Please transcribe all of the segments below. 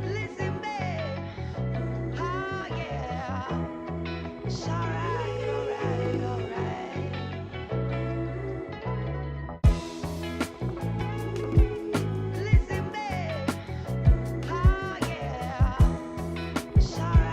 Listen, babe. Oh, yeah. It's alright, alright, alright. Listen, babe. Oh, yeah. It's alright.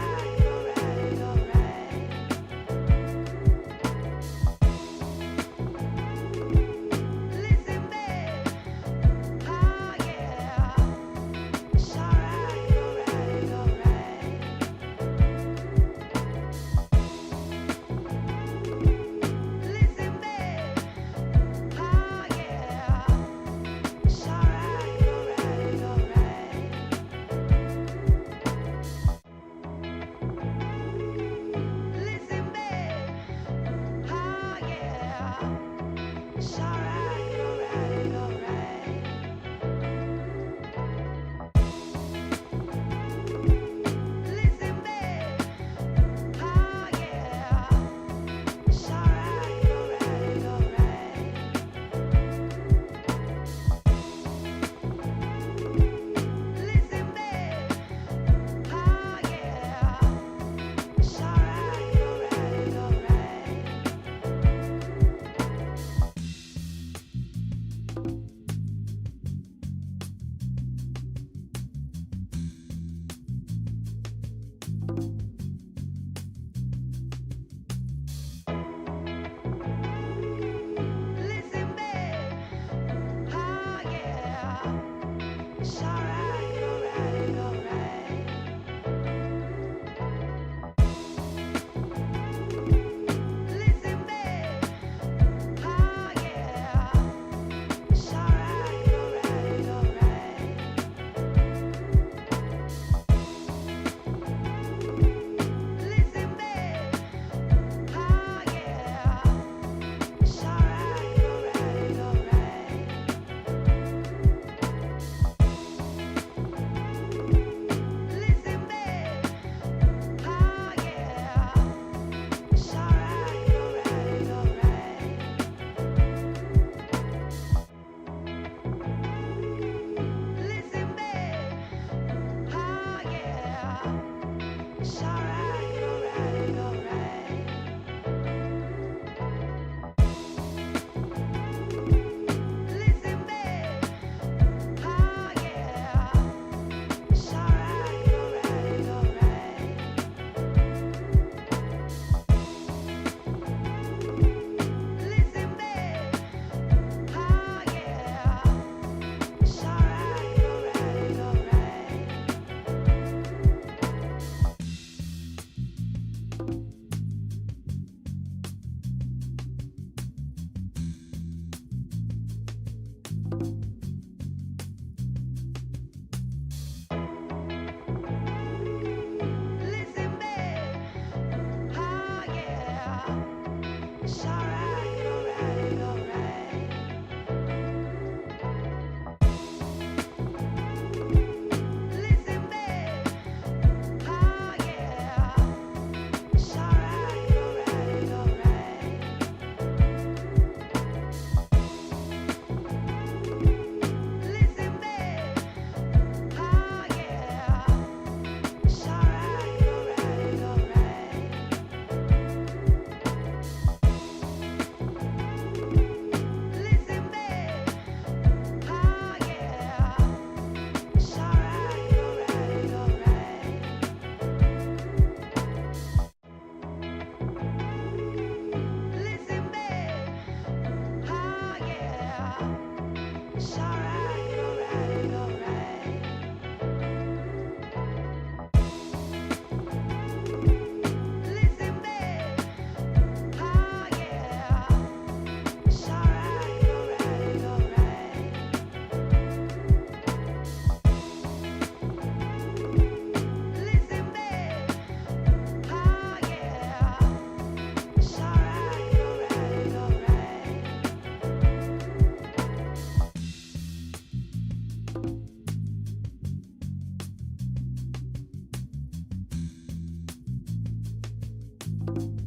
Listen,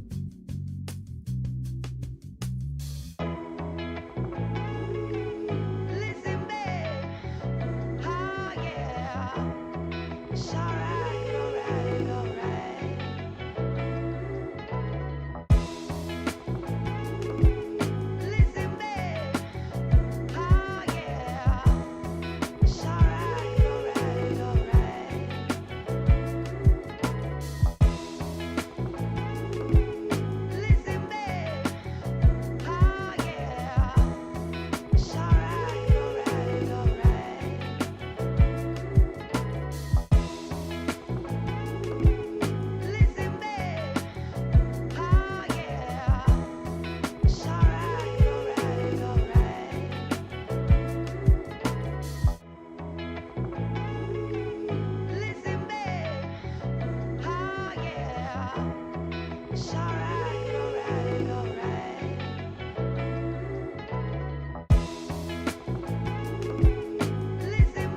babe. Oh, yeah. It's alright, alright, alright. Listen, babe. Oh, yeah. It's alright, alright, alright. Listen, babe. Oh, yeah. It's alright, alright, alright. Listen, babe. Oh, yeah. It's alright, alright, alright. Listen,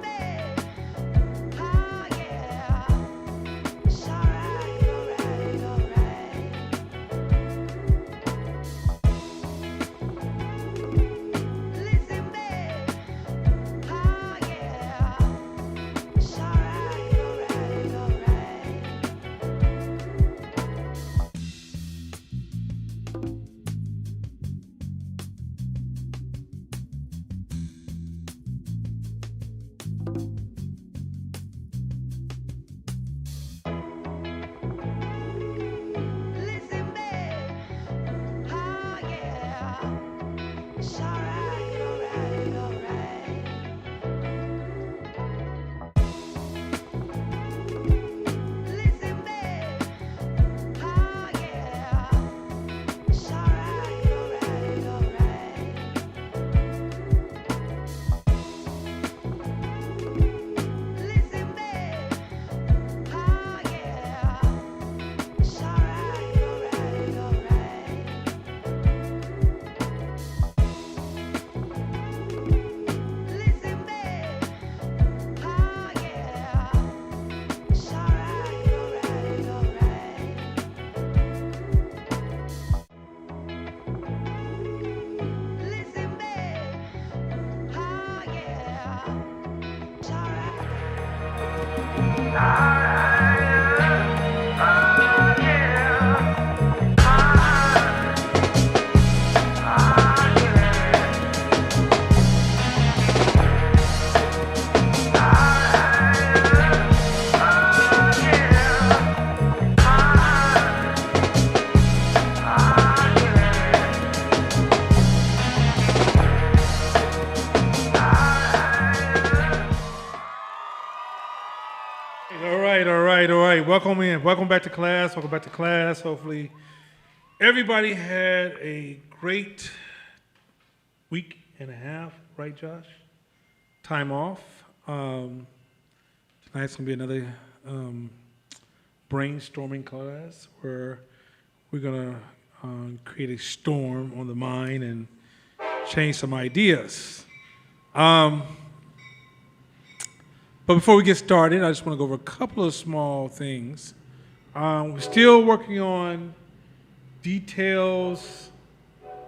babe. Oh, yeah. It's alright, alright, alright. Listen, babe. Oh, yeah. It's alright, alright, alright. Listen, babe. Oh, yeah. It's alright, alright, alright. Listen, babe. Oh, yeah. It's alright, alright, alright. Listen, babe. Oh, yeah. It's alright, alright, alright. Listen, babe. Oh, yeah. It's alright, alright, alright. Listen, babe. Oh, yeah. It's alright, alright, alright. Listen, babe. Oh, yeah. It's alright. All right, all right, all right. Welcome in. Welcome back to class. Welcome back to class. Hopefully, everybody had a great week and a half, right, Josh? Time off. Tonight's gonna be another brainstorming class where we're gonna create a storm on the mind and change some ideas. But before we get started, I just want to go over a couple of small things. We're still working on details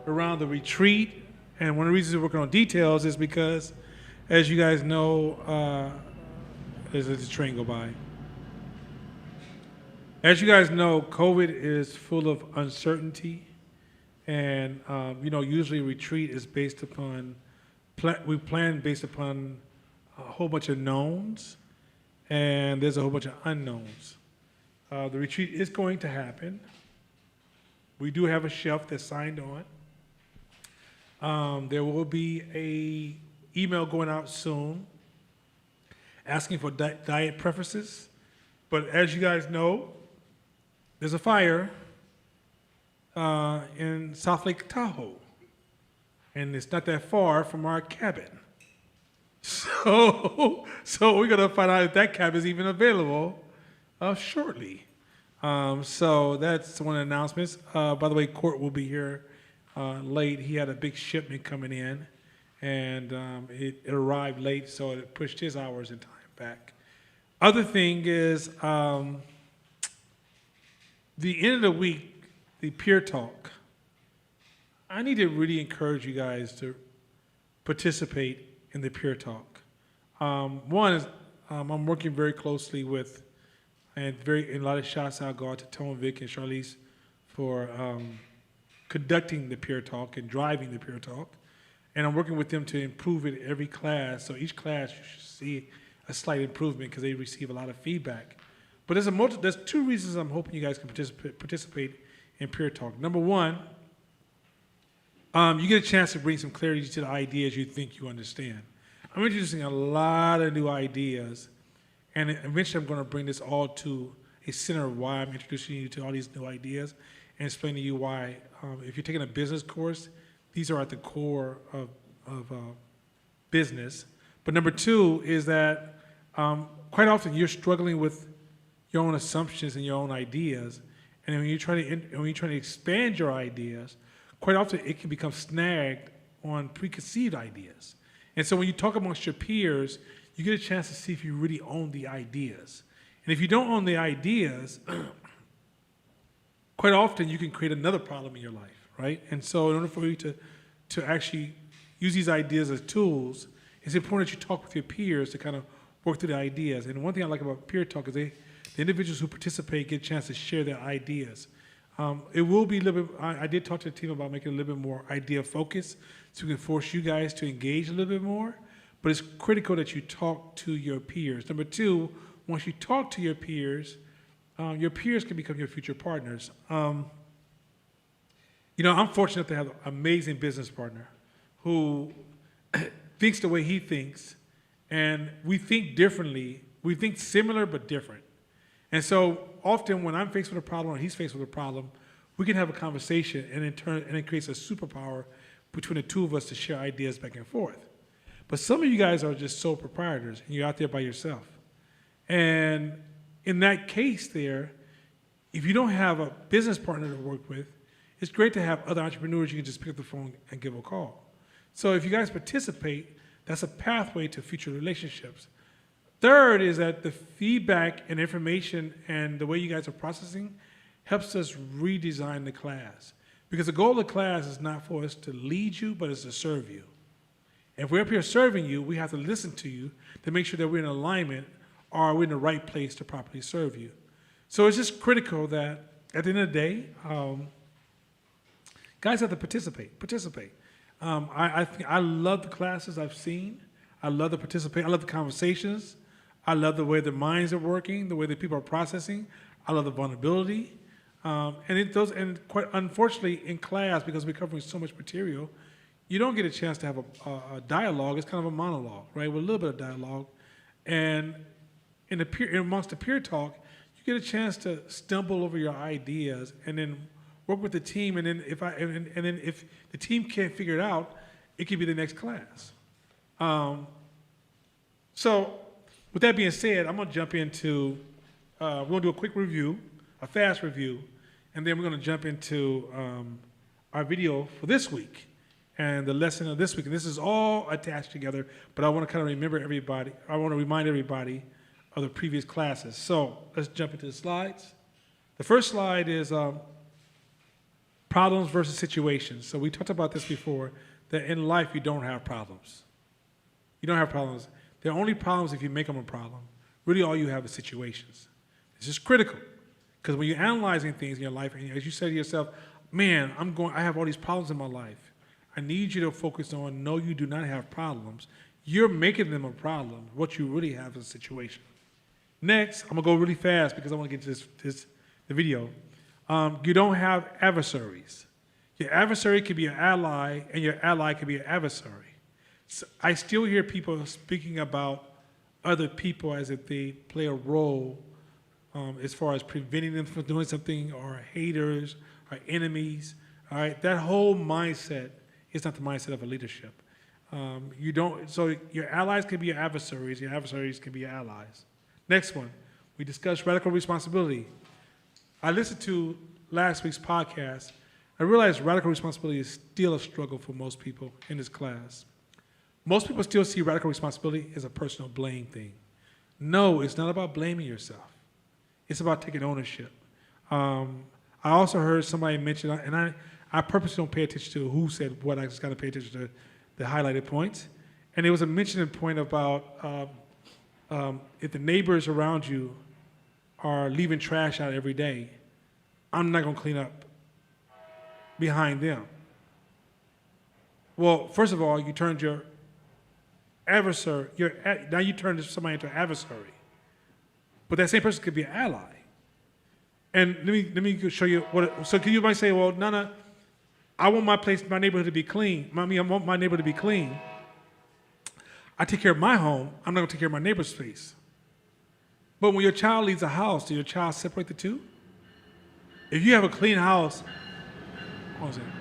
around the retreat, and one of the reasons we're working on details is because, as you guys know, as the train go by, as you guys know, COVID is full of uncertainty, and usually a retreat is based upon we plan based upon a whole bunch of knowns, and there's a whole bunch of unknowns. The retreat is going to happen. We do have a shelf that's signed on. There will be a email going out soon asking for diet preferences. But as you guys know, there's a fire in South Lake Tahoe, and it's not that far from our cabin. So we're gonna find out if that cabin is even available shortly. So that's one of the announcements. By the way, Court will be here late. He had a big shipment coming in, and it arrived late, so it pushed his hours and time back. Other thing is, the end of the week, the peer talk. I need to really encourage you guys to participate in the peer talk. One is I'm working very closely with, and a lot of shots out go out to Tone, Vic, and Charlize for conducting the peer talk and driving the peer talk. And I'm working with them to improve it every class. So each class you should see a slight improvement because they receive a lot of feedback. But there's two reasons I'm hoping you guys can participate in peer talk. Number one, you get a chance to bring some clarity to the ideas you think you understand. I'm introducing a lot of new ideas, and eventually I'm going to bring this all to a center of why I'm introducing you to all these new ideas and explain to you why, if you're taking a business course, these are at the core of business. But number two is that quite often you're struggling with your own assumptions and your own ideas, and when you're trying to expand your ideas, quite often it can become snagged on preconceived ideas. And so when you talk amongst your peers, you get a chance to see if you really own the ideas. And if you don't own the ideas, quite often you can create another problem in your life, right? And so in order for you to actually use these ideas as tools, it's important that you talk with your peers to kind of work through the ideas. And one thing I like about peer talk is the individuals who participate get a chance to share their ideas. It will be a little bit, I did talk to the team about making it a little bit more idea focused so we can force you guys to engage a little bit more, but it's critical that you talk to your peers. Number two, once you talk to your peers can become your future partners. I'm fortunate to have an amazing business partner who thinks the way he thinks, and we think differently. We think similar but different. And so often when I'm faced with a problem or he's faced with a problem, we can have a conversation and it creates a superpower between the two of us to share ideas back and forth. But some of you guys are just sole proprietors and you're out there by yourself. And in that case there, if you don't have a business partner to work with, it's great to have other entrepreneurs you can just pick up the phone and give a call. So if you guys participate, that's a pathway to future relationships. Third is that the feedback and information and the way you guys are processing helps us redesign the class. Because the goal of the class is not for us to lead you, but it's to serve you. And if we're up here serving you, we have to listen to you to make sure that we're in alignment or we're in the right place to properly serve you. So it's just critical that at the end of the day, guys have to participate. I love the classes I've seen. I love the participate. I love the conversations. I love the way the minds are working, the way that people are processing. I love the vulnerability. And quite unfortunately in class, because we're covering so much material, you don't get a chance to have a dialogue. It's kind of a monologue, right? With a little bit of dialogue. And amongst the peer talk, you get a chance to stumble over your ideas and then work with the team. And then if the team can't figure it out, it could be the next class. So with that being said, I'm going to jump into, we're going to do a quick review, a fast review, and then we're going to jump into our video for this week and the lesson of this week. And this is all attached together, but I want to kind of remind everybody of the previous classes. So let's jump into the slides. The first slide is problems versus situations. So we talked about this before, that in life you don't have problems. You don't have problems. They're only problems if you make them a problem. Really all you have is situations. This is critical because when you're analyzing things in your life, and as you say to yourself, man, I have all these problems in my life. I need you to focus on, no, you do not have problems. You're making them a problem. What you really have is a situation. Next, I'm going to go really fast because I want to get to the video. You don't have adversaries. Your adversary could be an ally, and your ally could be an adversary. So I still hear people speaking about other people as if they play a role as far as preventing them from doing something, or haters, or enemies. All right, that whole mindset is not the mindset of a leadership. So your allies can be your adversaries can be your allies. Next one, we discussed radical responsibility. I listened to last week's podcast. I realized radical responsibility is still a struggle for most people in this class. Most people still see radical responsibility as a personal blame thing. No, it's not about blaming yourself. It's about taking ownership. I I also heard somebody mention, and I purposely don't pay attention to who said what. I just got to pay attention to the highlighted points. And there was a mentioning point about if the neighbors around you are leaving trash out every day, I'm not going to clean up behind them. Well, first of all, you turned your adversary, now you turned somebody into an adversary. But that same person could be an ally. And let me show you so you might say, well, Nana, I want my neighborhood to be clean. I want my neighborhood to be clean. I take care of my home, I'm not gonna take care of my neighbor's space. But when your child leaves a house, does your child separate the two? If you have a clean house, hold on a second.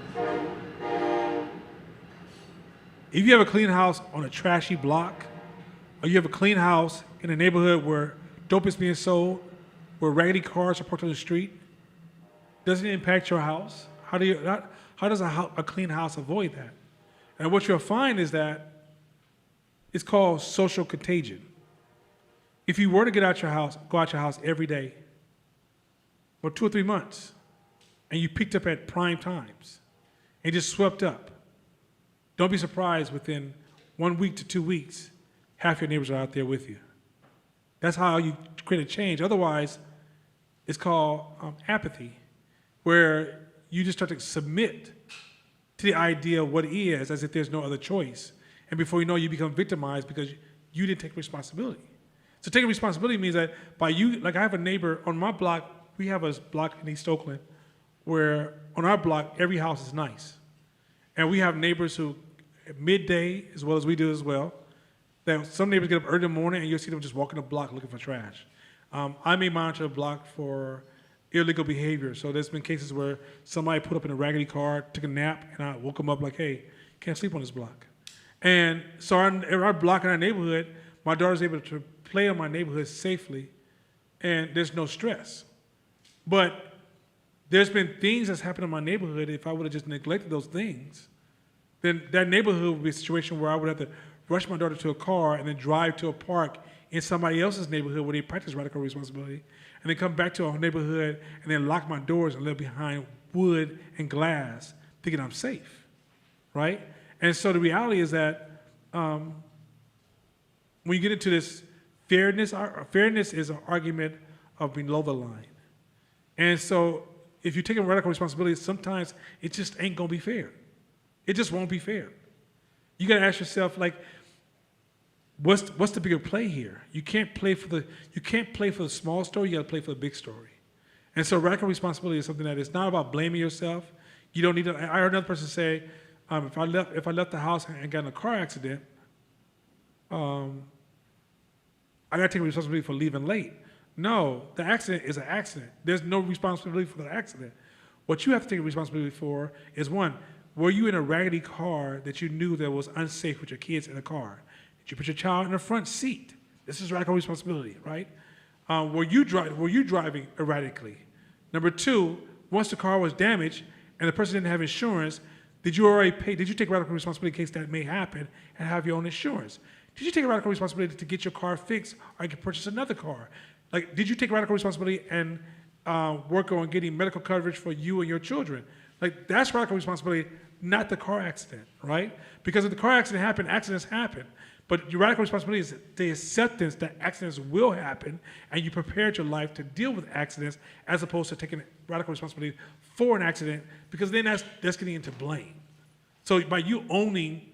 If you have a clean house on a trashy block, or you have a clean house in a neighborhood where dope is being sold, where raggedy cars are parked on the street, doesn't it impact your house? How does a clean house avoid that? And what you'll find is that it's called social contagion. If you were to go out your house every day for 2 or 3 months, and you picked up at prime times, and just swept up, don't be surprised within 1 week to 2 weeks, half your neighbors are out there with you. That's how you create a change. Otherwise, it's called apathy, where you just start to submit to the idea of what is as if there's no other choice. And before you know, you become victimized because you didn't take responsibility. So taking responsibility means that by you, like I have a neighbor on my block, we have a block in East Oakland where on our block, every house is nice. And we have neighbors who, at midday, as well as we do as well, that some neighbors get up early in the morning and you'll see them just walking the block looking for trash. I may monitor the block for illegal behavior. So there's been cases where somebody put up in a raggedy car, took a nap, and I woke them up like, hey, can't sleep on this block. And so our block in our neighborhood, my daughter's able to play in my neighborhood safely, and there's no stress. But there's been things that's happened in my neighborhood, if I would have just neglected those things, then that neighborhood would be a situation where I would have to rush my daughter to a car and then drive to a park in somebody else's neighborhood where they practice radical responsibility, and then come back to our neighborhood and then lock my doors and live behind wood and glass thinking I'm safe, right? And so the reality is that when you get into this fairness is an argument of below the line. And so if you're taking radical responsibility, sometimes it just ain't gonna be fair. It just won't be fair. You gotta ask yourself, like, what's the bigger play here? You can't play for the small story, you gotta play for the big story. And so radical responsibility is something that is not about blaming yourself. You don't need to, I heard another person say, if I left the house and got in a car accident, I gotta take responsibility for leaving late. No, the accident is an accident. There's no responsibility for the accident. What you have to take responsibility for is, one, were you in a raggedy car that you knew that was unsafe with your kids in the car? Did you put your child in the front seat? This is radical responsibility, right? Were you driving erratically? Number two, once the car was damaged and the person didn't have insurance, did you take radical responsibility in case that may happen and have your own insurance? Did you take radical responsibility to get your car fixed or you can purchase another car? Like, did you take radical responsibility and work on getting medical coverage for you and your children? Like, that's radical responsibility, not the car accident, right? Because if the car accident happened, accidents happen. But your radical responsibility is the acceptance that accidents will happen and you prepared your life to deal with accidents as opposed to taking radical responsibility for an accident, because then that's getting into blame. So by you owning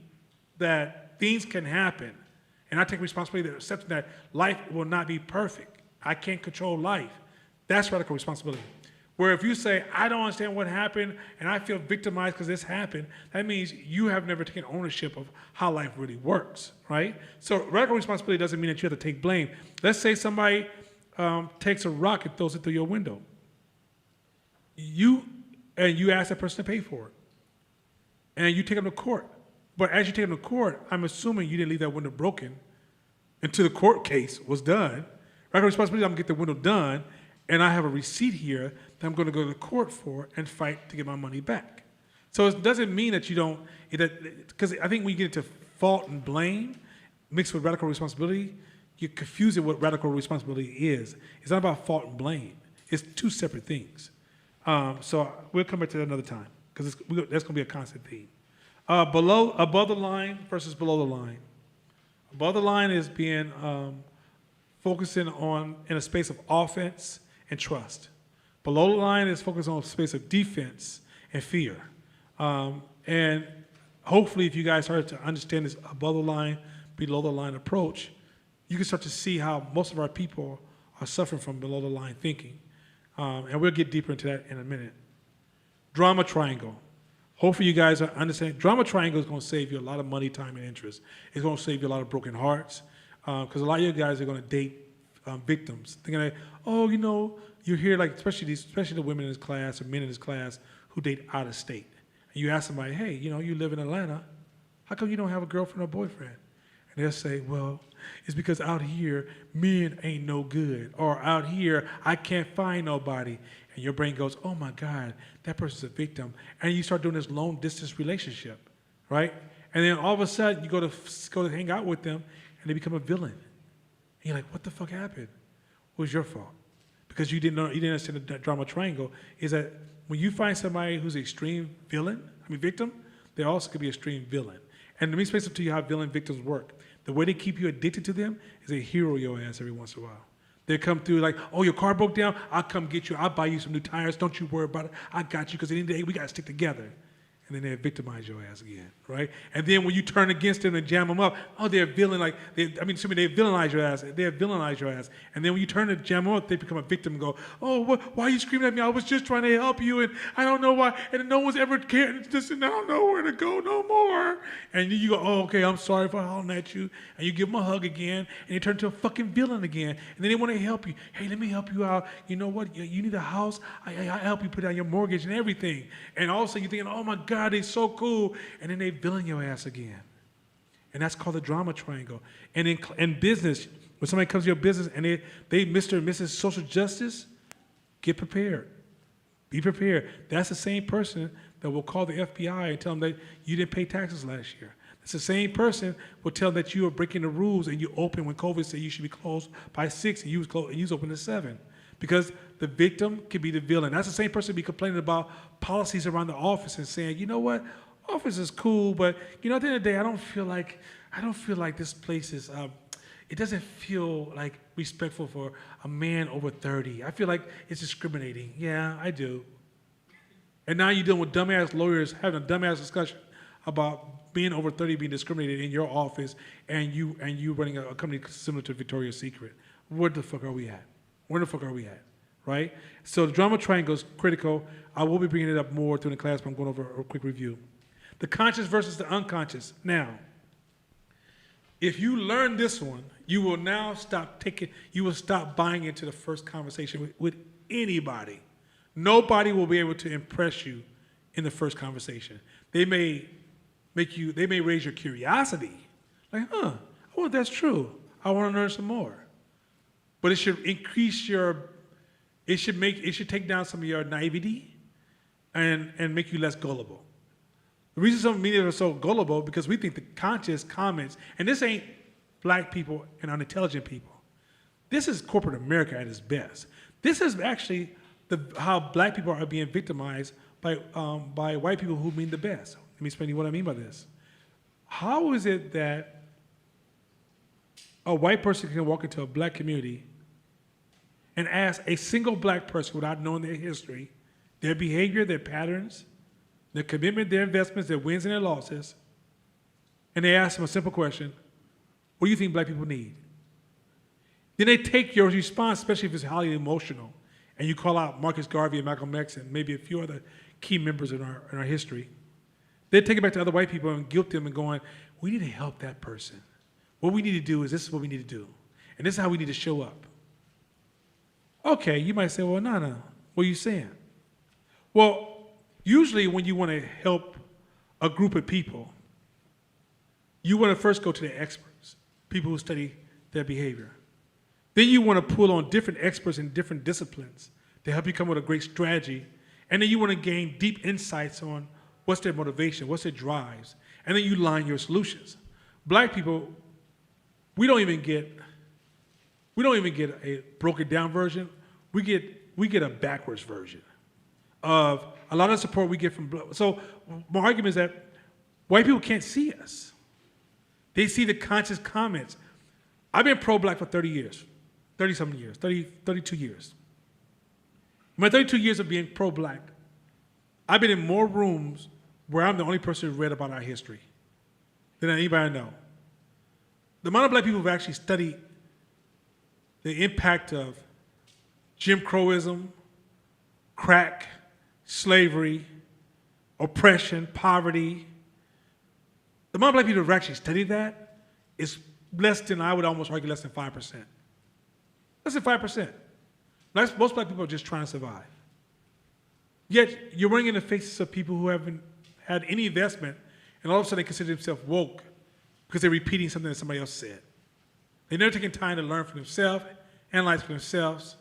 that things can happen, and I take responsibility that accepting that life will not be perfect, I can't control life, that's radical responsibility. Where if you say, I don't understand what happened and I feel victimized because this happened, that means you have never taken ownership of how life really works, right? So radical responsibility doesn't mean that you have to take blame. Let's say somebody takes a rock and throws it through your window. You ask that person to pay for it. And you take them to court. But as you take them to court, I'm assuming you didn't leave that window broken until the court case was done. Radical responsibility, I'm gonna get the window done, and I have a receipt here that I'm going to go to court for and fight to get my money back. So it doesn't mean that you don't, because I think when you get into fault and blame mixed with radical responsibility, you confuse it what radical responsibility is. It's not about fault and blame. It's two separate things. So we'll come back to that another time because that's going to be a constant theme. Above the line versus below the line. Above the line is being focusing on in a space of offense and trust. Below the line is focused on a space of defense and fear. And hopefully, if you guys start to understand this above the line, below the line approach, you can start to see how most of our people are suffering from below the line thinking. And we'll get deeper into that in a minute. Drama triangle. Hopefully you guys are understanding. Drama triangle is going to save you a lot of money, time, and interest. It's going to save you a lot of broken hearts. Because a lot of you guys are going to date victims. Thinking like, oh, you know, you hear like, especially the women in this class or men in this class who date out of state. And you ask somebody, hey, you know, you live in Atlanta. How come you don't have a girlfriend or boyfriend? And they'll say, well, it's because out here, men ain't no good. Or out here, I can't find nobody. And your brain goes, oh my God, that person's a victim. And you start doing this long distance relationship, right? And then all of a sudden, you go to hang out with them, and they become a villain. And you're like, what the fuck happened? It was your fault. Because you didn't understand the drama triangle, is that when you find somebody who's an extreme victim, they also could be an extreme villain. And let me explain to you how villain victims work. The way they keep you addicted to them is they hero your ass every once in a while. They come through like, oh, your car broke down? I'll come get you. I'll buy you some new tires. Don't you worry about it. I got you because at the end of the day, we got to stick together. And then they victimize your ass again, right? And then when you turn against them and jam them up, oh, they're villain. They villainize your ass. They villainize your ass. And then when you turn to jam them up, they become a victim and go, oh, why are you screaming at me? I was just trying to help you, and I don't know why. And no one's ever cared. It's just, I don't know where to go no more. And you go, oh, okay, I'm sorry for hollering at you. And you give them a hug again, and you turn into a fucking villain again. And then they want to help you. Hey, let me help you out. You know what? You need a house? I help you put down your mortgage and everything. And all of a sudden you're thinking, oh my God, they're so cool, and then they villain your ass again. And that's called the drama triangle. And in business, when somebody comes to your business and they Mr. and Mrs. Social Justice, get prepared. Be prepared. That's the same person that will call the FBI and tell them that you didn't pay taxes last year. It's the same person will tell them that you are breaking the rules and you open when COVID said you should be closed by 6 and you was open at 7. Because the victim can be the villain. That's the same person be complaining about policies around the office and saying, you know what, office is cool, but you know, at the end of the day, I don't feel like this place is. It doesn't feel like respectful for a man over 30. I feel like it's discriminating. Yeah, I do. And now you're dealing with dumbass lawyers having a dumbass discussion about being over 30 being discriminated in your office, and you running a company similar to Victoria's Secret. Where the fuck are we at? Where the fuck are we at, right? So the drama triangle is critical. I will be bringing it up more during the class, but I'm going over a quick review. The conscious versus the unconscious. Now, if you learn this one, you will now stop buying into the first conversation with anybody. Nobody will be able to impress you in the first conversation. They may raise your curiosity. Like, oh, that's true. I want to learn some more. But it should increase it should take down some of your naivety and make you less gullible. The reason some media are so gullible because we think the conscious comments, and this ain't black people and unintelligent people. This is corporate America at its best. This is actually how black people are being victimized by white people who mean the best. Let me explain to you what I mean by this. How is it that a white person can walk into a black community and ask a single black person without knowing their history, their behavior, their patterns, their commitment, their investments, their wins and their losses, and they ask them a simple question, what do you think black people need? Then they take your response, especially if it's highly emotional, and you call out Marcus Garvey and Malcolm X and maybe a few other key members in our history. They take it back to other white people and guilt them and going, we need to help that person. What we need to do is this is what we need to do. And this is how we need to show up. Okay, you might say, well, no. What are you saying? Well, usually when you want to help a group of people, you want to first go to the experts, people who study their behavior. Then you want to pull on different experts in different disciplines to help you come with a great strategy. And then you want to gain deep insights on what's their motivation, what's their drives. And then you line your solutions. Black people, we don't even get a broken down version. We get a backwards version. of a lot of support we get from black. So my argument is that white people can't see us. They see the conscious comments. I've been pro-black for 30 years, 30-something years, 32 years. In my 32 years of being pro-black, I've been in more rooms where I'm the only person who read about our history than anybody I know. The amount of black people who've actually studied the impact of Jim Crowism, crack, slavery, oppression, poverty, the amount of black people who've actually studied that is less than, I would almost argue, less than 5%. Less than 5%. Most black people are just trying to survive. Yet, you're running in the faces of people who haven't had any investment, and all of a sudden they consider themselves woke because they're repeating something that somebody else said. They've never taken time to learn for themselves, analyze for themselves,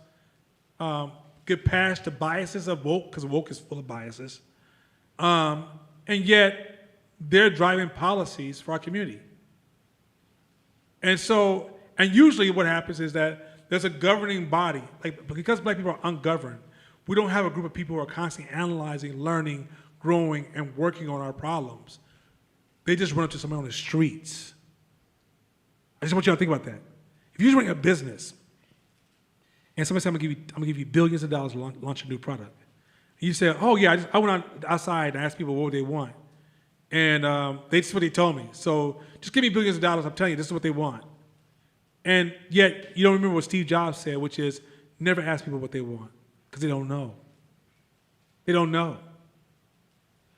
get past the biases of woke, because woke is full of biases, and yet they're driving policies for our community. And so, and usually what happens is that there's a governing body, like because black people are ungoverned, we don't have a group of people who are constantly analyzing, learning, growing, and working on our problems. They just run up to somebody on the streets. I just want you to think about that. If you're running a business and somebody says, I'm gonna give you billions of dollars to launch a new product, and you say, oh yeah, I went outside and asked people what they want. And this is what they told me. So just give me billions of dollars, I'm telling you, this is what they want. And yet, you don't remember what Steve Jobs said, which is, never ask people what they want, because they don't know. They don't know.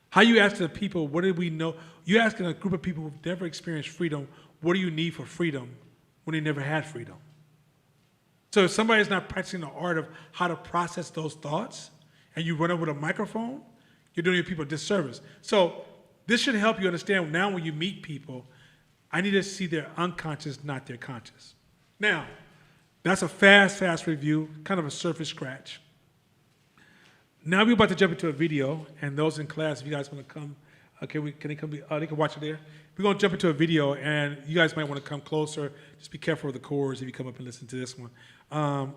How you ask the people, what did we know? You're asking a group of people who've never experienced freedom, what do you need for freedom when they never had freedom? So if somebody's not practicing the art of how to process those thoughts, and you run up with a microphone, you're doing your people a disservice. So this should help you understand now when you meet people, I need to see their unconscious, not their conscious. Now, that's a fast review, kind of a surface scratch. Now we're about to jump into a video, and those in class, if you guys want to come, can they come? They can watch it there. We're going to jump into a video, and you guys might want to come closer. Just be careful with the chords if you come up and listen to this one.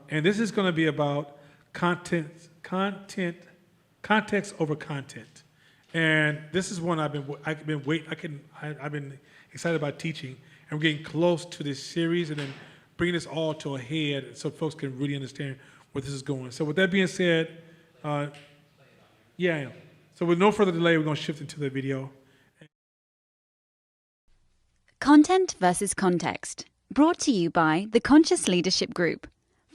And this is going to be about context over content. And this is one I've been excited about teaching, and we're getting close to this series, and then bringing this all to a head so folks can really understand where this is going. So with that being said, yeah, I am. So with no further delay, we're going to shift into the video. Content versus context. Brought to you by the Conscious Leadership Group.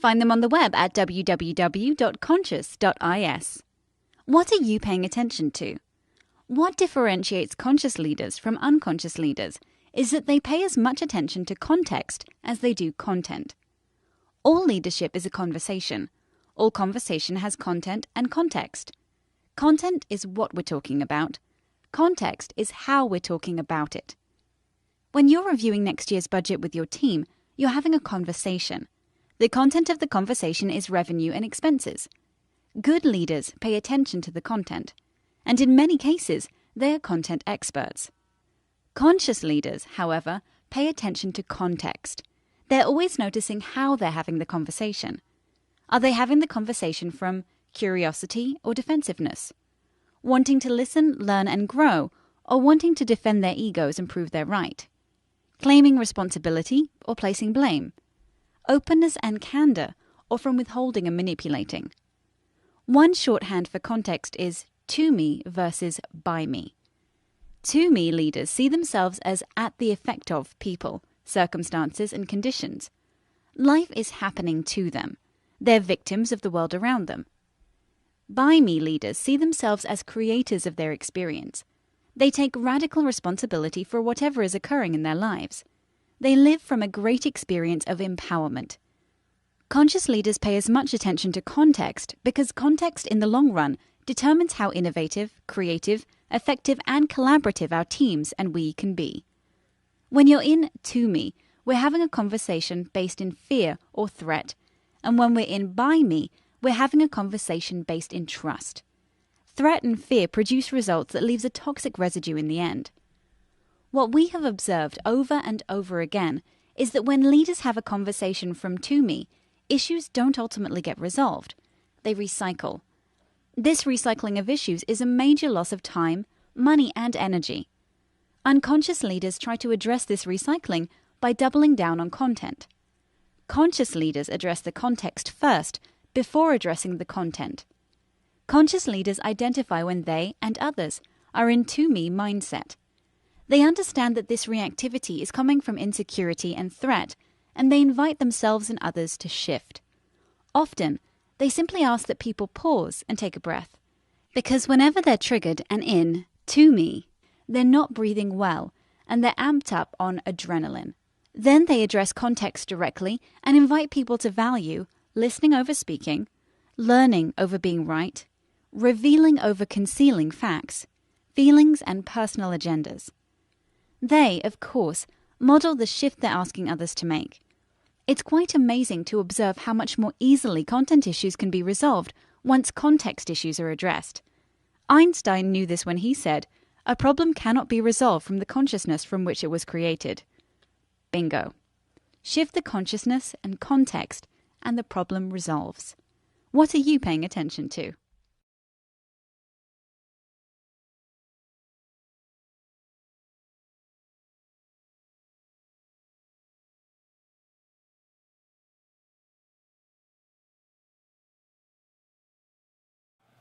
Find them on the web at www.conscious.is. What are you paying attention to? What differentiates conscious leaders from unconscious leaders is that they pay as much attention to context as they do content. All leadership is a conversation. All conversation has content and context. Content is what we're talking about. Context is how we're talking about it. When you're reviewing next year's budget with your team, you're having a conversation. The content of the conversation is revenue and expenses. Good leaders pay attention to the content, and in many cases, they are content experts. Conscious leaders, however, pay attention to context. They're always noticing how they're having the conversation. Are they having the conversation from curiosity or defensiveness? Wanting to listen, learn, and grow, or wanting to defend their egos and prove they're right? Claiming responsibility or placing blame? Openness and candor, or from withholding and manipulating? One shorthand for context is to me versus by me. To me leaders see themselves as at the effect of people, circumstances, and conditions. Life is happening to them. They're victims of the world around them. By me leaders see themselves as creators of their experience. They take radical responsibility for whatever is occurring in their lives. They live from a great experience of empowerment. Conscious leaders pay as much attention to context because context in the long run determines how innovative, creative, effective, and collaborative our teams and we can be. When you're in to me, we're having a conversation based in fear or threat, and when we're in by me, we're having a conversation based in trust. Threat and fear produce results that leaves a toxic residue in the end. What we have observed over and over again is that when leaders have a conversation from to me, issues don't ultimately get resolved. They recycle. This recycling of issues is a major loss of time, money, and energy. Unconscious leaders try to address this recycling by doubling down on content. Conscious leaders address the context first before addressing the content. Conscious leaders identify when they and others are in to-me mindset. They understand that this reactivity is coming from insecurity and threat, and they invite themselves and others to shift. Often, they simply ask that people pause and take a breath. Because whenever they're triggered and in to me, they're not breathing well and they're amped up on adrenaline. Then they address context directly and invite people to value listening over speaking, learning over being right, revealing over concealing facts, feelings and personal agendas. They, of course, model the shift they're asking others to make. It's quite amazing to observe how much more easily content issues can be resolved once context issues are addressed. Einstein knew this when he said, "A problem cannot be resolved from the consciousness from which it was created." Bingo. Shift the consciousness and context, and the problem resolves. What are you paying attention to?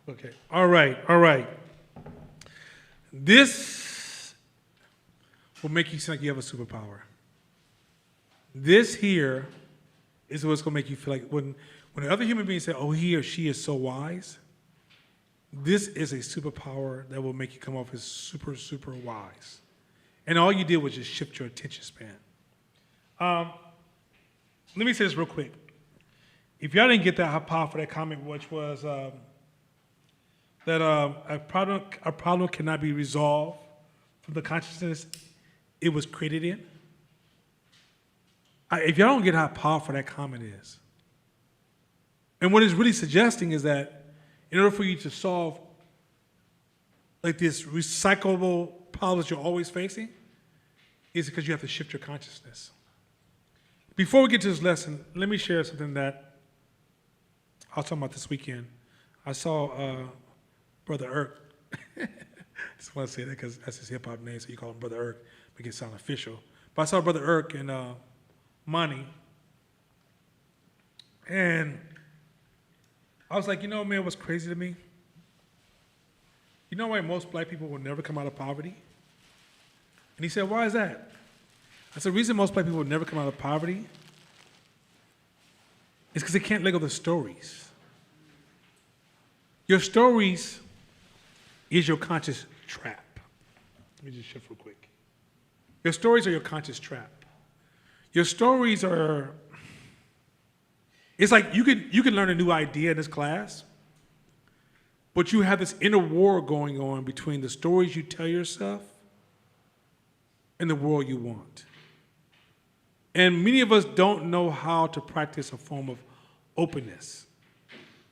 Okay. All right. This will make you seem like you have a superpower. This here is what's going to make you feel like when the other human beings say, oh, he or she is so wise, this is a superpower that will make you come off as super, super wise. And all you did was just shift your attention span. Let me say this real quick. If y'all didn't get that, how powerful that comment, which was that a problem cannot be resolved from the consciousness it was created in. If y'all don't get how powerful that comment is, and what it's really suggesting is that in order for you to solve like this recyclable problems you're always facing, is because you have to shift your consciousness. Before we get to this lesson, let me share something that I was talking about this weekend. I saw Brother Irk. I just want to say that because that's his hip-hop name, so you call him Brother Irk, make it sound official. But I saw Brother Irk and Money, and I was like, you know, man, what's crazy to me? You know why most black people will never come out of poverty? And he said, why is that? I said, the reason most black people will never come out of poverty is because they can't let go of the stories. Your stories is your conscious trap. Let me just shift real quick. Your stories are your conscious trap. Your stories are, it's like you can learn a new idea in this class, but you have this inner war going on between the stories you tell yourself and the world you want. And many of us don't know how to practice a form of openness,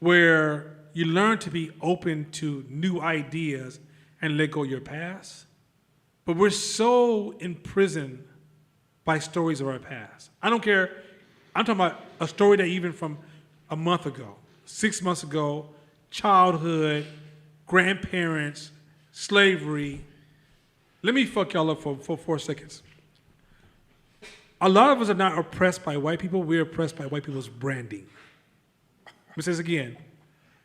where you learn to be open to new ideas and let go of your past. But we're so imprisoned by stories of our past. I don't care, I'm talking about a story that even from a month ago, 6 months ago, childhood, grandparents, slavery. Let me fuck y'all up for 4 seconds. A lot of us are not oppressed by white people, we're oppressed by white people's branding. Let me say this again.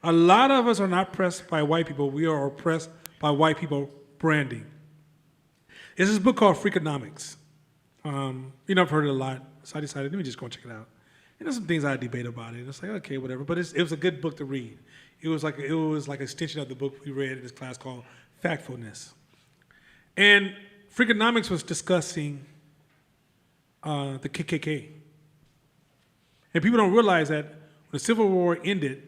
A lot of us are not oppressed by white people, we are oppressed by white people branding. There's this book called Freakonomics. I've heard it a lot, so I decided, let me just go and check it out. And there's some things I debate about it. It's like, okay, whatever. But it was a good book to read. It was like an extension of the book we read in this class called Factfulness. And Freakonomics was discussing the KKK. And people don't realize that when the Civil War ended,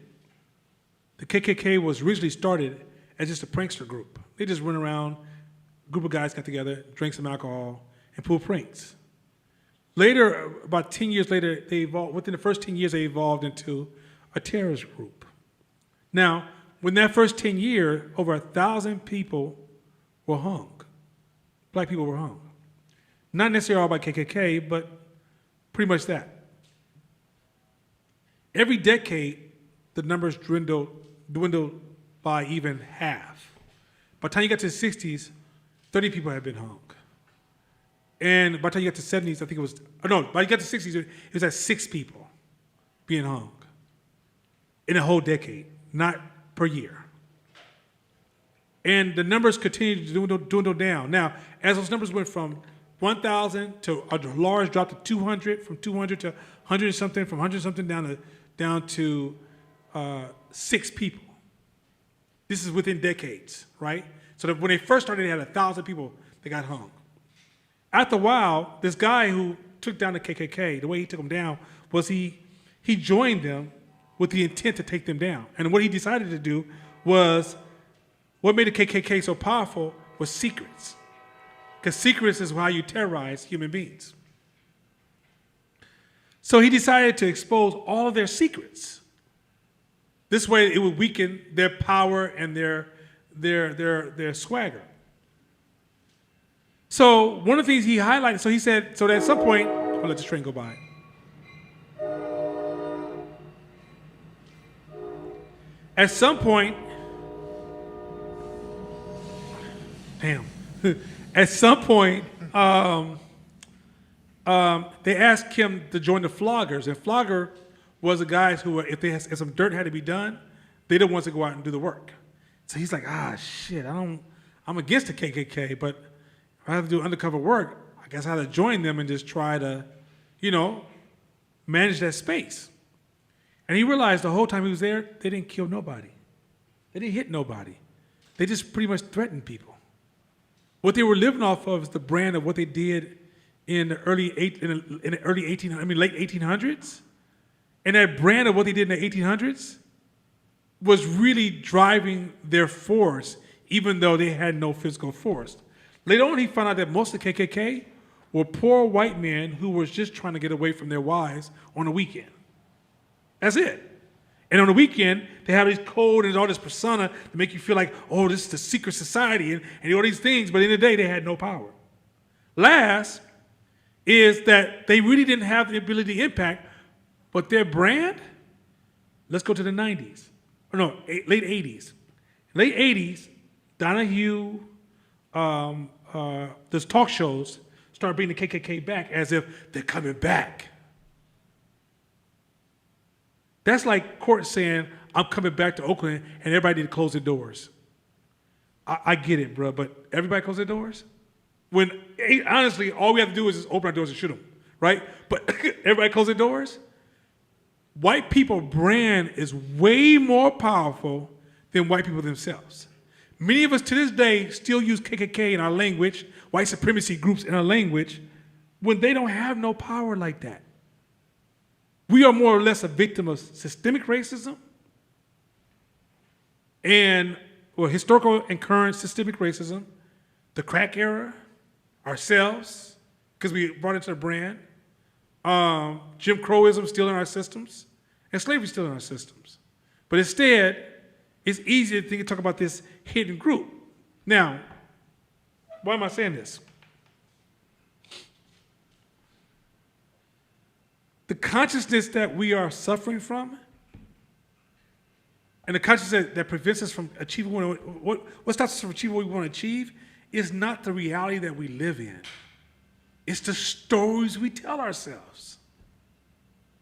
the KKK was originally started as just a prankster group. They just went around, a group of guys got together, drank some alcohol, and pulled pranks. Later, about 10 years later, within the first 10 years, they evolved into a terrorist group. Now, when that first 10 years, over 1,000 people were hung. Black people were hung. Not necessarily all by KKK, but pretty much that. Every decade, the numbers dwindled by even half. By the time you got to the 60s, 30 people had been hung. And by the time you got to the 70s, I think it was, by the time you got to the 60s, it was at 6 people being hung in a whole decade, not per year. And the numbers continued to dwindle down. Now, as those numbers went from 1,000 to a large drop to 200, from 200 to 100 something, from 100 something down to 6 people. This is within decades, right? So that when they first started, they had 1,000 people that got hung. After a while, this guy who took down the KKK, the way he took them down was he joined them with the intent to take them down. And what he decided to do was, what made the KKK so powerful was secrets. Because secrets is how you terrorize human beings. So he decided to expose all of their secrets. This way it would weaken their power and their swagger. So one of the things he highlighted, so he said, so that at some point, I'll let this train go by. At some point, at some point, they asked him to join the floggers, and flogger was the guys who, if some dirt had to be done, they the ones to go out and do the work. So he's like, shit, I'm against the KKK, but if I have to do undercover work, I guess I have to join them and just try to, manage that space. And he realized the whole time he was there, they didn't kill nobody. They didn't hit nobody. They just pretty much threatened people. What they were living off of is the brand of what they did in the late 1800s. And that brand of what they did in the 1800s was really driving their force, even though they had no physical force. Later on, he found out that most of the KKK were poor white men who were just trying to get away from their wives on the weekend. That's it. And on the weekend, they have this code and all this persona to make you feel like, oh, this is the secret society and all these things, but in the day, they had no power. Last is that they really didn't have the ability to impact, but their brand, let's go to the 90s. Late 80s. Late 80s, Donahue, those talk shows started bringing the KKK back as if they're coming back. That's like court saying, I'm coming back to Oakland and everybody need to close their doors. I get it, bro, but everybody close their doors? When, honestly, all we have to do is just open our doors and shoot them, right? But everybody close their doors? White people brand is way more powerful than white people themselves. Many of us to this day still use KKK in our language, white supremacy groups in our language, when they don't have no power like that. We are more or less a victim of systemic racism and historical and current systemic racism, the crack era, ourselves, because we brought it to the brand, Jim Crowism still in our systems, and slavery still in our systems. But instead, it's easy to talk about this hidden group. Now, why am I saying this? The consciousness that we are suffering from, and the consciousness that prevents us from achieving what stops us from achieving what we want to achieve, is not the reality that we live in. It's the stories we tell ourselves.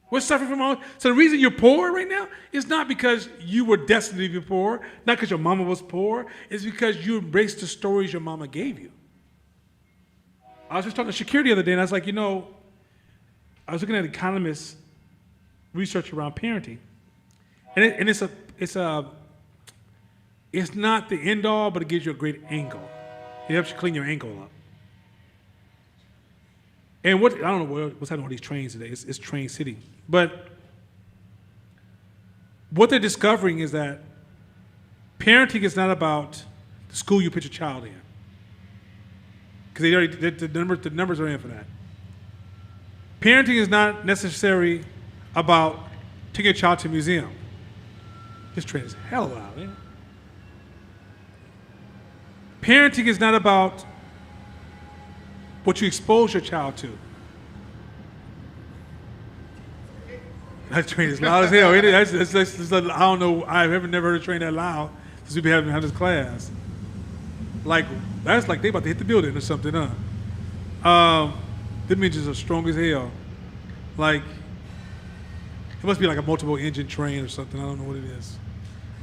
We're suffering from all. So the reason you're poor right now is not because you were destined to be poor, not because your mama was poor. It's because you embraced the stories your mama gave you. I was just talking to Shakir the other day, and I was like, I was looking at economists' research around parenting, and it's not the end all, but it gives you a great angle. It helps you clean your angle up. And I don't know what's happening on these trains today. It's Train City, but what they're discovering is that parenting is not about the school you put your child in, because the numbers are in for that. Parenting is not necessarily about taking a child to a museum. This train is hell loud, man. Parenting is not about what you expose your child to. That train is loud as hell. I don't know, I've never heard a train that loud. since we been having this class. Like, that's like they about to hit the building or something, huh? Them engines are strong as hell. Like, it must be like a multiple engine train or something. I don't know what it is.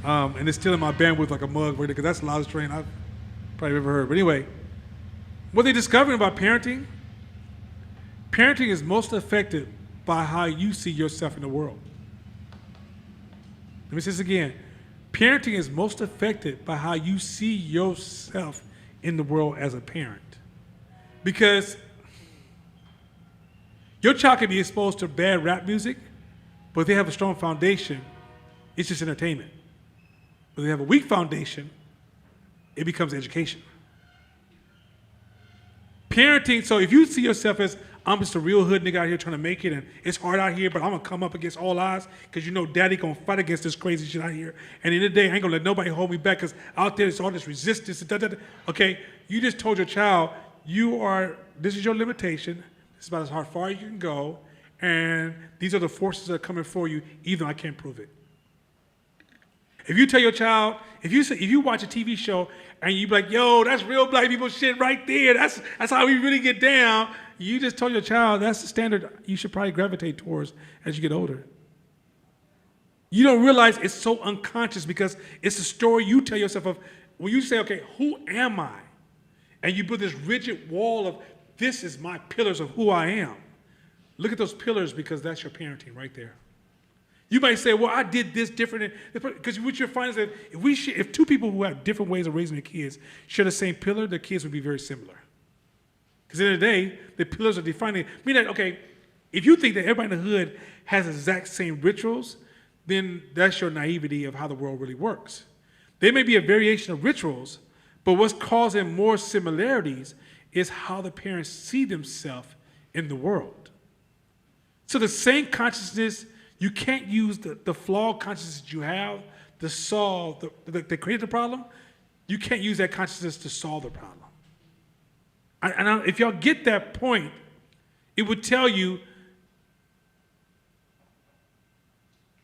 And it's still in my bandwidth like a mug, because that's the loudest train I've probably ever heard. But anyway, what they discovering about parenting is most affected by how you see yourself in the world. Let me say this again. Parenting is most affected by how you see yourself in the world as a parent. Because your child can be exposed to bad rap music, but if they have a strong foundation, it's just entertainment. But if they have a weak foundation, it becomes education. Parenting, so if you see yourself as, I'm just a real hood nigga out here trying to make it, and it's hard out here, but I'm gonna come up against all odds, because you know daddy gonna fight against this crazy shit out here. And in the end of the day, I ain't gonna let nobody hold me back, because out there it's all this resistance. Okay, you just told your child, this is your limitation, this is about as far as you can go, and these are the forces that are coming for you, even though I can't prove it. If you tell your child, if you watch a TV show and you be like, yo, that's real black people shit right there, that's how we really get down, you just told your child that's the standard you should probably gravitate towards as you get older. You don't realize it's so unconscious, because it's a story you tell yourself of, when you say, okay, who am I? And you put this rigid wall of, this is my pillars of who I am. Look at those pillars, because that's your parenting right there. You might say, well, I did this different, because what you're finding is that if two people who have different ways of raising their kids share the same pillar, their kids would be very similar. Because at the end of the day, the pillars are defining. Meaning that, okay, if you think that everybody in the hood has the exact same rituals, then that's your naivety of how the world really works. There may be a variation of rituals, but what's causing more similarities is how the parents see themselves in the world. So the same consciousness, you can't use the flawed consciousness that you have to solve, that created the problem. You can't use that consciousness to solve the problem. And if y'all get that point, it would tell you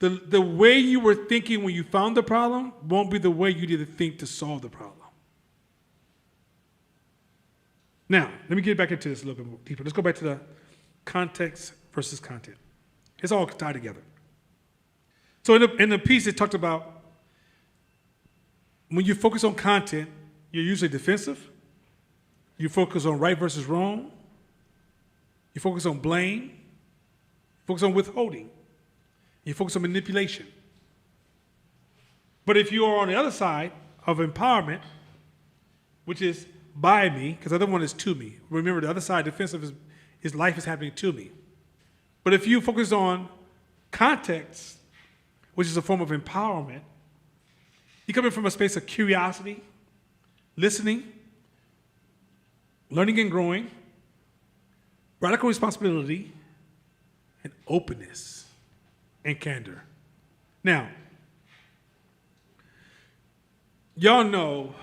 the way you were thinking when you found the problem won't be the way you need to think to solve the problem. Now, let me get back into this a little bit more deeper. Let's go back to the context versus content. It's all tied together. So in the piece, it talked about when you focus on content, you're usually defensive. You focus on right versus wrong. You focus on blame. You focus on withholding. You focus on manipulation. But if you are on the other side of empowerment, which is by me, because the other one is to me. Remember, the other side, defensive, is life is happening to me. But if you focus on context, which is a form of empowerment, you're coming from a space of curiosity, listening, learning and growing, radical responsibility, and openness and candor. Now, y'all know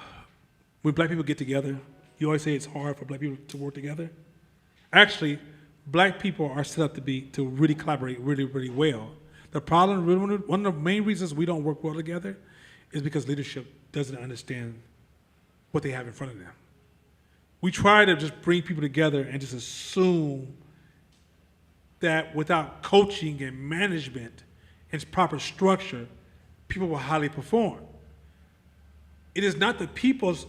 when black people get together, you always say it's hard for black people to work together. Actually, black people are set up to really collaborate really, really well. The problem, one of the main reasons we don't work well together is because leadership doesn't understand what they have in front of them. We try to just bring people together and just assume that without coaching and management and proper structure, people will highly perform. It is not the people's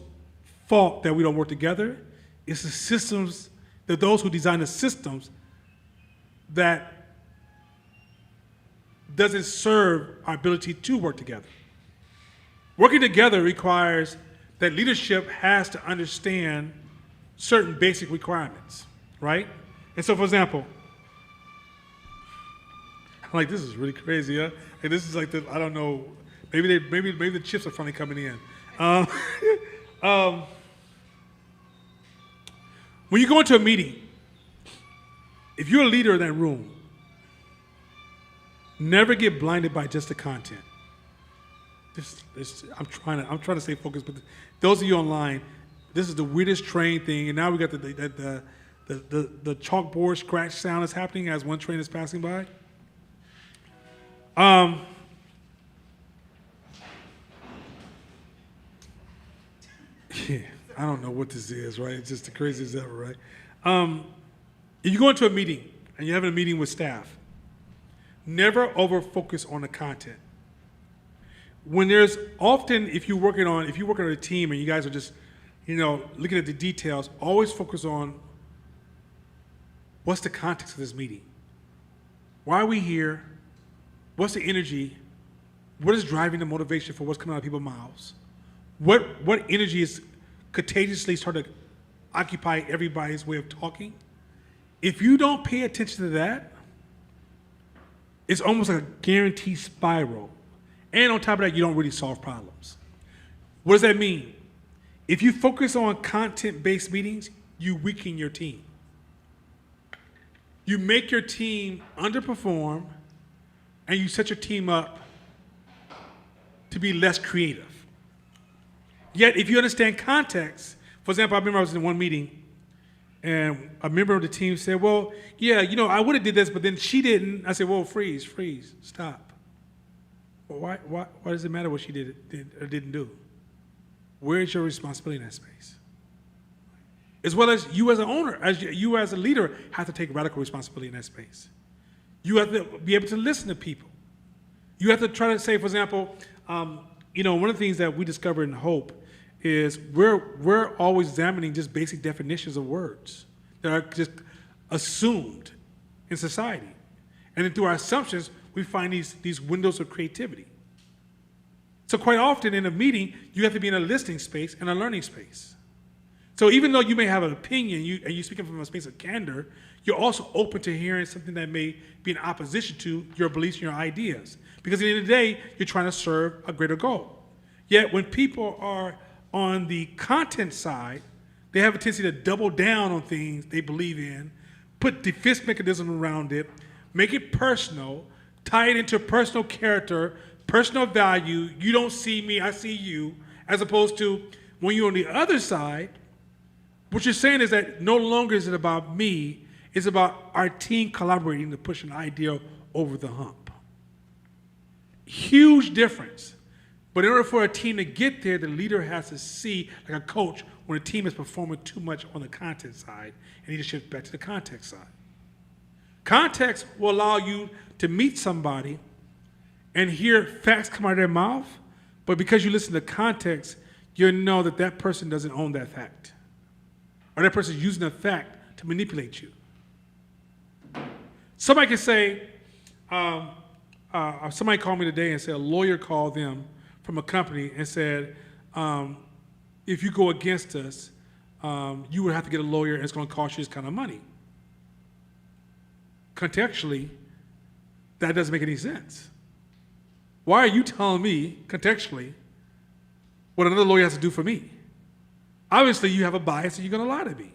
fault that we don't work together. It's the systems, that those who design the systems that doesn't serve our ability to work together. Working together requires that leadership has to understand certain basic requirements, right? And so, for example, I'm like, this is really crazy, huh? And this is like I don't know, maybe the chips are finally coming in. When you go into a meeting, if you're a leader in that room, never get blinded by just the content. I'm trying to stay focused, but those of you online, this is the weirdest train thing, and now we got the chalkboard scratch sound that's happening as one train is passing by. Yeah, I don't know what this is, right? It's just the craziest ever, right? If you go into a meeting and you're having a meeting with staff, never over focus on the content. When there's often, if you're working on a team and you guys are just, looking at the details, always focus on what's the context of this meeting? Why are we here? What's the energy? What is driving the motivation for what's coming out of people's mouths? What energy is contagiously starting to occupy everybody's way of talking? If you don't pay attention to that, it's almost like a guaranteed spiral. And on top of that, you don't really solve problems. What does that mean? If you focus on content-based meetings, you weaken your team. You make your team underperform, and you set your team up to be less creative. Yet, if you understand context, for example, I remember I was in one meeting, and a member of the team said, well, yeah, I would have did this, but then she didn't. I said, well, freeze, stop. Well, why does it matter what she did or didn't do? Where is your responsibility in that space? As well as you as an owner, you as a leader, have to take radical responsibility in that space. You have to be able to listen to people. You have to try to say, for example, one of the things that we discovered in Hope is we're always examining just basic definitions of words that are just assumed in society. And then through our assumptions, we find these windows of creativity. So quite often in a meeting, you have to be in a listening space and a learning space. So even though you may have an opinion and you're speaking from a space of candor, you're also open to hearing something that may be in opposition to your beliefs and your ideas. Because at the end of the day, you're trying to serve a greater goal. Yet when people are on the content side, they have a tendency to double down on things they believe in, put defense mechanism around it, make it personal, tie it into personal character, personal value. You don't see me, I see you. As opposed to when you're on the other side, what you're saying is that no longer is it about me, it's about our team collaborating to push an idea over the hump. Huge difference. But in order for a team to get there, the leader has to see, like a coach, when a team is performing too much on the content side and need to shift back to the context side. Context will allow you to meet somebody and hear facts come out of their mouth, but because you listen to context, you know that that person doesn't own that fact. Or that person is using that fact to manipulate you. Somebody can say, somebody called me today and said a lawyer called them from a company and said, if you go against us, you would have to get a lawyer and it's going to cost you this kind of money. Contextually, that doesn't make any sense. Why are you telling me, contextually, what another lawyer has to do for me? Obviously, you have a bias and you're going to lie to me.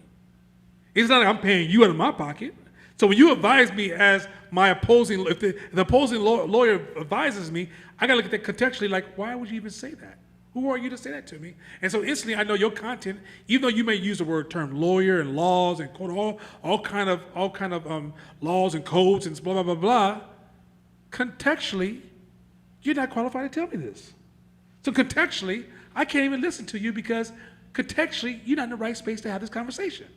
It's not like I'm paying you out of my pocket. So when you advise me as my opposing, if the opposing lawyer advises me, I got to look at that contextually like, why would you even say that? Who are you to say that to me? And so instantly I know your content, even though you may use the term lawyer and laws and quote all kind of laws and codes and blah, blah, blah, blah, contextually, you're not qualified to tell me this. So contextually, I can't even listen to you because contextually, you're not in the right space to have this conversation.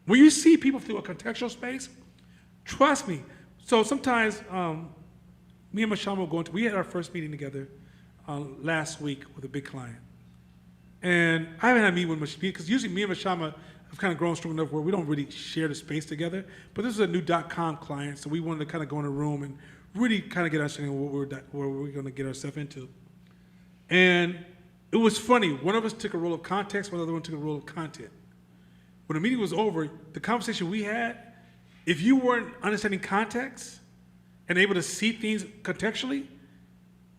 When you see people through a contextual space, trust me. So sometimes me and Mashama we had our first meeting together last week with a big client. And I haven't had a meeting with Mashama, because usually me and Mashama have kind of grown strong enough where we don't really share the space together. But this is a new .com client, so we wanted to kind of go in a room and really kind of get understanding of what we're going to get ourselves into. And it was funny. One of us took a role of context, one other one took a role of content. When the meeting was over, the conversation we had, if you weren't understanding context and able to see things contextually,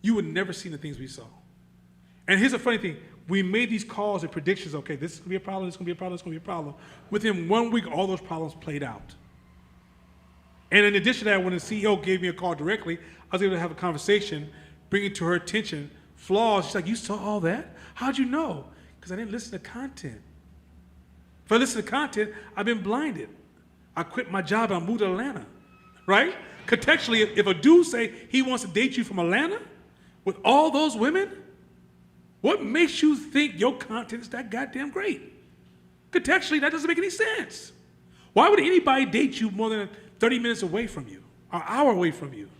you would never see the things we saw. And here's the funny thing. We made these calls and predictions, okay, this is going to be a problem, this is going to be a problem, this is going to be a problem. Within 1 week, all those problems played out. And in addition to that, when the CEO gave me a call directly, I was able to have a conversation, bring it to her attention, flaws. She's like, you saw all that? How'd you know? Because I didn't listen to content. If I listen to content, I've been blinded. I quit my job and I moved to Atlanta, right? Contextually, if a dude say he wants to date you from Atlanta with all those women, What makes you think your content is that goddamn great? Contextually, that doesn't make any sense. Why would anybody date you more than 30 minutes away from you, or an hour away from you?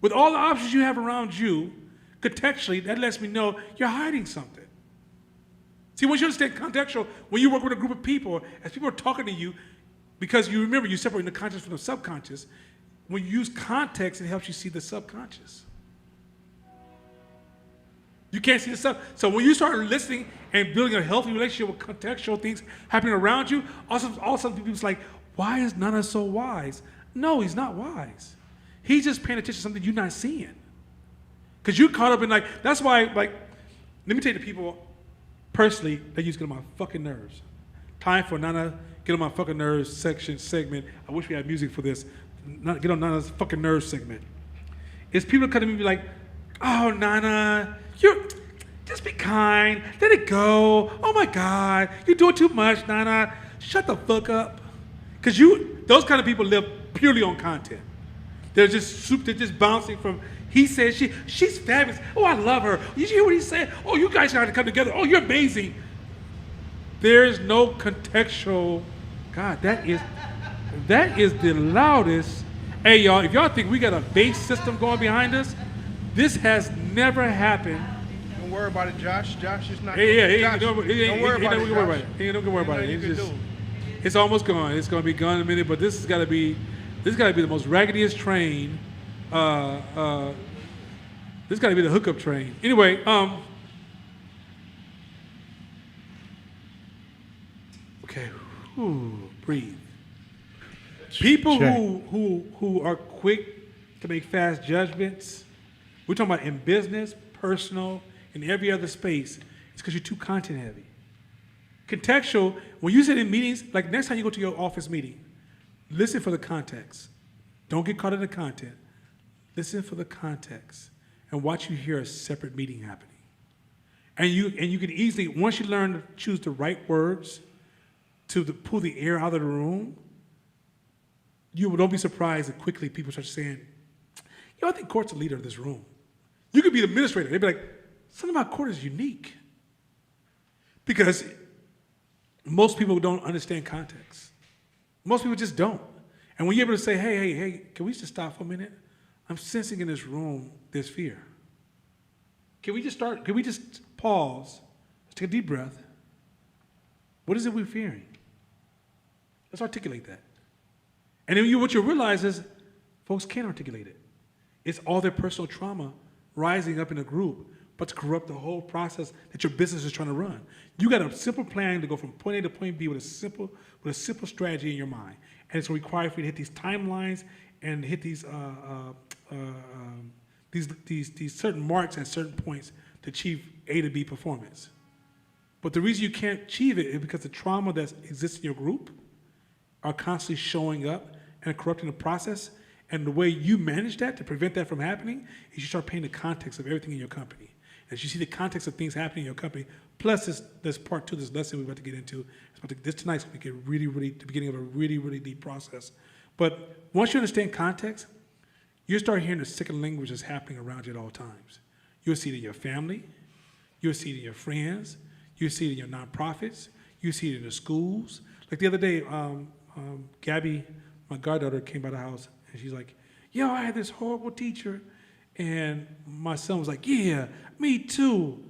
With all the options you have around you, contextually, that lets me know you're hiding something. See, once you understand contextual, when you work with a group of people, as people are talking to you, because you remember you separate the conscious from the subconscious, when you use context, it helps you see the subconscious. You can't see the sub. So when you start listening and building a healthy relationship with contextual things happening around you, all of a sudden people's like, why is Nana so wise? No, he's not wise. He's just paying attention to something you're not seeing. Because you're caught up in that's why, let me tell you the people personally that used to get on my fucking nerves. Time for Nana, get on my fucking nerves segment. I wish we had music for this. Get on Nana's fucking nerves segment. It's people that come to me and be like, oh, Nana, you just be kind. Let it go. Oh my God, you're doing too much, Nana. Shut the fuck up. Because those kind of people live purely on content. They're just bouncing from, he said, she's fabulous. Oh, I love her. Did you hear what he said? Oh, you guys got to come together. Oh, you're amazing. There's no contextual. God, that is the loudest. Hey, y'all, if y'all think we got a bass system going behind us, this has never happened. Don't worry about it, Josh. Josh is not. Don't worry about it. Don't worry about it. It's almost gone. It's going to be gone in a minute, but this has got to be the most raggediest train. This got to be the hookup train. Anyway, okay, breathe. People who are quick to make fast judgments, we're talking about in business, personal, in every other space, it's because you're too content heavy. Contextual, when you sit in meetings, like next time you go to your office meeting, listen for the context. Don't get caught in the content. Listen for the context and watch you hear a separate meeting happening. And you can easily, once you learn to choose the right words to pull the air out of the room, you don't be surprised that quickly people start saying, I think Court's the leader of this room. You could be the administrator. They'd be like, something about Court is unique. Because most people don't understand context. Most people just don't. And when you're able to say, hey, can we just stop for a minute? I'm sensing in this room there's fear. Can we just pause, take a deep breath? What is it we're fearing? Let's articulate that. And then what you realize is folks can't articulate it. It's all their personal trauma rising up in a group, but to corrupt the whole process that your business is trying to run. You got a simple plan to go from point A to point B with a simple strategy in your mind. And it's going to require for you to hit these timelines and hit these certain marks at certain points to achieve A to B performance. But the reason you can't achieve it is because the trauma that exists in your group are constantly showing up and corrupting the process. And the way you manage that to prevent that from happening is you start paying the context of everything in your company. As you see the context of things happening in your company, plus this part two, this lesson we're about to get into, this tonight's going to get really, the beginning of a really, really deep process. But once you understand context, you start hearing the second language that's happening around you at all times. You'll see it in your family. You'll see it in your friends. You'll see it in your nonprofits. You'll see it in the schools. Like the other day, Gabby, my goddaughter, came by the house, and she's like, I had this horrible teacher. And my son was like, yeah, me too.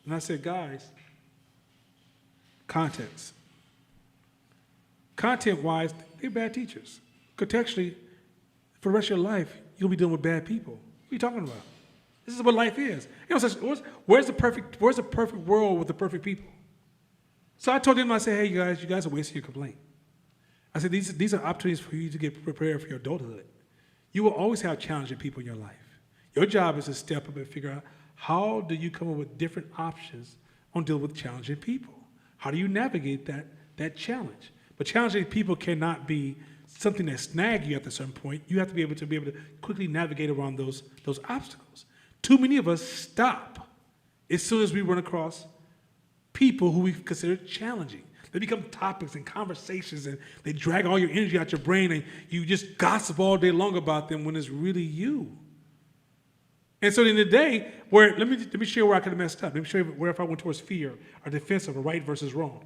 And I said, guys, context. Content-wise, they're bad teachers. Contextually, for the rest of your life, you'll be dealing with bad people. What are you talking about? This is what life is. Where's the perfect world with the perfect people? So I told them, I said, hey, you guys are wasting your complaint. I said, these are opportunities for you to get prepared for your adulthood. You will always have challenging people in your life. Your job is to step up and figure out how do you come up with different options on dealing with challenging people. How do you navigate that challenge? But challenging people cannot be something that snags you at a certain point. You have to be able to quickly navigate around those obstacles. Too many of us stop as soon as we run across people who we consider challenging. They become topics and conversations, and they drag all your energy out your brain, and you just gossip all day long about them when it's really you. And so at the end of the day, let me share where I could have messed up. Let me show you where if I went towards fear or defensive or right versus wrong.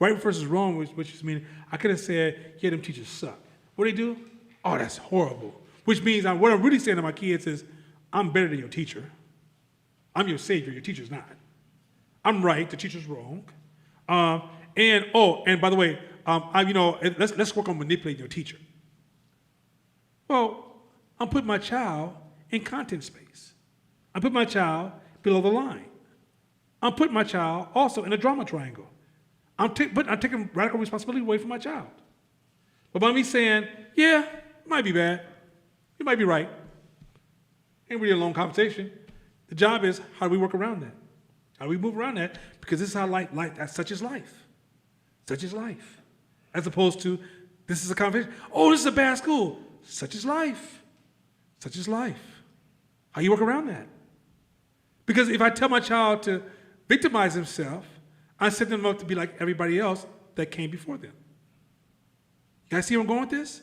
Right versus wrong, which just means I could have said, yeah, them teachers suck. What do they do? Oh, that's horrible. Which means what I'm really saying to my kids is, I'm better than your teacher. I'm your savior, your teacher's not. I'm right, the teacher's wrong. And by the way, let's work on manipulating your teacher. Well, I'm putting my child in content space. I'm putting my child below the line. I'm putting my child also in a drama triangle. I'm taking radical responsibility away from my child. But by me saying, yeah, it might be bad. You might be right. Ain't really a long conversation. The job is, how do we work around that? How do we move around that? Because this is how such is life. Such is life. As opposed to, this is a conversation. Oh, this is a bad school. Such is life. Such is life. How you work around that? Because if I tell my child to victimize himself, I set them up to be like everybody else that came before them. You guys see where I'm going with this?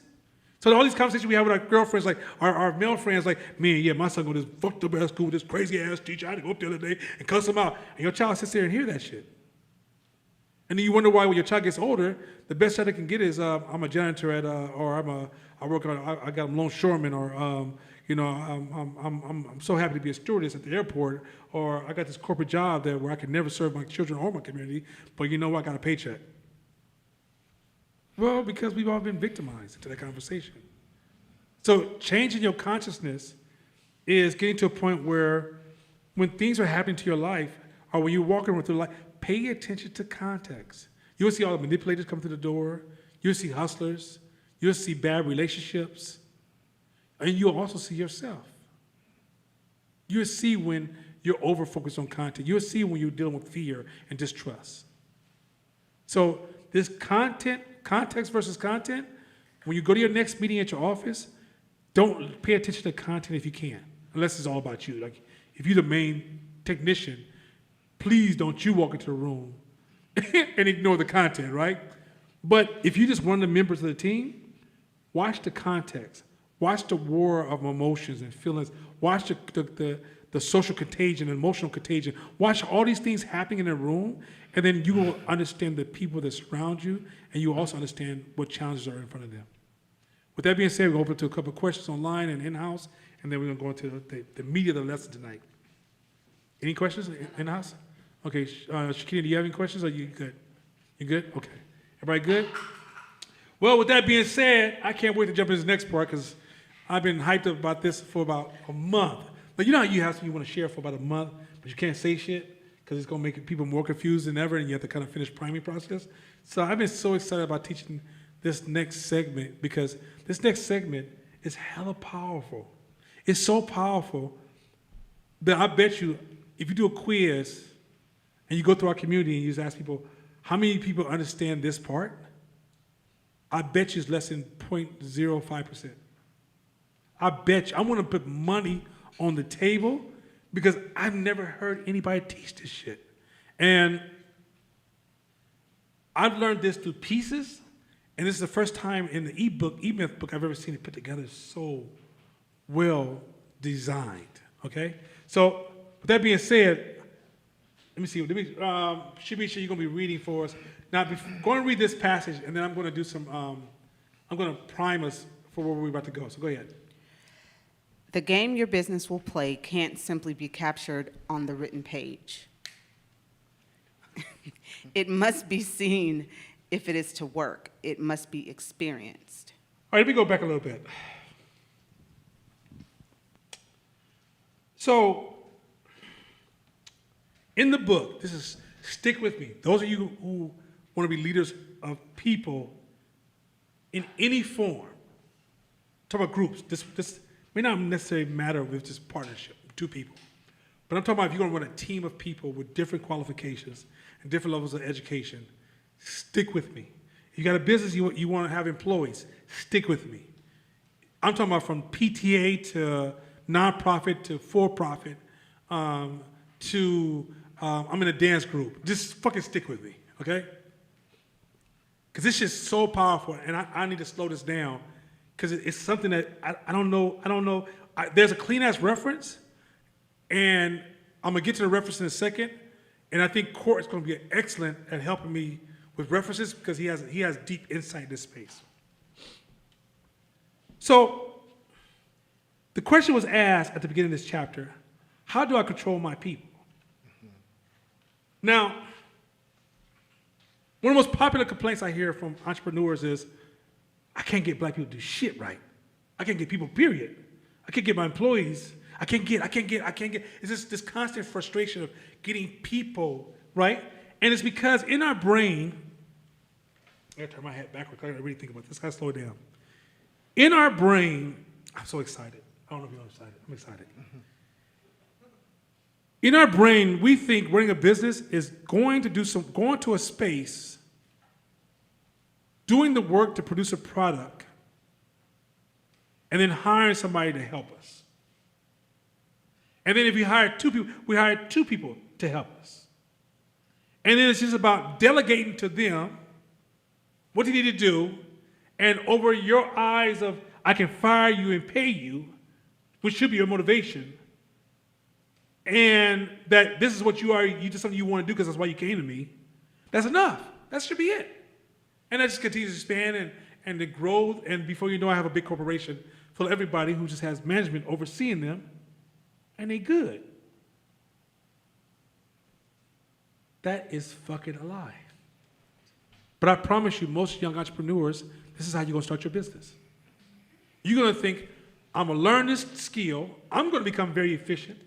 So all these conversations we have with our girlfriends, like our male friends, like, man, yeah, my son go to this fucked up ass school with this crazy ass teacher. I had to go up the other day and cuss him out. And your child sits there and hear that shit. And then you wonder why when your child gets older, the best shot they can get is I'm a janitor at I got a longshoreman, or I'm so happy to be a stewardess at the airport, or I got this corporate job where I can never serve my children or my community, but you know what, I got a paycheck. Well, because we've all been victimized into that conversation. So changing your consciousness is getting to a point where when things are happening to your life, or when you're walking through life, pay attention to context. You'll see all the manipulators come through the door. You'll see hustlers. You'll see bad relationships. And you'll also see yourself. You'll see when you're over-focused on content. You'll see when you're dealing with fear and distrust. So this context versus content, when you go to your next meeting at your office, don't pay attention to content if you can, unless it's all about you. Like, if you're the main technician, please don't you walk into the room and ignore the content, right? But if you just one of the members of the team, watch the context. Watch the war of emotions and feelings. Watch the social contagion and emotional contagion. Watch all these things happening in a room, and then you will understand the people that surround you, and you will also understand what challenges are in front of them. With that being said, we're open to a couple of questions online and in-house, and then we're going to go into the meat of the lesson tonight. Any questions in-house? Okay, Shakina, do you have any questions, or are you good? You good? Okay. Everybody good? Well, with that being said, I can't wait to jump into this next part, because I've been hyped up about this for about a month. But you know how you have something you want to share for about a month, but you can't say shit because it's going to make people more confused than ever, and you have to kind of finish priming process. So I've been so excited about teaching this next segment, because this next segment is hella powerful. It's so powerful that I bet you, if you do a quiz and you go through our community and you just ask people, how many people understand this part? I bet you it's less than 0.05%. I bet you, I want to put money on the table, because I've never heard anybody teach this shit. And I've learned this through pieces, and this is the first time in the e-myth book I've ever seen it put together so well designed, okay? So with that being said, let me see, Shibisha, you're gonna be reading for us. Now, go and read this passage, and then I'm gonna do some, I'm gonna prime us for where we're about to go, so go ahead. The game your business will play can't simply be captured on the written page. It must be seen if it is to work. It must be experienced. All right, let me go back a little bit. So, in the book, this is, stick with me. Those of you who want to be leaders of people in any form, talk about groups, this may not necessarily matter with just partnership, two people. But I'm talking about if you're going to run a team of people with different qualifications and different levels of education, stick with me. If you got a business, you want to have employees, stick with me. I'm talking about from PTA to nonprofit to for-profit to I'm in a dance group. Just fucking stick with me, okay? Because this shit's so powerful, and I need to slow this down, because it's something that I don't know. There's a clean ass reference, And I'm going to get to the reference in a second. And I think Court is going to be excellent at helping me with references because he has deep insight in this space. So the question was asked at the beginning of this chapter, how do I control my people? Now, one of the most popular complaints I hear from entrepreneurs is, I can't get black people to do shit right. I can't get people, period. I can't get my employees. I can't get. It's just this constant frustration of getting people, right? And it's because in our brain, I gotta turn my head backwards, I gotta really think about this, I gotta slow it down. In our brain, I'm so excited. I don't know if you're excited, I'm excited. In our brain, we think running a business is going to a space, doing the work to produce a product, and then hiring somebody to help us. And then if we hire two people to help us. And then it's just about delegating to them what they need to do, and over your eyes of, I can fire you and pay you, which should be your motivation, and that this is what you are, you just something you want to do because that's why you came to me, that's enough. That should be it. And that just continues to expand and to grow, and before you know, I have a big corporation full of everybody who just has management overseeing them, and they good. That is fucking a lie. But I promise you, most young entrepreneurs, this is how you're gonna start your business. You're gonna think, I'm gonna learn this skill, I'm gonna become very efficient,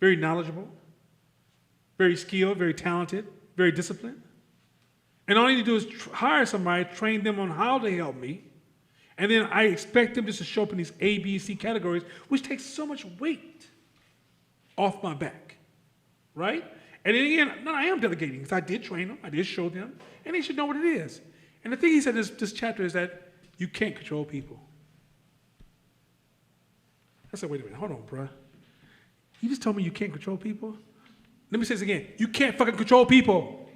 very knowledgeable, very skilled, very talented, very disciplined. And all I need to do is hire somebody, train them on how to help me, and then I expect them just to show up in these A, B, C categories, which takes so much weight off my back, right? And then again, no, I am delegating, because I did train them, I did show them, and they should know what it is. And the thing he said in this chapter is that you can't control people. I said, wait a minute, hold on, bruh. You just told me you can't control people? Let me say this again. You can't fucking control people.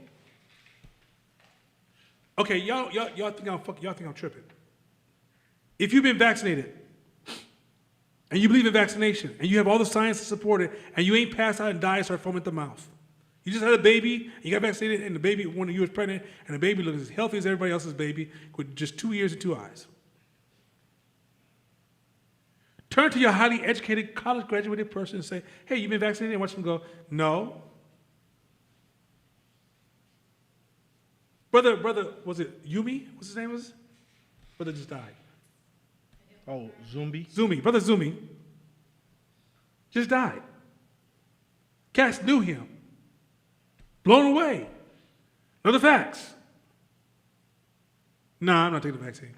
Okay, y'all think I'm tripping. If you've been vaccinated, and you believe in vaccination, and you have all the science to support it, and you ain't passed out and died, start foaming at the mouth. You just had a baby, and you got vaccinated, and the baby, one of you was pregnant, and the baby looks as healthy as everybody else's baby, with just 2 ears and 2 eyes. Turn to your highly educated, college-graduated person and say, hey, you been vaccinated? And watch them go, no. Brother, was it Yumi? What's his name was? Brother just died. Oh, Zumbi? Zumi, Brother Zumi, just died. Cats knew him. Blown away. Know the facts. Nah, I'm not taking the vaccine.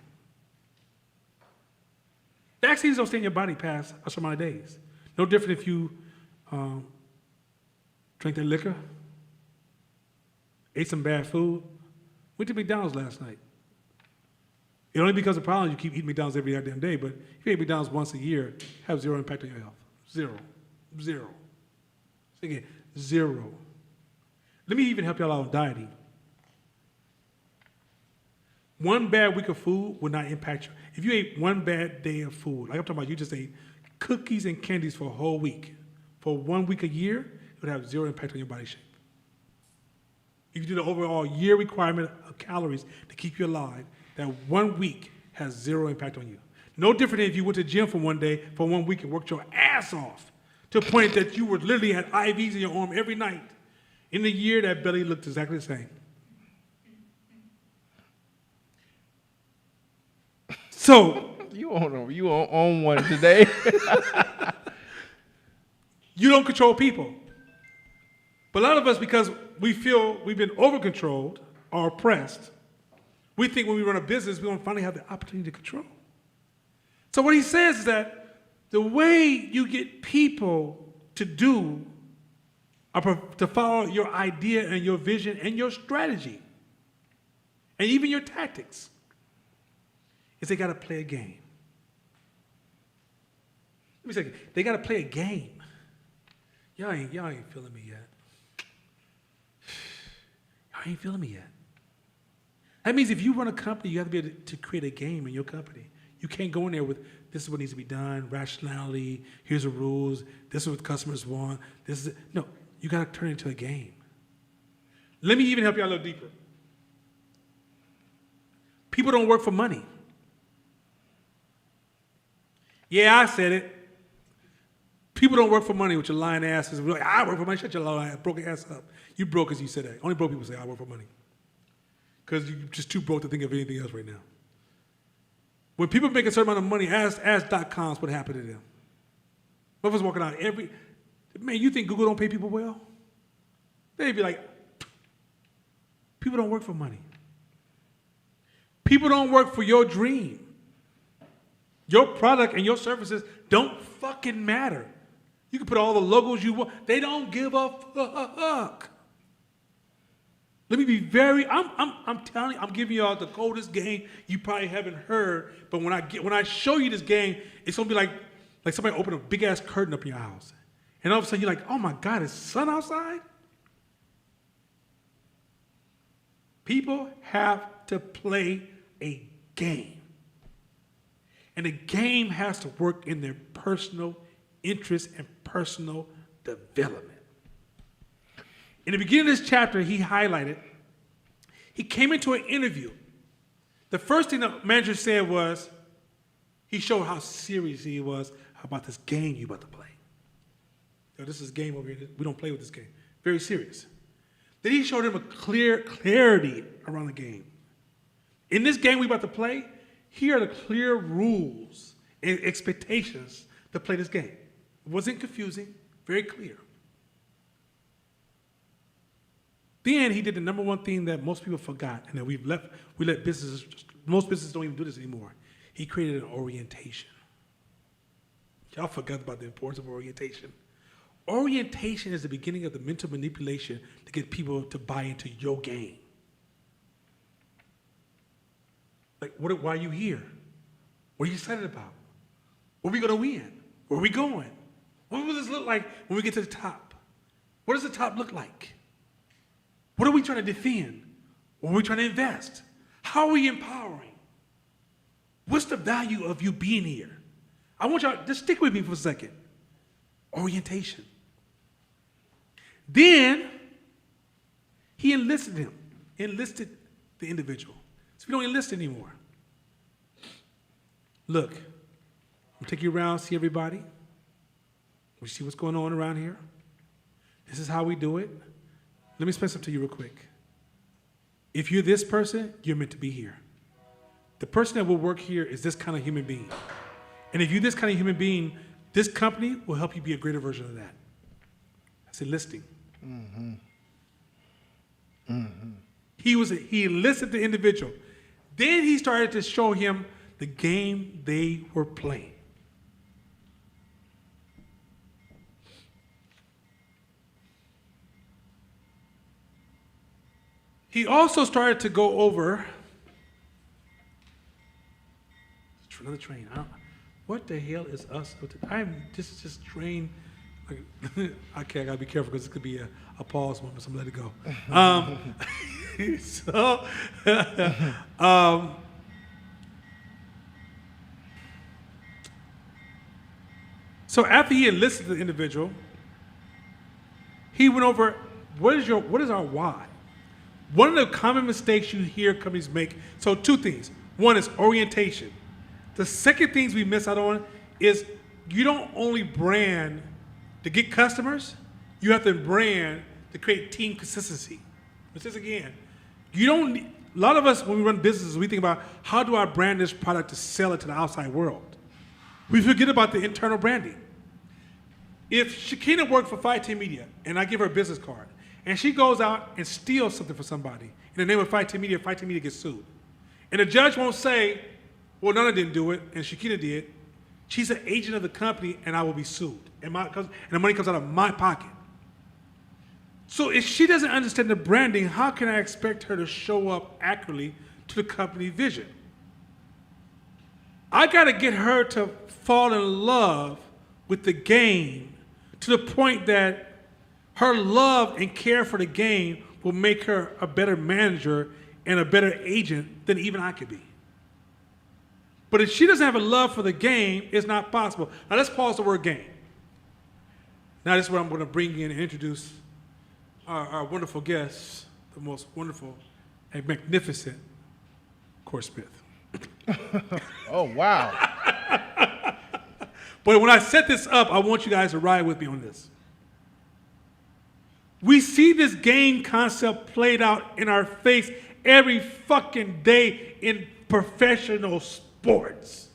Vaccines don't stay in your body past a certain amount of days. No different if you drank that liquor, ate some bad food. Went to McDonald's last night. It only becomes a problem you keep eating McDonald's every goddamn day, but if you eat McDonald's once a year, have zero impact on your health. Zero. Zero. Say again, zero. Let me even help y'all out on dieting. One bad week of food would not impact you. If you ate one bad day of food, like I'm talking about, you just ate cookies and candies for a whole week, for 1 week a year, it would have zero impact on your body shape. If you do the overall year requirement of calories to keep you alive, that 1 week has zero impact on you. No different than if you went to the gym for 1 day, for 1 week, and worked your ass off to a point that you were literally had IVs in your arm every night. In a year, that belly looked exactly the same. So You on one today? you don't control people. But a lot of us, because we feel we've been over-controlled or oppressed, we think when we run a business, we're going to finally have the opportunity to control. So what he says is that the way you get people to do, or to follow your idea and your vision and your strategy, and even your tactics, is they got to play a game. Let me say, they got to play a game. Y'all ain't feeling me yet. Y'all ain't feeling me yet. That means if you run a company, you have to be able to create a game in your company. You can't go in there with, this is what needs to be done, rationality, here's the rules, this is what customers want, this is it. No, you got to turn it into a game. Let me even help you out a little deeper. People don't work for money. Yeah, I said it. People don't work for money with your lying asses. We're like, I work for money. Shut your lying, broken ass up. You broke as you said that. Only broke people say, I work for money. Because you're just too broke to think of anything else right now. When people make a certain amount of money, ask .coms what happened to them. What was walking out man, you think Google don't pay people well? They'd be like, people don't work for money. People don't work for your dream. Your product and your services don't fucking matter. You can put all the logos you want. They don't give a fuck. Let me be I'm telling you, I'm giving you all the coldest game you probably haven't heard. But when I show you this game, it's gonna be like somebody opened a big ass curtain up in your house. And all of a sudden you're like, oh my God, is sun outside? People have to play a game. And the game has to work in their personal interest and personal development. In the beginning of this chapter, he highlighted, he came into an interview. The first thing the manager said was, he showed how serious he was about this game you about to play. Yo, this is a game over here. We don't play with this game. Very serious. Then he showed him a clarity around the game. In this game we about to play, here are the clear rules and expectations to play this game. It wasn't confusing, very clear. Then he did the number one thing that most people forgot, and that we let businesses, most businesses don't even do this anymore. He created an orientation. Y'all forgot about the importance of orientation. Orientation is the beginning of the mental manipulation to get people to buy into your game. Like, why are you here? What are you excited about? What are we going to win? Where are we going? What will this look like when we get to the top? What does the top look like? What are we trying to defend? What are we trying to invest? How are we empowering? What's the value of you being here? I want y'all to stick with me for a second. Orientation. Then he enlisted the individual. So we don't enlist anymore. Look, I'm gonna take you around, see everybody. We see what's going on around here. This is how we do it. Let me explain something to you real quick. If you're this person, you're meant to be here. The person that will work here is this kind of human being. And if you're this kind of human being, this company will help you be a greater version of that. That's enlisting. Mm-hmm. Mm-hmm. He enlisted the individual. Then he started to show him the game they were playing. He also started to go over another train. What the hell is us? This is just train. Okay, I gotta be careful because this could be a pause moment, so I'm gonna let it go. So after he enlisted the individual, he went over what is our why? One of the common mistakes you hear companies make, so two things. One is orientation. The second things we miss out on is you don't only brand to get customers, you have to brand to create team consistency. Let's just again, a lot of us when we run businesses, we think about how do I brand this product to sell it to the outside world? We forget about the internal branding. If Shakina worked for 510 Media and I give her a business card, and she goes out and steals something for somebody in the name of 510 Media gets sued. And the judge won't say, well, Nana didn't do it, and Shakina did. She's an agent of the company, and I will be sued. And the money comes out of my pocket. So if she doesn't understand the branding, how can I expect her to show up accurately to the company vision? I got to get her to fall in love with the game to the point that her love and care for the game will make her a better manager and a better agent than even I could be. But if she doesn't have a love for the game, it's not possible. Now let's pause the word game. Now this is where I'm going to bring in and introduce our wonderful guest, the most wonderful and magnificent Court Smith. Oh, wow. But when I set this up, I want you guys to ride with me on this. We see this game concept played out in our face every fucking day in professional sports.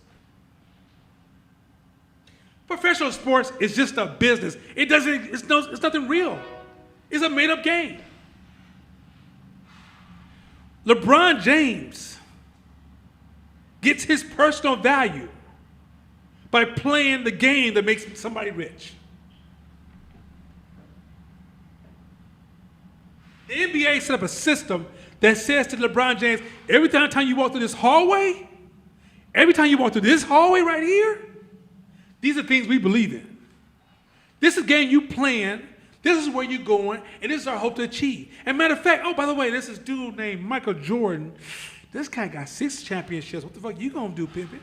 Professional sports is just a business. It's nothing real. It's a made-up game. LeBron James gets his personal value by playing the game that makes somebody rich. The NBA set up a system that says to LeBron James, every time you walk through this hallway, every time you walk through this hallway right here, these are things we believe in. This is a game you playing, this is where you're going, and this is our hope to achieve. And matter of fact, oh, by the way, this is dude named Michael Jordan. This guy got 6 championships. What the fuck you gonna do, pimpin'?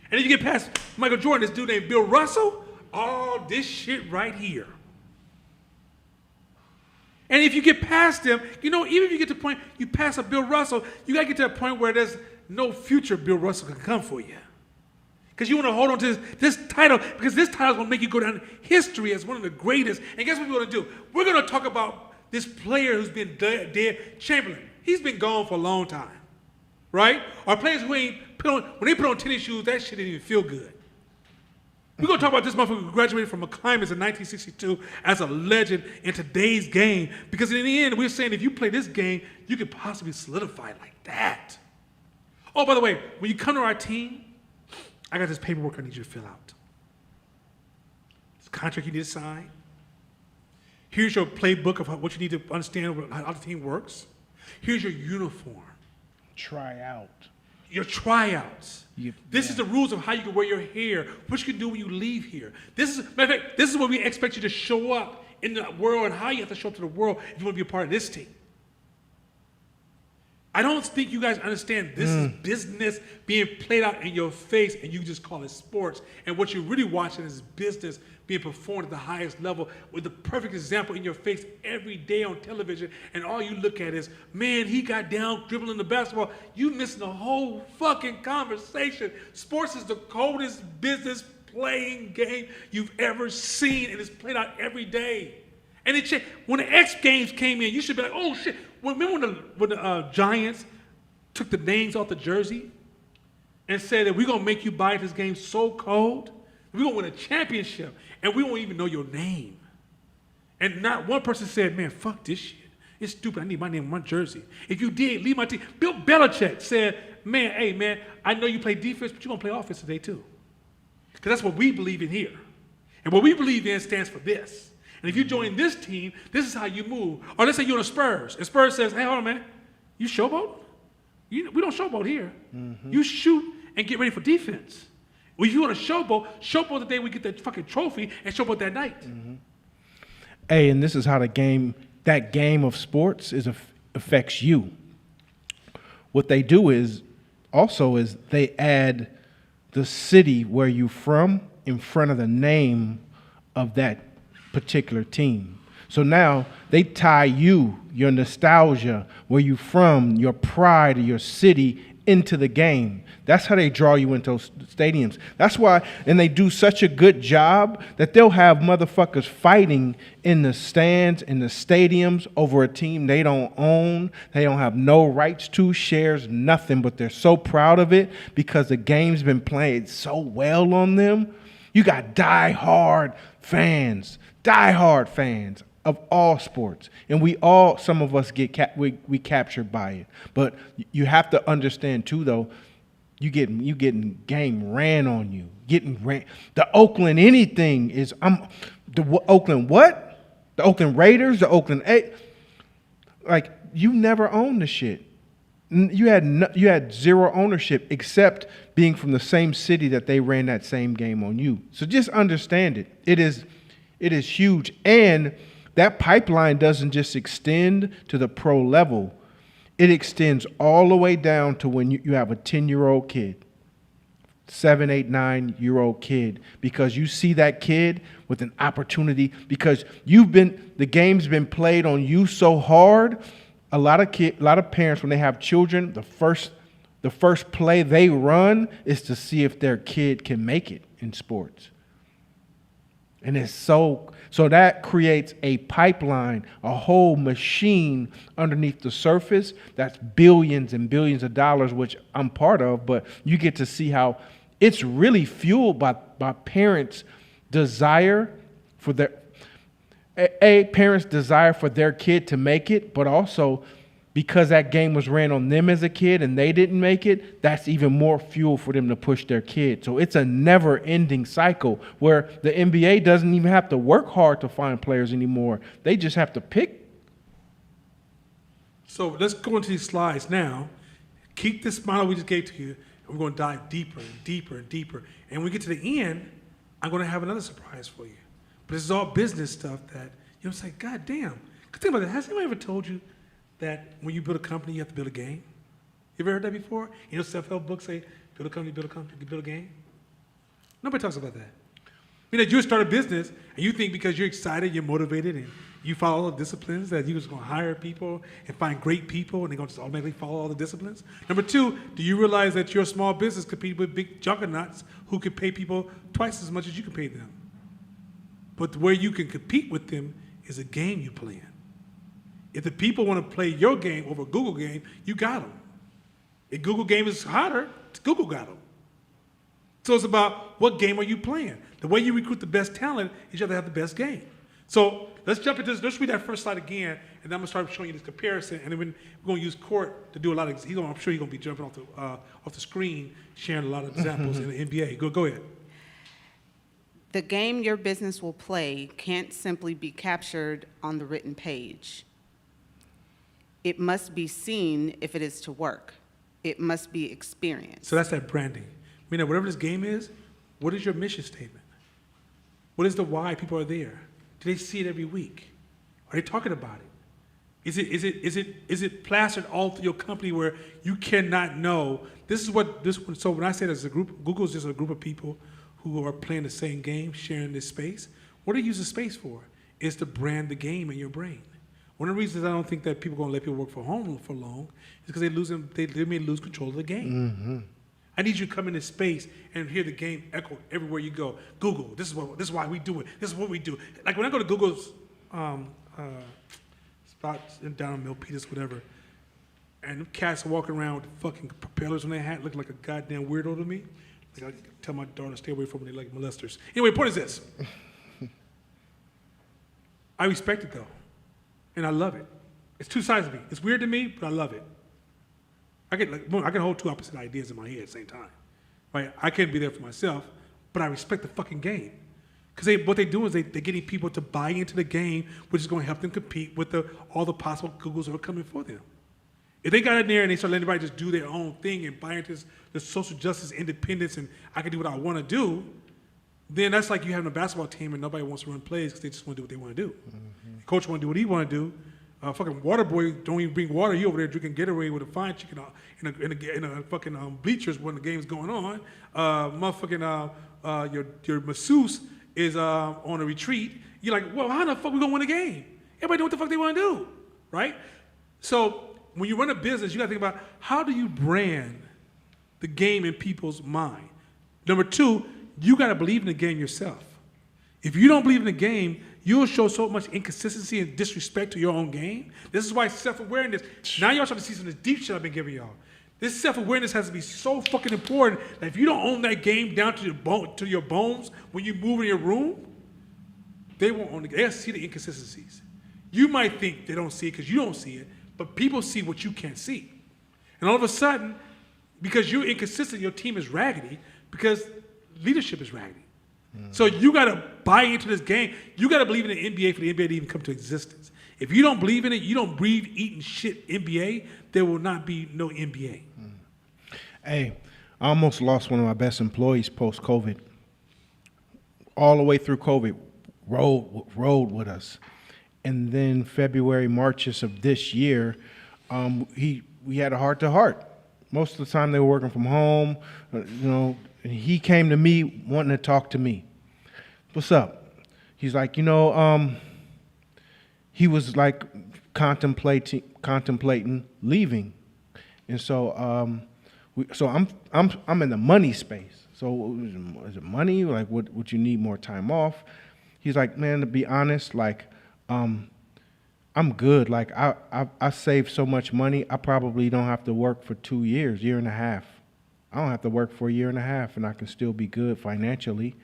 And then you get past Michael Jordan, this dude named Bill Russell, all this shit right here. And if you get past them, even if you get to the point you pass a Bill Russell, you gotta get to a point where there's no future Bill Russell can come for you. Because you want to hold on to this title, because this title is going to make you go down in history as one of the greatest. And guess what we're going to do? We're going to talk about this player who's been dead, Chamberlain. He's been gone for a long time, right? Or players who when they put on tennis shoes, that shit didn't even feel good. We're going to talk about this motherfucker who graduated from McClymonds in 1962 as a legend in today's game. Because in the end, we're saying if you play this game, you could possibly solidify it like that. Oh, by the way, when you come to our team, I got this paperwork I need you to fill out. This contract you need to sign. Here's your playbook of what you need to understand how the team works. Here's your uniform. Try out. Your tryouts. This is the rules of how you can wear your hair, what you can do when you leave here. Matter of fact, this is what we expect you to show up in the world and how you have to show up to the world if you want to be a part of this team. I don't think you guys understand this is business being played out in your face and you just call it sports. And what you're really watching is business being performed at the highest level with the perfect example in your face every day on television. And all you look at is, man, he got down dribbling the basketball. You missing the whole fucking conversation. Sports is the coldest business playing game you've ever seen, and it's played out every day. And it changed. When the X Games came in, you should be like, oh shit. Remember when the Giants took the names off the jersey and said that we're going to make you buy this game so cold, we're going to win a championship, and we won't even know your name. And not one person said, man, fuck this shit. It's stupid. I need my name on my jersey. If you did, leave my team. Bill Belichick said, man, hey, man, I know you play defense, but you're going to play offense today too. Because that's what we believe in here. And what we believe in stands for this. And if you join this team, this is how you move. Or let's say you're on the Spurs, and Spurs says, hey, hold on, man. You showboat? We don't showboat here. Mm-hmm. You shoot and get ready for defense. Well, if you want to showboat the day we get that fucking trophy and showboat that night. Mm-hmm. Hey, and this is how that game of sports affects you. What they do is they add the city where you're from in front of the name of that particular team. So now they tie your nostalgia, where you from, your pride of your city into the game. That's how they draw you into those stadiums. That's why, and they do such a good job that they'll have motherfuckers fighting in the stands, in the stadiums over a team they don't own. They don't have no rights to, shares, nothing, but they're so proud of it because the game's been played so well on them. You got die-hard fans of all sports, and some of us get we captured by it. But you have to understand too, though, you getting game ran on you, The Oakland anything is the Oakland what? The Oakland Raiders, the Oakland like you never owned the shit. You had zero ownership except being from the same city that they ran that same game on you. So just understand it. It is huge. And that pipeline doesn't just extend to the pro level. It extends all the way down to when you have a 10-year-old kid, 7, 8, 9-year-old kid, because you see that kid with an opportunity because the game's been played on you so hard. A lot of parents, when they have children, the first play they run is to see if their kid can make it in sports. And it's so that creates a pipeline, a whole machine underneath the surface that's billions and billions of dollars, which I'm part of, but you get to see how it's really fueled by parents' desire for parents' desire for their kid to make it, but also because that game was ran on them as a kid and they didn't make it, that's even more fuel for them to push their kid. So it's a never-ending cycle where the NBA doesn't even have to work hard to find players anymore. They just have to pick. So let's go into these slides now. Keep this model we just gave to you, and we're going to dive deeper and deeper and deeper. And when we get to the end, I'm going to have another surprise for you. But this is all business stuff that you'll say, God damn. Think about that. Has anyone ever told you that when you build a company, you have to build a game? You ever heard that before? You know, self-help books say, build a company, build a game. Nobody talks about that. You know, you start a business, and you think because you're excited, you're motivated, and you follow all the disciplines, that you're just going to hire people and find great people, and they're going to just automatically follow all the disciplines. Number two, do you realize that your small business competes with big juggernauts who can pay people twice as much as you can pay them? But where you can compete with them is a game you play in. If the people want to play your game over a Google game, you got them. If Google game is hotter, Google got them. So it's about what game are you playing? The way you recruit the best talent is you have to have the best game. So let's jump into this. Let's read that first slide again, and then I'm going to start showing you this comparison. And then we're going to use Court to do a lot of, I'm sure he's going to be jumping off the screen, sharing a lot of examples in the NBA. Go ahead. The game your business will play can't simply be captured on the written page. It must be seen if it is to work. It must be experienced. So that's that branding. I mean, whatever this game is, what is your mission statement? What is the why people are there? Do they see it every week? Are they talking about it? Is it plastered all through your company where you cannot know? So when I say there's a group, Google's just a group of people who are playing the same game, sharing this space. What do you use the space for? Is to brand the game in your brain. One of the reasons I don't think that people are going to let people work from home for long is because they may lose control of the game. Mm-hmm. I need you to come in this space and hear the game echo everywhere you go. Google, this is why we do it. This is what we do. Like when I go to Google's spots down in Milpitas, whatever, and them cats walking around with fucking propellers on their hat, looking like a goddamn weirdo to me. Like I tell my daughter to stay away from them, they like molesters. Anyway, the point is this. I respect it though, and I love it. It's two sides of me. It's weird to me, but I love it. I can hold two opposite ideas in my head at the same time. Right? I can't be there for myself, but I respect the fucking game. Because what they do is they're getting people to buy into the game, which is going to help them compete with all the possible Googles that are coming for them. If they got in there and they start letting everybody just do their own thing and buy into the social justice, independence, and I can do what I want to do, then that's like you having a basketball team and nobody wants to run plays because they just want to do what they want to do. Mm-hmm. The coach want to do what he want to do. Fucking water boy don't even bring water. He over there drinking Gatorade with a fine chicken in a fucking bleachers when the game's going on. Your masseuse is on a retreat. You're like, well, how the fuck we gonna win a game? Everybody know what the fuck they want to do, right? So when you run a business, you gotta think about how do you brand the game in people's mind. Number two, you gotta believe in the game yourself. If you don't believe in the game, you'll show so much inconsistency and disrespect to your own game. This is why self-awareness, now y'all starting to see some of this deep shit I've been giving y'all. This self-awareness has to be so fucking important that if you don't own that game down to your bones when you move in your room, they won't own it. They'll see the inconsistencies. You might think they don't see it because you don't see it, but people see what you can't see. And all of a sudden, because you're inconsistent, your team is raggedy because leadership is raggedy. So you got to buy into this game. You got to believe in the NBA for the NBA to even come to existence. If you don't believe in it, you don't breathe, eat, and shit NBA, there will not be no NBA. Hey, I almost lost one of my best employees post-COVID. All the way through COVID, rode with us. And then February, March of this year, we had a heart to heart. Most of the time they were working from home, and he came to me wanting to talk to me. What's up? He's like, he was like contemplating leaving, and so I'm in the money space. So is it money? Like, would you need more time off? He's like, man, to be honest, like, I'm good. Like, I saved so much money, I probably don't have to work for 2 years, year and a half. I don't have to work for a year and a half, and I can still be good financially.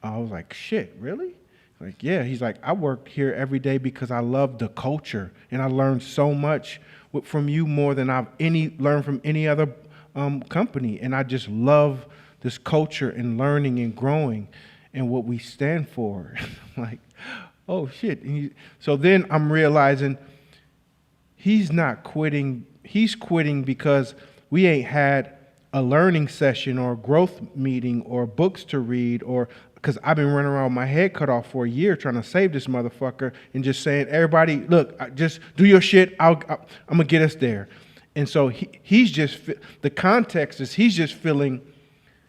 I was like, shit, really? Like, yeah. He's like, I work here every day because I love the culture, and I learned so much from you, more than I've learned from any other company. And I just love this culture and learning and growing and what we stand for. Like, oh shit. So then I'm realizing he's not quitting. He's quitting because we ain't had a learning session or a growth meeting or books to read, or because I've been running around with my head cut off for a year trying to save this motherfucker and just saying, everybody, look, just do your shit. I'm going to get us there. And so he's just, the context is he's just feeling,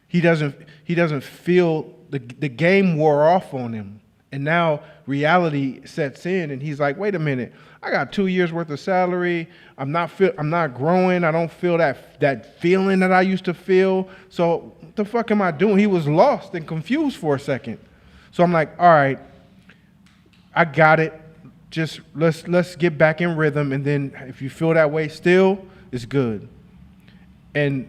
he doesn't feel, the game wore off on him. And now reality sets in, and he's like, wait a minute, I got 2 years worth of salary. I'm not growing. I don't feel that feeling that I used to feel. So what the fuck am I doing? He was lost and confused for a second. So I'm like, all right, I got it. Just let's get back in rhythm, and then if you feel that way still, it's good. And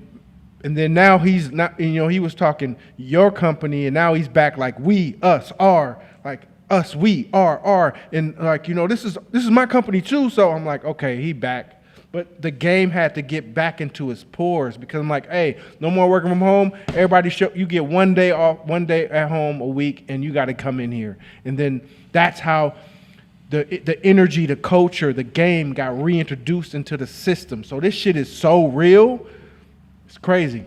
then now he's not, he was talking your company, and now he's back like we, us, are, like us, we, are, and like, this is my company too. So I'm like, okay, he back. But the game had to get back into his pores, because I'm like, hey, no more working from home. Everybody you get 1 day off, 1 day at home a week, and you got to come in here. And then that's how the energy, the culture, the game got reintroduced into the system. So this shit is so real. It's crazy.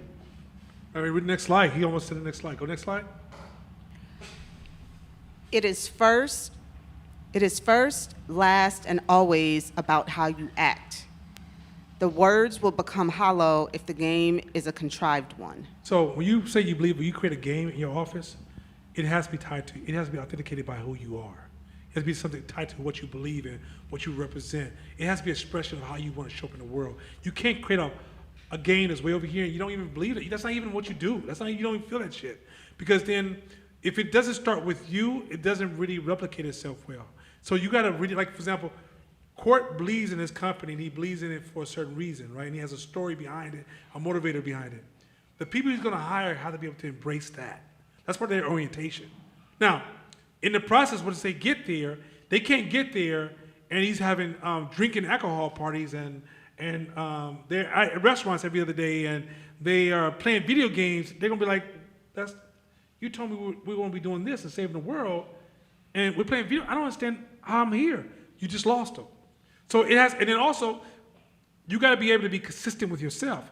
All right, read the next slide. He almost said the next slide. Go next slide. It is first, last, and always about how you act. The words will become hollow if the game is a contrived one. So when you say you believe, when you create a game in your office, it has to be it has to be authenticated by who you are. It has to be something tied to what you believe in, what you represent. It has to be an expression of how you want to show up in the world. You can't create a game that's way over here and you don't even believe it. That's not even what you do. You don't even feel that shit. Because then if it doesn't start with you, it doesn't really replicate itself well. So you got to really, like, for example, Court believes in his company, and he believes in it for a certain reason, right? And he has a story behind it, a motivator behind it. The people he's going to hire have to be able to embrace that. That's part of their orientation. Now, in the process, once they get there, they can't get there, and he's having drinking alcohol parties and they're at restaurants every other day, and they are playing video games. They're gonna be like, you told me we're gonna be doing this and saving the world, and we're playing video. I don't understand how I'm here. You just lost them. So it has, and then also, you got to be able to be consistent with yourself.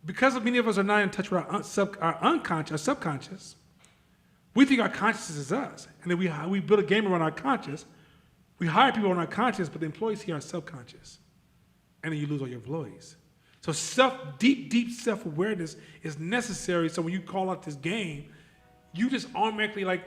Because many of us are not in touch with our unconscious, our subconscious, we think our consciousness is us. And then we build a game around our conscious. We hire people on our conscious, but the employees here are subconscious. And then you lose all your employees. So deep self-awareness is necessary. So when you call out this game, you just automatically, like,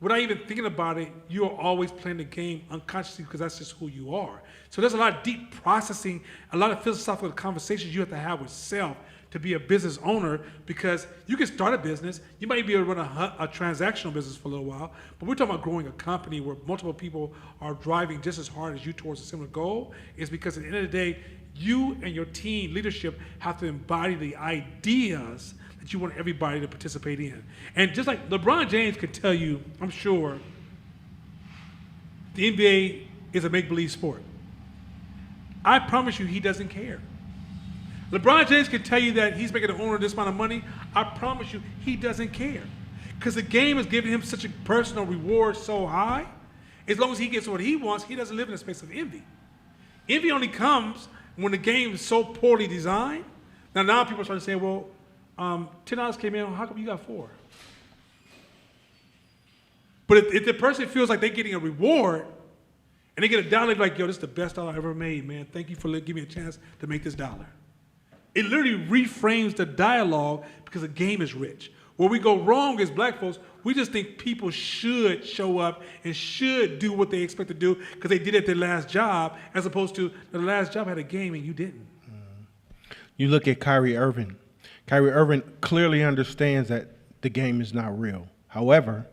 without even thinking about it, you are always playing the game unconsciously, because that's just who you are. So there's a lot of deep processing, a lot of philosophical conversations you have to have with self to be a business owner, because you can start a business. You might be able to run a transactional business for a little while, but we're talking about growing a company where multiple people are driving just as hard as you towards a similar goal. Is because at the end of the day, you and your team leadership have to embody the ideas that you want everybody to participate in. And just like LeBron James could tell you, I'm sure, the NBA is a make-believe sport. I promise you he doesn't care. LeBron James can tell you that he's making an owner this amount of money. I promise you he doesn't care. Because the game is giving him such a personal reward so high, as long as he gets what he wants, he doesn't live in a space of envy. Envy only comes when the game is so poorly designed. Now people start saying, well, $10 came in, how come you got $4? But if the person feels like they're getting a reward, And they get a dollar, they're like, yo, this is the best dollar I ever made, man. Thank you for giving me a chance to make this dollar. It literally reframes the dialogue because the game is rich. Where we go wrong as black folks, we just think people should show up and should do what they expect to do because they did it at their last job, as opposed to the last job had a game and you didn't. You look at Kyrie Irving. Kyrie Irving clearly understands that the game is not real. However,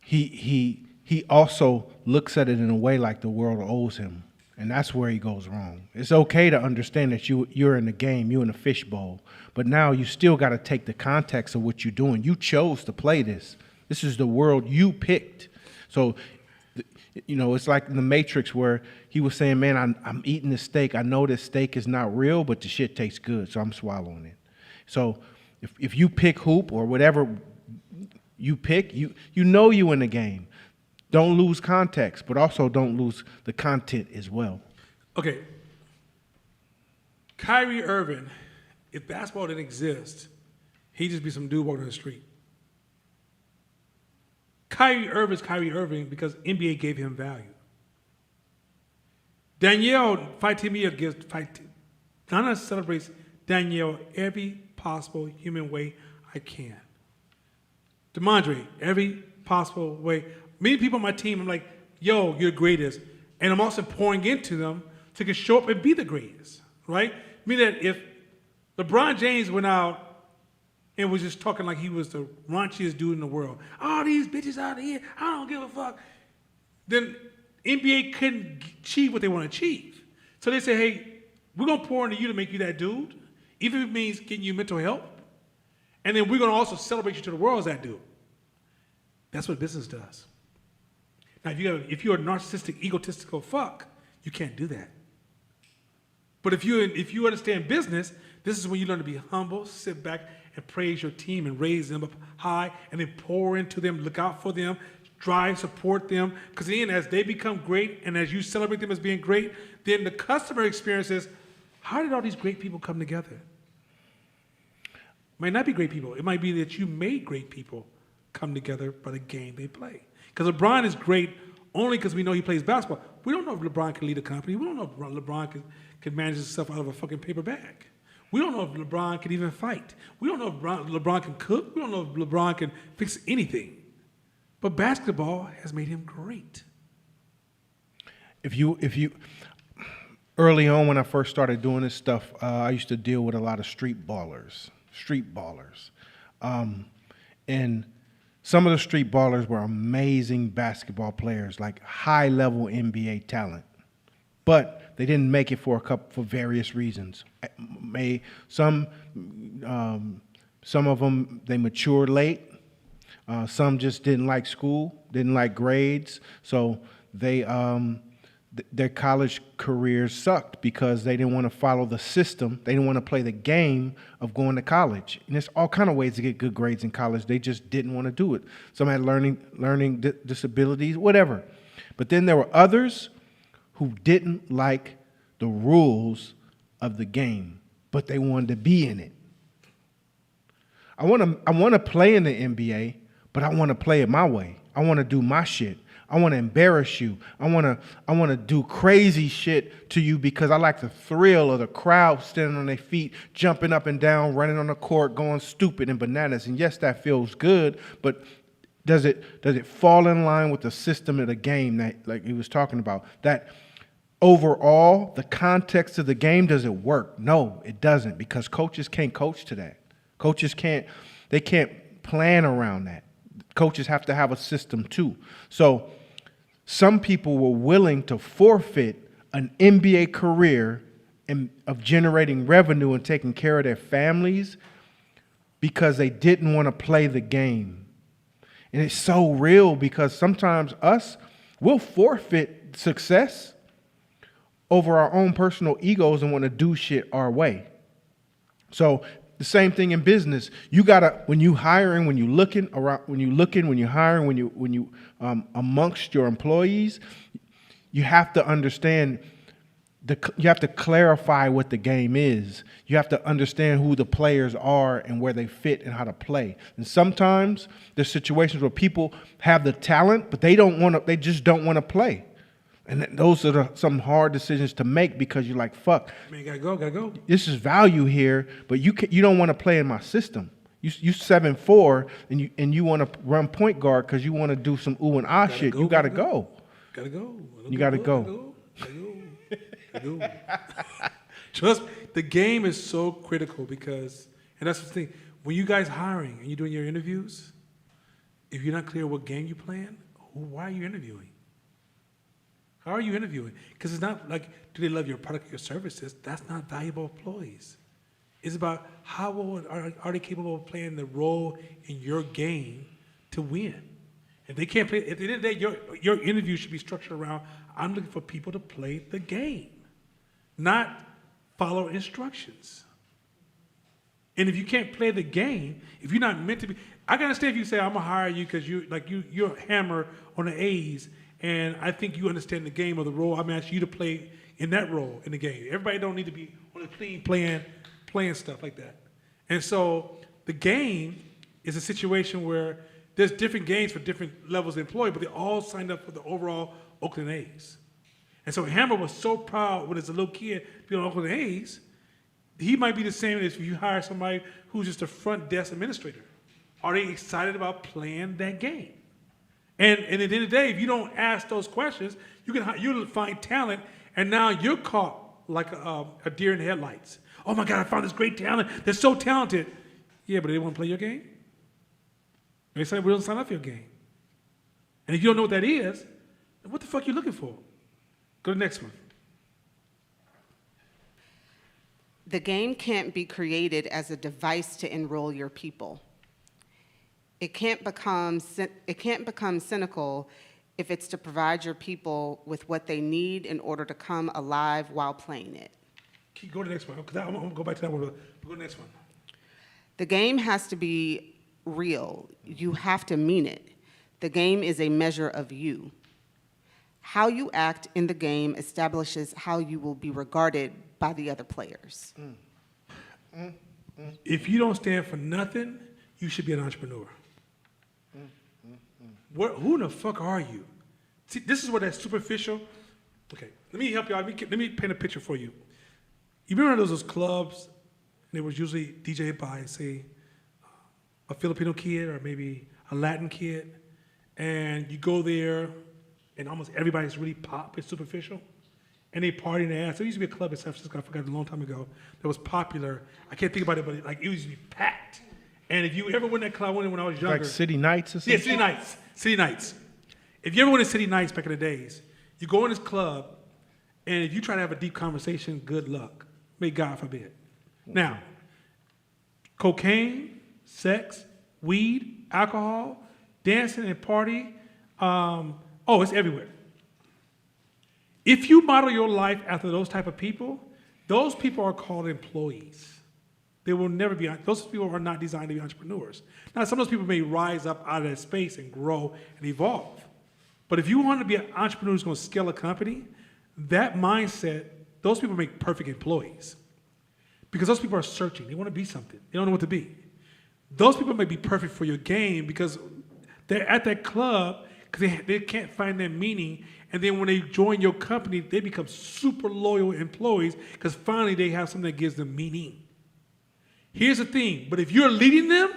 he also looks at it in a way like the world owes him, and that's where he goes wrong. It's okay to understand that you're in the game, you're in a fishbowl, but now you still got to take the context of what you're doing. You chose to play this. This is the world you picked. So, it's like in the Matrix where he was saying, man, I'm eating this steak. I know this steak is not real, but the shit tastes good, so I'm swallowing it. So if you pick hoop or whatever you pick, you know you in the game. Don't lose context, but also don't lose the content as well. Okay. Kyrie Irving, if basketball didn't exist, he'd just be some dude walking the street. Kyrie Irving is Kyrie Irving because NBA gave him value. Danielle Donna celebrates Danielle every possible human way I can. DeMondre, every possible way. Many people on my team, I'm like, yo, you're the greatest. And I'm also pouring into them to show up and be the greatest, right? Meaning that if LeBron James went out and was just talking like he was the raunchiest dude in the world, all these bitches out here, I don't give a fuck, then NBA couldn't achieve what they want to achieve. So they say, hey, we're going to pour into you to make you that dude, even if it means getting you mental help. And then we're going to also celebrate you to the world as that dude. That's what business does. Now, if you're a narcissistic, egotistical fuck, you can't do that. But if you understand business, this is when you learn to be humble, sit back and praise your team and raise them up high, and then pour into them, look out for them, drive, support them. Because then as they become great and as you celebrate them as being great, then the customer experiences, how did all these great people come together? It might not be great people. It might be that you made great people come together by the game they play. Because LeBron is great only because we know he plays basketball. We don't know if LeBron can lead a company. We don't know if LeBron can manage himself out of a fucking paper bag. We don't know if LeBron can even fight. We don't know if LeBron can cook. We don't know if LeBron can fix anything. But basketball has made him great. If you early on when I first started doing this stuff, I used to deal with a lot of street ballers. And some of the street ballers were amazing basketball players, like high-level NBA talent. But they didn't make it for various reasons. Some of them, they matured late. Some just didn't like school, didn't like grades. So their college careers sucked because they didn't want to follow the system. They didn't want to play the game of going to college. And there's all kind of ways to get good grades in college. They just didn't want to do it. Some had learning disabilities, whatever. But then there were others who didn't like the rules of the game, but they wanted to be in it. I want to play in the NBA, but I want to play it my way. I want to do my shit. I want to embarrass you. I want to do crazy shit to you because I like the thrill of the crowd standing on their feet, jumping up and down, running on the court, going stupid and bananas. And yes, that feels good, but does it fall in line with the system of the game that, like he was talking about? That overall, the context of the game, does it work? No, it doesn't, because coaches can't coach to that. Coaches can't plan around that. Coaches have to have a system too. So some people were willing to forfeit an NBA career of generating revenue and taking care of their families because they didn't want to play the game. And it's so real because sometimes we'll forfeit success over our own personal egos and want to do shit our way. So the same thing in business. You gotta, when you hiring, when you looking around, when you hiring, when you amongst your employees, you have to understand you have to clarify what the game is. You have to understand who the players are and where they fit and how to play. And sometimes there's situations where people have the talent, but they just don't want to play. And those are some hard decisions to make because you're like, fuck. Man, gotta go. This is value here, but you don't want to play in my system. You 7'4", and you want to run point guard because you want to do some ooh and ah shit. You gotta go. Gotta go. You gotta go. Trust me, the game is so critical because, and that's the thing, when you guys hiring and you're doing your interviews, if you're not clear what game you playing, why are you interviewing? How are you interviewing? Because it's not like, do they love your product or your services? That's not valuable employees. It's about how are they capable of playing the role in your game to win. If they can't play, at the end of the day, your interview should be structured around, I'm looking for people to play the game, not follow instructions. And if you can't play the game, if you're not meant to be, I can understand if you say, I'm gonna hire you because you're a hammer on the A's, and I think you understand the game or the role. I'm asking you to play in that role in the game. Everybody don't need to be on the team playing stuff like that. And so the game is a situation where there's different games for different levels of employee, but they all signed up for the overall Oakland A's. And so Hammer was so proud when as a little kid to be on Oakland A's. He might be the same as if you hire somebody who's just a front desk administrator. Are they excited about playing that game? And at the end of the day, if you don't ask those questions, you'll find talent, and now you're caught like a deer in the headlights. Oh my God, I found this great talent. They're so talented. Yeah, but they want to play your game? They say we don't sign up for your game. And if you don't know what that is, then what the fuck are you looking for? Go to the next one. The game can't be created as a device to enroll your people. It can't become cynical if it's to provide your people with what they need in order to come alive while playing it. Go to the next one, because I'm going to go back to that one. Go to the next one. The game has to be real. You have to mean it. The game is a measure of you. How you act in the game establishes how you will be regarded by the other players. If you don't stand for nothing, you should be an entrepreneur. Who in the fuck are you? See, this is where that superficial. Okay, let me help you out. Let me paint a picture for you. You remember those clubs? And it was usually DJed by, say, a Filipino kid or maybe a Latin kid, and you go there, and almost everybody's really pop. It's superficial, and they party in their ass. There used to be a club in San Francisco, I forgot, a long time ago, that was popular. I can't think about it, but it used to be packed. And if you ever went to that club, I went in when I was younger. Like City Nights or something? Yeah, City Nights. City Nights. If you ever went to City Nights back in the days, you go in this club, and if you try to have a deep conversation, good luck. May God forbid. Now, cocaine, sex, weed, alcohol, dancing and party, it's everywhere. If you model your life after those type of people, those people are called employees. They will never be, those people are not designed to be entrepreneurs. Now, some of those people may rise up out of that space and grow and evolve. But if you want to be an entrepreneur who's going to scale a company, that mindset, those people make perfect employees. Because those people are searching. They want to be something. They don't know what to be. Those people may be perfect for your game because they're at that club because they can't find their meaning. And then when they join your company, they become super loyal employees because finally they have something that gives them meaning. Here's the thing, but if you're leading them,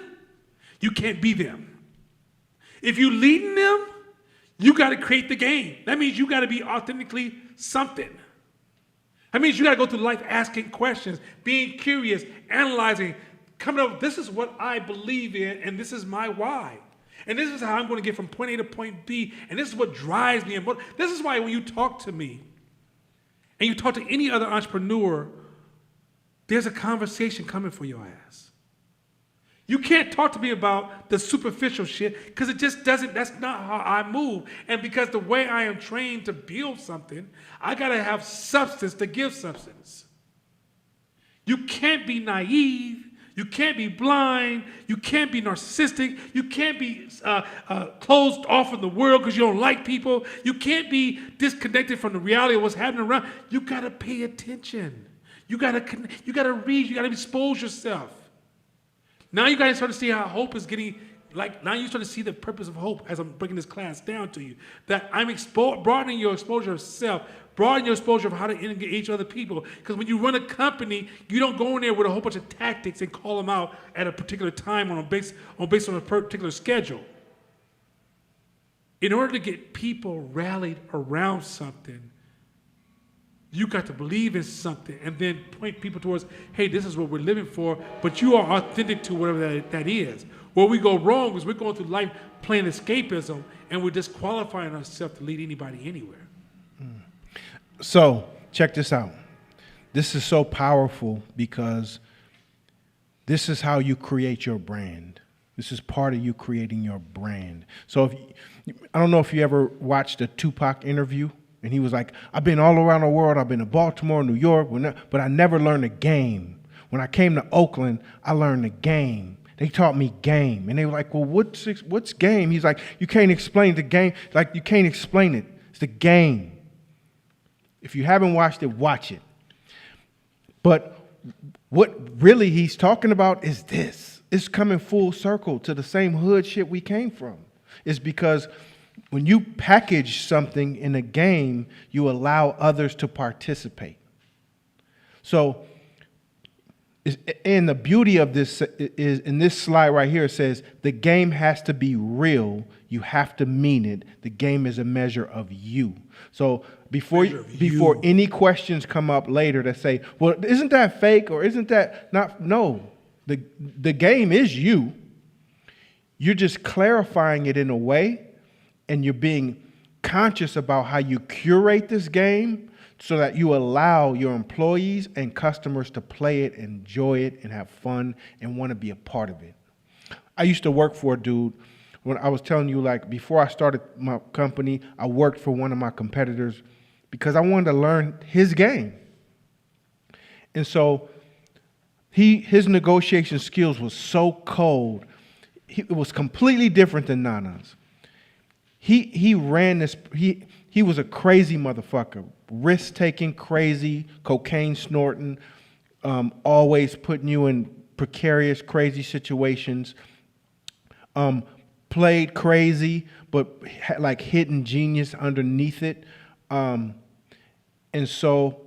you can't be them. If you're leading them, you got to create the game. That means you got to be authentically something. That means you got to go through life asking questions, being curious, analyzing, coming up, this is what I believe in, and this is my why. And this is how I'm going to get from point A to point B, and this is what drives me. And this is why when you talk to me, and you talk to any other entrepreneur, there's a conversation coming for your ass. You can't talk to me about the superficial shit because it just doesn't, that's not how I move. And because the way I am trained to build something, I got to have substance to give substance. You can't be naive. You can't be blind. You can't be narcissistic. You can't be closed off from the world because you don't like people. You can't be disconnected from the reality of what's happening around. You got to pay attention. You got to read. You got to expose yourself. Now you guys start to see how hope is getting, like, now you start to see the purpose of hope as I'm breaking this class down to you. That I'm broadening your exposure of self, broadening your exposure of how to engage other people. Because when you run a company, you don't go in there with a whole bunch of tactics and call them out at a particular time based on a particular schedule. In order to get people rallied around something, you got to believe in something and then point people towards, hey, this is what we're living for, but you are authentic to whatever that is. Where we go wrong is we're going through life playing escapism and we're disqualifying ourselves to lead anybody anywhere. So check this out. This is so powerful because this is how you create your brand. This is part of you creating your brand. So I don't know if you ever watched a Tupac interview. And he was like, I've been all around the world. I've been to Baltimore, New York, but I never learned a game. When I came to Oakland, I learned the game. They taught me game. And they were like, well, what's game? He's like, you can't explain the game. Like, you can't explain it. It's the game. If you haven't watched it, watch it. But what really he's talking about is this. It's coming full circle to the same hood shit we came from. It's because when you package something in a game, you allow others to participate. So, and the beauty of this is in this slide right here, it says the game has to be real. You have to mean it. The game is a measure of you. So before any questions come up later that say, well, isn't that fake or isn't that not? No, the game is you. You're just clarifying it in a way. And you're being conscious about how you curate this game so that you allow your employees and customers to play it, enjoy it, and have fun and want to be a part of it. I used to work for a dude, when I was telling you, like, before I started my company, I worked for one of my competitors because I wanted to learn his game. And so his negotiation skills was so cold. It was completely different than Nana's. He ran this, he was a crazy motherfucker, risk-taking, crazy, cocaine snorting, always putting you in precarious, crazy situations, played crazy, but had like hidden genius underneath it. And so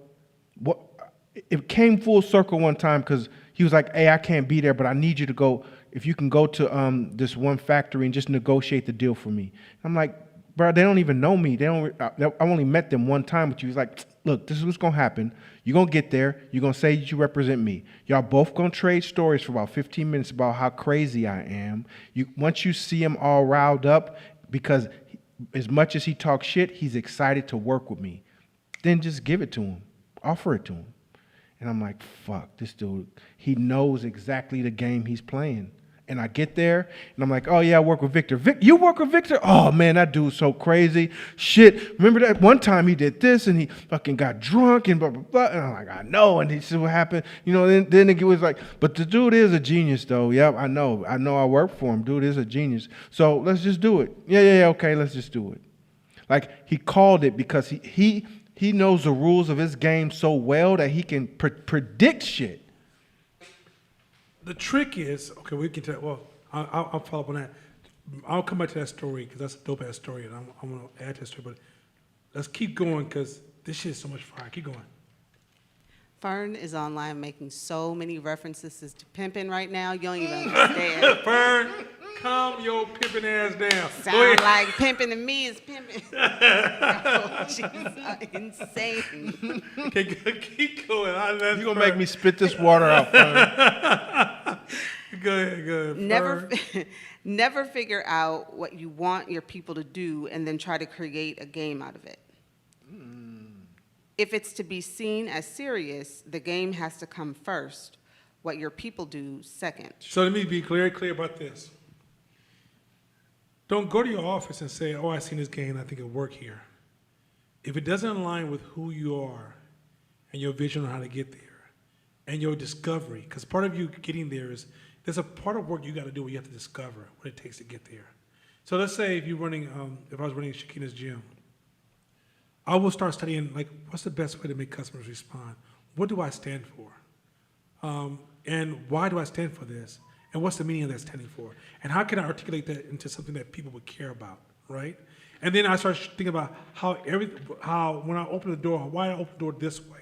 it came full circle one time because he was like, hey, I can't be there, but I need you to go. If you can go to this one factory and just negotiate the deal for me. I'm like, bro, they don't even know me. I only met them one time with you. He's like, look, this is what's going to happen. You're going to get there. You're going to say that you represent me. Y'all both going to trade stories for about 15 minutes about how crazy I am. Once you see him all riled up, because as much as he talks shit, he's excited to work with me. Then just give it to him. Offer it to him. And I'm like, fuck, this dude, he knows exactly the game he's playing. And I get there, and I'm like, oh, yeah, I work with Victor. You work with Victor? Oh, man, that dude's so crazy. Shit, remember that one time he did this, and he fucking got drunk, and blah, blah, blah. And I'm like, I know. And he said, what happened? You know, then it was like, but the dude is a genius, though. Yep, I know. I work for him. Dude is a genius. So let's just do it. Yeah, okay, let's just do it. Like, he called it because he knows the rules of his game so well that he can predict shit. The trick is, okay, we can tell, well, I'll follow up on that. I'll come back to that story because that's a dope-ass story, and I'm going to add to that story. But let's keep going because this shit is so much fire. Keep going. Fern is online making so many references to pimping right now, you don't even understand. Fern, calm your pimping ass down. Sound like pimping to me is pimping. Oh, she's insane. Okay, keep going. You're going to make me spit this water out, Fern. Go ahead. Fern. Never figure out what you want your people to do and then try to create a game out of it. If it's to be seen as serious, the game has to come first. What your people do second. So let me be clear about this. Don't go to your office and say, oh, I've seen this game, I think it'll work here. If it doesn't align with who you are and your vision on how to get there, and your discovery. Because part of you getting there is, there's a part of work you got to do where you have to discover what it takes to get there. So let's say if you're running, if I was running Shakina's gym, I will start studying, like, what's the best way to make customers respond? What do I stand for? And why do I stand for this? And what's the meaning of that standing for? And how can I articulate that into something that people would care about, right? And then I start thinking about how when I open the door, why do I open the door this way?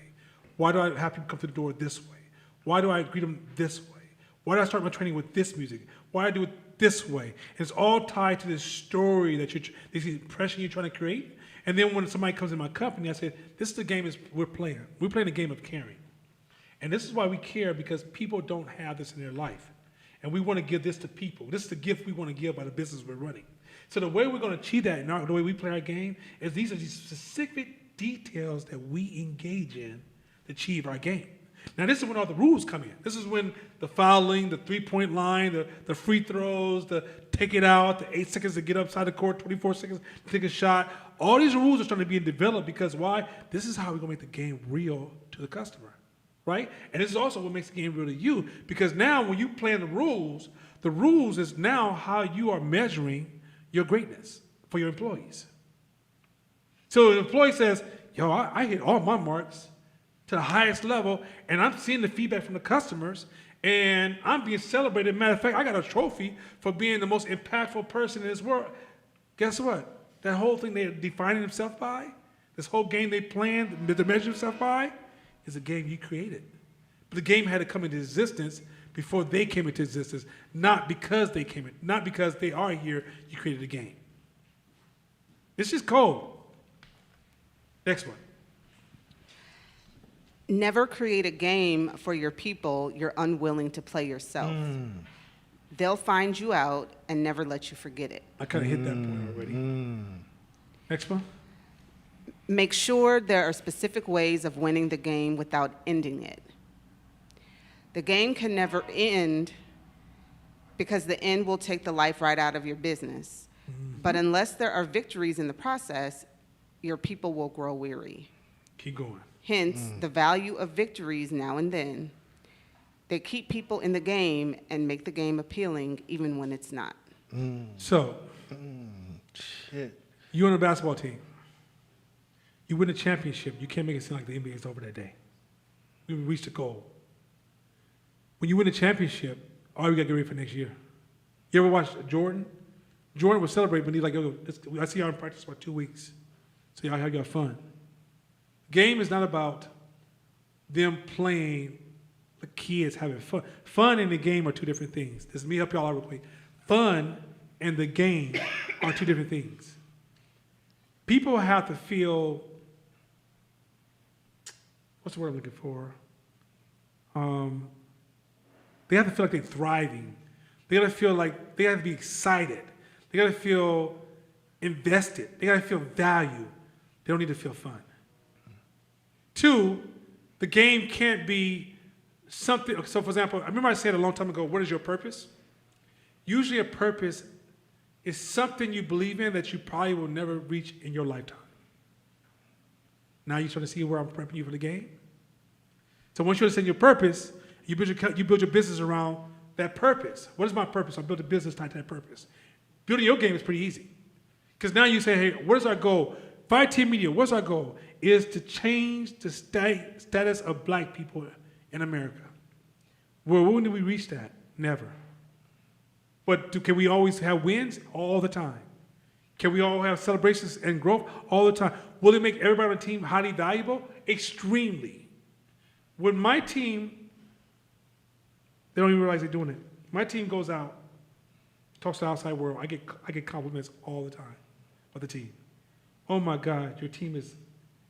Why do I have people come to the door this way? Why do I greet them this way? Why do I start my training with this music? Why do I do it this way? And it's all tied to this story that this impression you're trying to create. And then when somebody comes in my company, I say, this is the game we're playing. We're playing a game of caring. And this is why we care, because people don't have this in their life. And we want to give this to people. This is the gift we want to give by the business we're running. So the way we're going to achieve that, and the way we play our game, is these are these specific details that we engage in to achieve our game. Now, this is when all the rules come in. This is when the fouling, the three-point line, the free throws, the take it out, the 8 seconds to get upside the court, 24 seconds to take a shot. All these rules are starting to be developed because why? This is how we're going to make the game real to the customer, right? And this is also what makes the game real to you, because now when you play the rules is now how you are measuring your greatness for your employees. So the employee says, yo, I hit all my marks to the highest level, and I'm seeing the feedback from the customers, and I'm being celebrated. Matter of fact, I got a trophy for being the most impactful person in this world. Guess what? That whole thing they're defining themselves by, this whole game they planned to measure themselves by, is a game you created. But the game had to come into existence before they came into existence, not because they came in, not because they are here, you created a game. It's just cold. Next one. Never create a game for your people you're unwilling to play yourself. They'll find you out and never let you forget it. I kind of hit that point already. Next one. Make sure there are specific ways of winning the game without ending it. The game can never end because the end will take the life right out of your business. But unless there are victories in the process, your people will grow weary. Keep going. Hence, the value of victories now and then. They keep people in the game and make the game appealing even when it's not. So, Shit. you're on a basketball team. You win a championship. You can't make it seem like the NBA is over that day. We reached the goal. When you win a championship, all you got to get ready for next year. You ever watch Jordan? Jordan would celebrate, but he's like, yo, I see y'all in practice for 2 weeks. So y'all have your fun. Game is not about them playing, the kids having fun. Fun and the game are two different things. This is me help y'all out real quick. Fun and the game are two different things. People have to feel, what's the word I'm looking for? They have to feel like they're thriving. They got to feel like they have to be excited. They got to feel invested. They got to feel valued. They don't need to feel fun. 2, the game can't be something. So, for example, I remember I said a long time ago, what is your purpose? Usually a purpose is something you believe in that you probably will never reach in your lifetime. Now you're trying to see where I'm prepping you for the game? So once you understand your purpose, you build your business around that purpose. What is my purpose? I built a business tied to that purpose. Building your game is pretty easy. Because now you say, hey, what is our goal? Fight Team Media, what's our goal? Is to change the status of black people in America. Well, when do we reach that? Never. But can we always have wins? All the time. Can we all have celebrations and growth? All the time. Will it make everybody on the team highly valuable? Extremely. When my team, they don't even realize they're doing it. My team goes out, talks to the outside world. I get compliments all the time of the team. Oh my God, your team is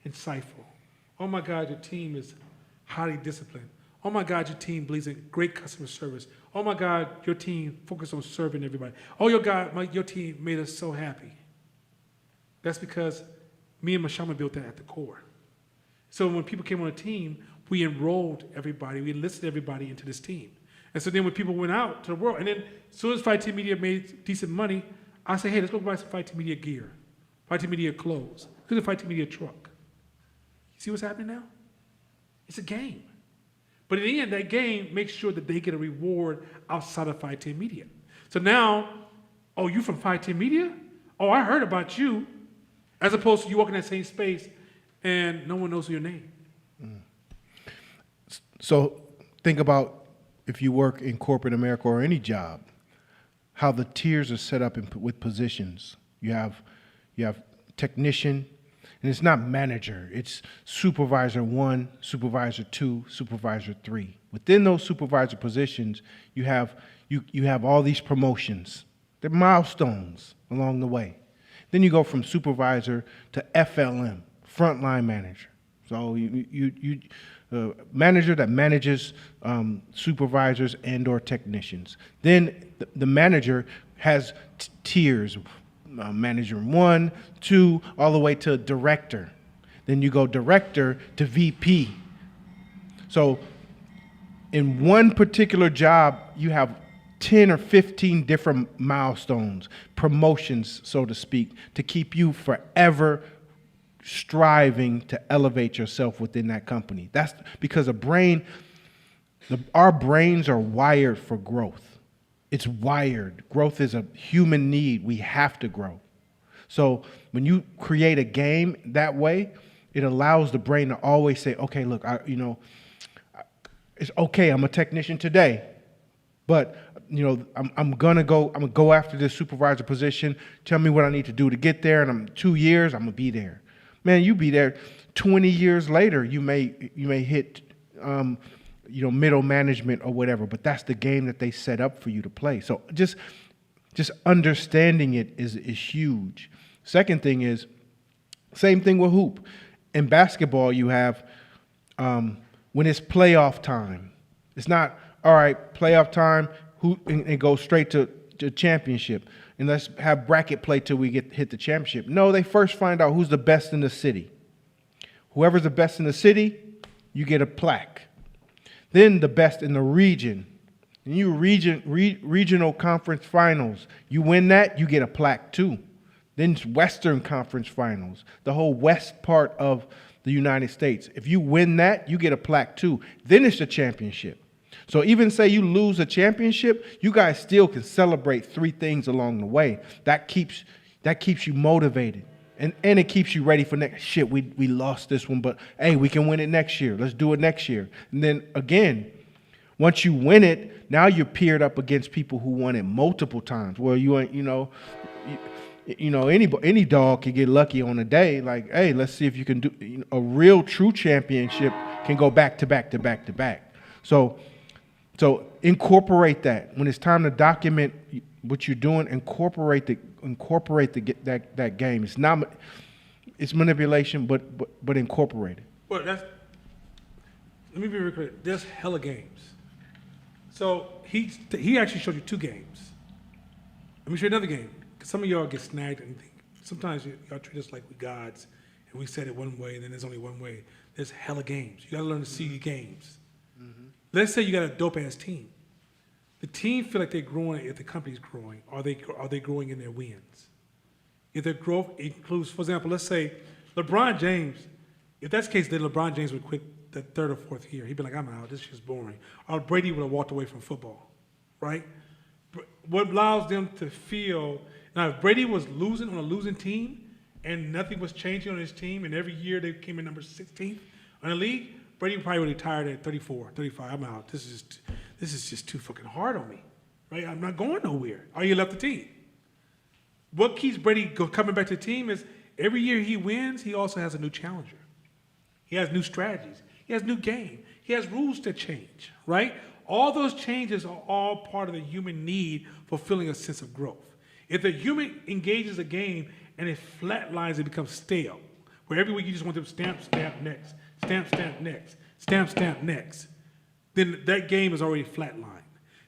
insightful. Oh my God, your team is highly disciplined. Oh my God, your team believes in great customer service. Oh my God, your team focuses on serving everybody. Oh your team made us so happy. That's because me and Mashama built that at the core. So when people came on a team, we enrolled everybody, we enlisted everybody into this team. And so then when people went out to the world, and then as soon as Fight Team Media made decent money, I say, hey, let's go buy some Fight Team Media gear, Fight Team Media clothes, let's do the Fight Team Media truck. You see what's happening now? It's a game. But in the end, that game makes sure that they get a reward outside of 510 Media. So now, oh, you from 510 Media? Oh, I heard about you. As opposed to you walking in that same space and no one knows your name. So think about if you work in corporate America or any job, how the tiers are set up with positions. You have technician, and it's not manager. It's supervisor 1, supervisor 2, supervisor 3. Within those supervisor positions, you have all these promotions. They're milestones along the way. Then you go from supervisor to FLM, frontline manager. So you manager that manages supervisors and or technicians. Then the manager has tiers, manager 1, 2, all the way to director. Then you go director to VP. So in one particular job, you have 10 or 15 different milestones, promotions, so to speak, to keep you forever striving to elevate yourself within that company. That's because our brains are wired for growth. It's wired. Growth is a human need. We have to grow. So when you create a game that way, it allows the brain to always say, okay, look, it's okay, I'm a technician today, but I'm gonna go after this supervisor position. Tell me what I need to do to get there, and I'm 2 years, I'm gonna be there. Man, you be there. 20 years later, you may hit middle management or whatever, but that's the game that they set up for you to play. So just understanding it is huge. Second thing is, same thing with hoop. In basketball, you have when it's playoff time. It's not, all right, playoff time, and go straight to championship. And let's have bracket play till we hit the championship. No, they first find out who's the best in the city. Whoever's the best in the city, you get a plaque. Then the best in the region. And you regional conference finals. You win that, you get a plaque too. Then it's Western Conference Finals, the whole west part of the United States. If you win that, you get a plaque too. Then it's the championship. So even say you lose a championship, you guys still can celebrate 3 things along the way. That keeps you motivated. And it keeps you ready for next shit. We lost this one, but hey, we can win it next year. Let's do it next year. And then again, once you win it, now you're paired up against people who won it multiple times. Well, any dog can get lucky on a day. Like, hey, let's see if you can do a real true championship can go back to back to back to back. So incorporate that. When it's time to document what you're doing, incorporate that game. It's manipulation, but incorporate it. Well, let me be very clear. There's hella games. So he actually showed you 2 games. Let me show you another game. Because some of y'all get snagged and think, sometimes y'all treat us like we gods, and we said it one way, and then there's only one way. There's hella games. You got to learn to see your games. Mm-hmm. Let's say you got a dope-ass team. The team feel like they're growing if the company's growing. Are they growing in their wins? If their growth includes, for example, let's say LeBron James, if that's the case, then LeBron James would quit the 3rd or 4th year. He'd be like, I'm out, this shit's boring. Or Brady would have walked away from football, right? What allows them to feel, now if Brady was losing on a losing team and nothing was changing on his team and every year they came in number 16th in the league, Brady probably would have retired at 34, 35. I'm out. This is just too fucking hard on me, right? I'm not going nowhere. Or you left the team. What keeps Brady coming back to the team is every year he wins, he also has a new challenger. He has new strategies. He has new game. He has rules that change, right? All those changes are all part of the human need for feeling a sense of growth. If the human engages a game and it flatlines, it becomes stale, where every week you just want to stamp, next, stamp, next, stamp, next, then that game is already flatlined.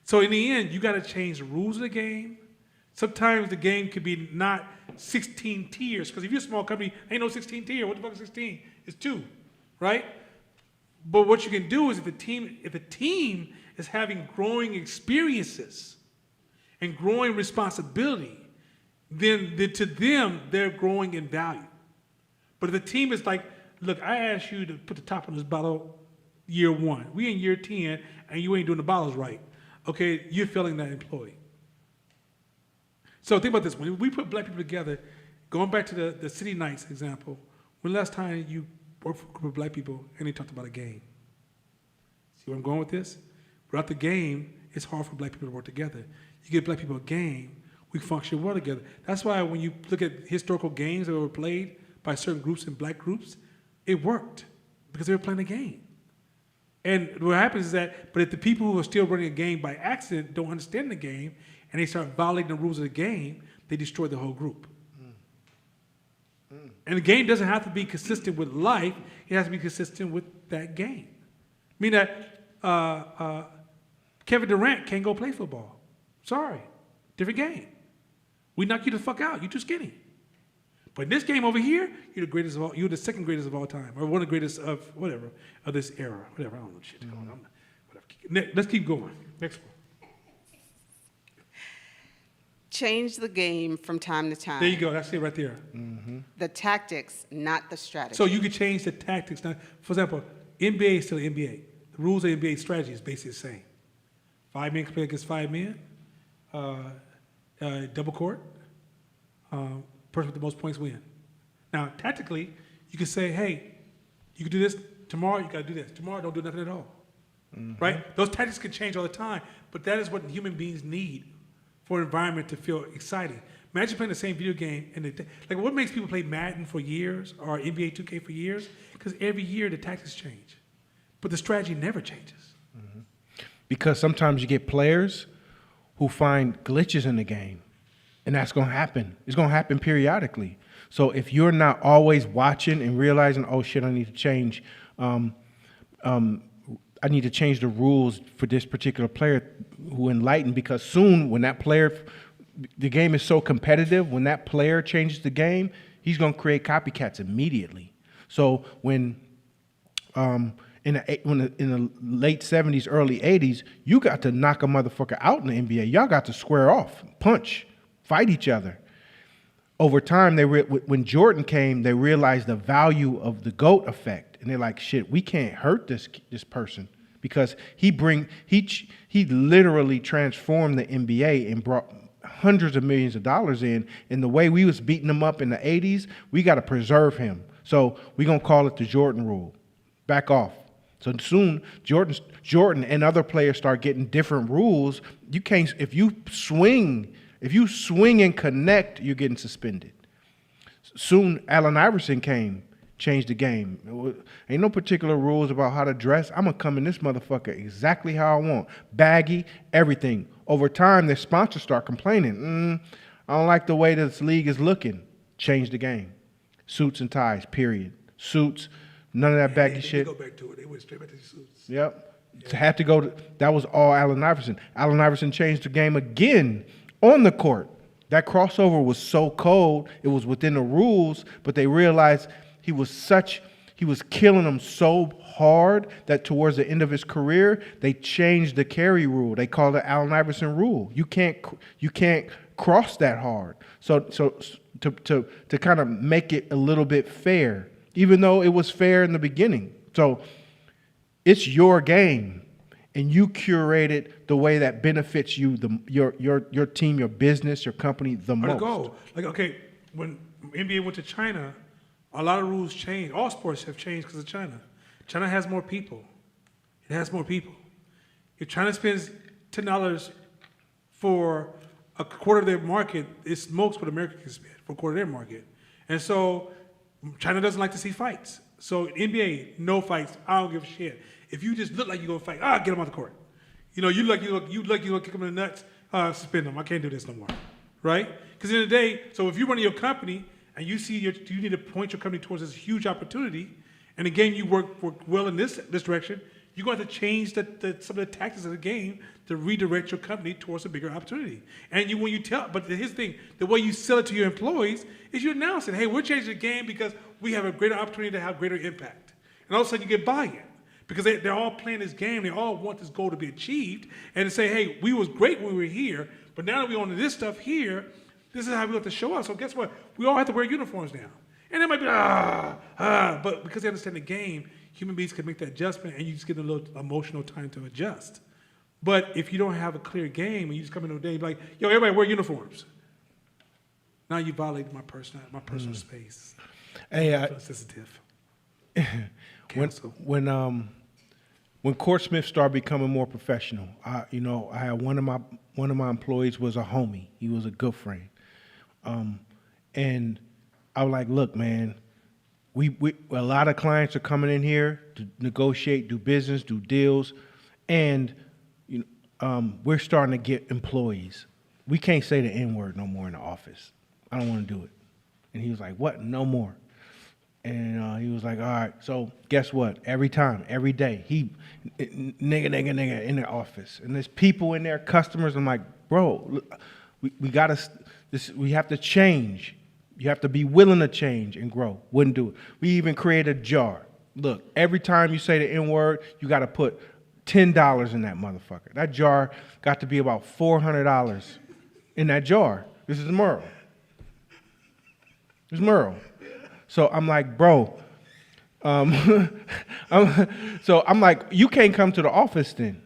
So in the end, you got to change the rules of the game. Sometimes the game could be not 16 tiers, because if you're a small company, ain't no 16 tier. What the fuck is 16? It's 2, right? But what you can do is if the team is having growing experiences and growing responsibility, then to them, they're growing in value. But if the team is like, look, I asked you to put the top on this bottle year 1. We in year 10, and you ain't doing the bottles right. Okay, you're failing that employee. So think about this. When we put black people together, going back to the City Nights example, when the last time you worked for a group of black people and they talked about a game? See where I'm going with this? Without the game, it's hard for black people to work together. You give black people a game, we function well together. That's why when you look at historical games that were played by certain groups and black groups, it worked because they were playing a game. And what happens is that, but if the people who are still running a game by accident don't understand the game and they start violating the rules of the game, they destroy the whole group. And the game doesn't have to be consistent with life, it has to be consistent with that game. Meaning that Kevin Durant can't go play football. Sorry, different game. We knock you the fuck out, you're too skinny. But in this game over here, you're the greatest of all, you're the second greatest of all time, or one of the greatest of whatever, of this era, whatever, I don't know what shit going on. Whatever. Let's keep going. Next one. Change the game from time to time. There you go, that's it right there. The tactics, not the strategy. So you can change the tactics. Now, for example, NBA is still NBA. The rules of NBA strategy is basically the same. 5 men can play against 5 men, double court, person with the most points win. Now, tactically, you can say, hey, you can do this tomorrow, you gotta do this. Tomorrow, don't do nothing at all. Right? Those tactics can change all the time, but that is what human beings need for an environment to feel exciting. Imagine playing the same video game, and like what makes people play Madden for years or NBA 2K for years? Because every year the tactics change, but the strategy never changes. Because sometimes you get players who find glitches in the game, and that's going to happen. It's going to happen periodically. So if you're not always watching and realizing, oh shit, I need to change, I need to change the rules for this particular player who enlightened, because soon when that player, the game is so competitive, when that player changes the game, he's going to create copycats immediately. So when in the late 70s, early 80s, you got to knock a motherfucker out in the NBA. Y'all got to square off, punch, fight each other. Over time, when Jordan came, they realized the value of the GOAT effect, and they're like, "Shit, we can't hurt this person because he literally transformed the NBA and brought hundreds of millions of dollars in. And the way we was beating him up in the 80s, we got to preserve him. So we're gonna call it the Jordan rule. Back off." So soon, Jordan and other players start getting different rules. You can't, if you swing and connect, you're getting suspended. Soon, Allen Iverson came, changed the game. Ain't no particular rules about how to dress. I'm gonna come in this motherfucker exactly how I want. Baggy, everything. Over time, their sponsors start complaining. I don't like the way this league is looking. Change the game. Suits and ties, period. Suits. None of that baggy shit. They go back to it. They went straight back to the suits. Yep. Yeah. Had to go to, that was all Allen Iverson. Allen Iverson changed the game again on the court. That crossover was so cold. It was within the rules, but they realized he was killing them so hard that towards the end of his career, they changed the carry rule. They called it Allen Iverson rule. You can't cross that hard. So to kind of make it a little bit fair, even though it was fair in the beginning. So it's your game, and you curate it the way that benefits you, your team, your business, your company the most. Go. Like, okay, when NBA went to China, a lot of rules changed. All sports have changed because of China. China has more people. It has more people. If China spends $10 for a quarter of their market, it's most what America can spend for a quarter of their market. And so China doesn't like to see fights. So NBA, no fights. I don't give a shit. If you just look like you're gonna fight, get them on the court. You know, you gonna kick them in the nuts, suspend them. I can't do this no more, right? Because at the end of the day, so if you're running your company and you see you need to point your company towards this huge opportunity, and again you work well in this direction, you're going to have to change some of the tactics of the game to redirect your company towards a bigger opportunity. And but here's the thing, the way you sell it to your employees is you announce it. Hey, we're changing the game because we have a greater opportunity to have greater impact. And all of a sudden you get buy-in because they're all playing this game. They all want this goal to be achieved. And to say, hey, we was great when we were here, but now that we're on this stuff here, this is how we have to show up. So guess what? We all have to wear uniforms now. And it might be, but because they understand the game, human beings can make that adjustment, and you just get a little emotional time to adjust. But if you don't have a clear game, and you just come into a day, you're like, yo, everybody wear uniforms. Now you violated my personal space. Hey, I feel sensitive. when Court Smith started becoming more professional, I had one of my employees was a homie. He was a good friend, and I was like, look, man, we a lot of clients are coming in here to negotiate, do business, do deals, and we're starting to get employees. We can't say the N-word no more in the office. I don't want to do it. And he was like, what? No more. And he was like, all right. So guess what? Every time, every day, nigga in the office. And there's people in there, customers. I'm like, bro, look, we have to change. You have to be willing to change and grow. Wouldn't do it. We even created a jar. Look, every time you say the N-word, you got to put $10 in that motherfucker. That jar got to be about $400 in that jar. This is Merle. It's Merle. So I'm like, bro. So I'm like, you can't come to the office then.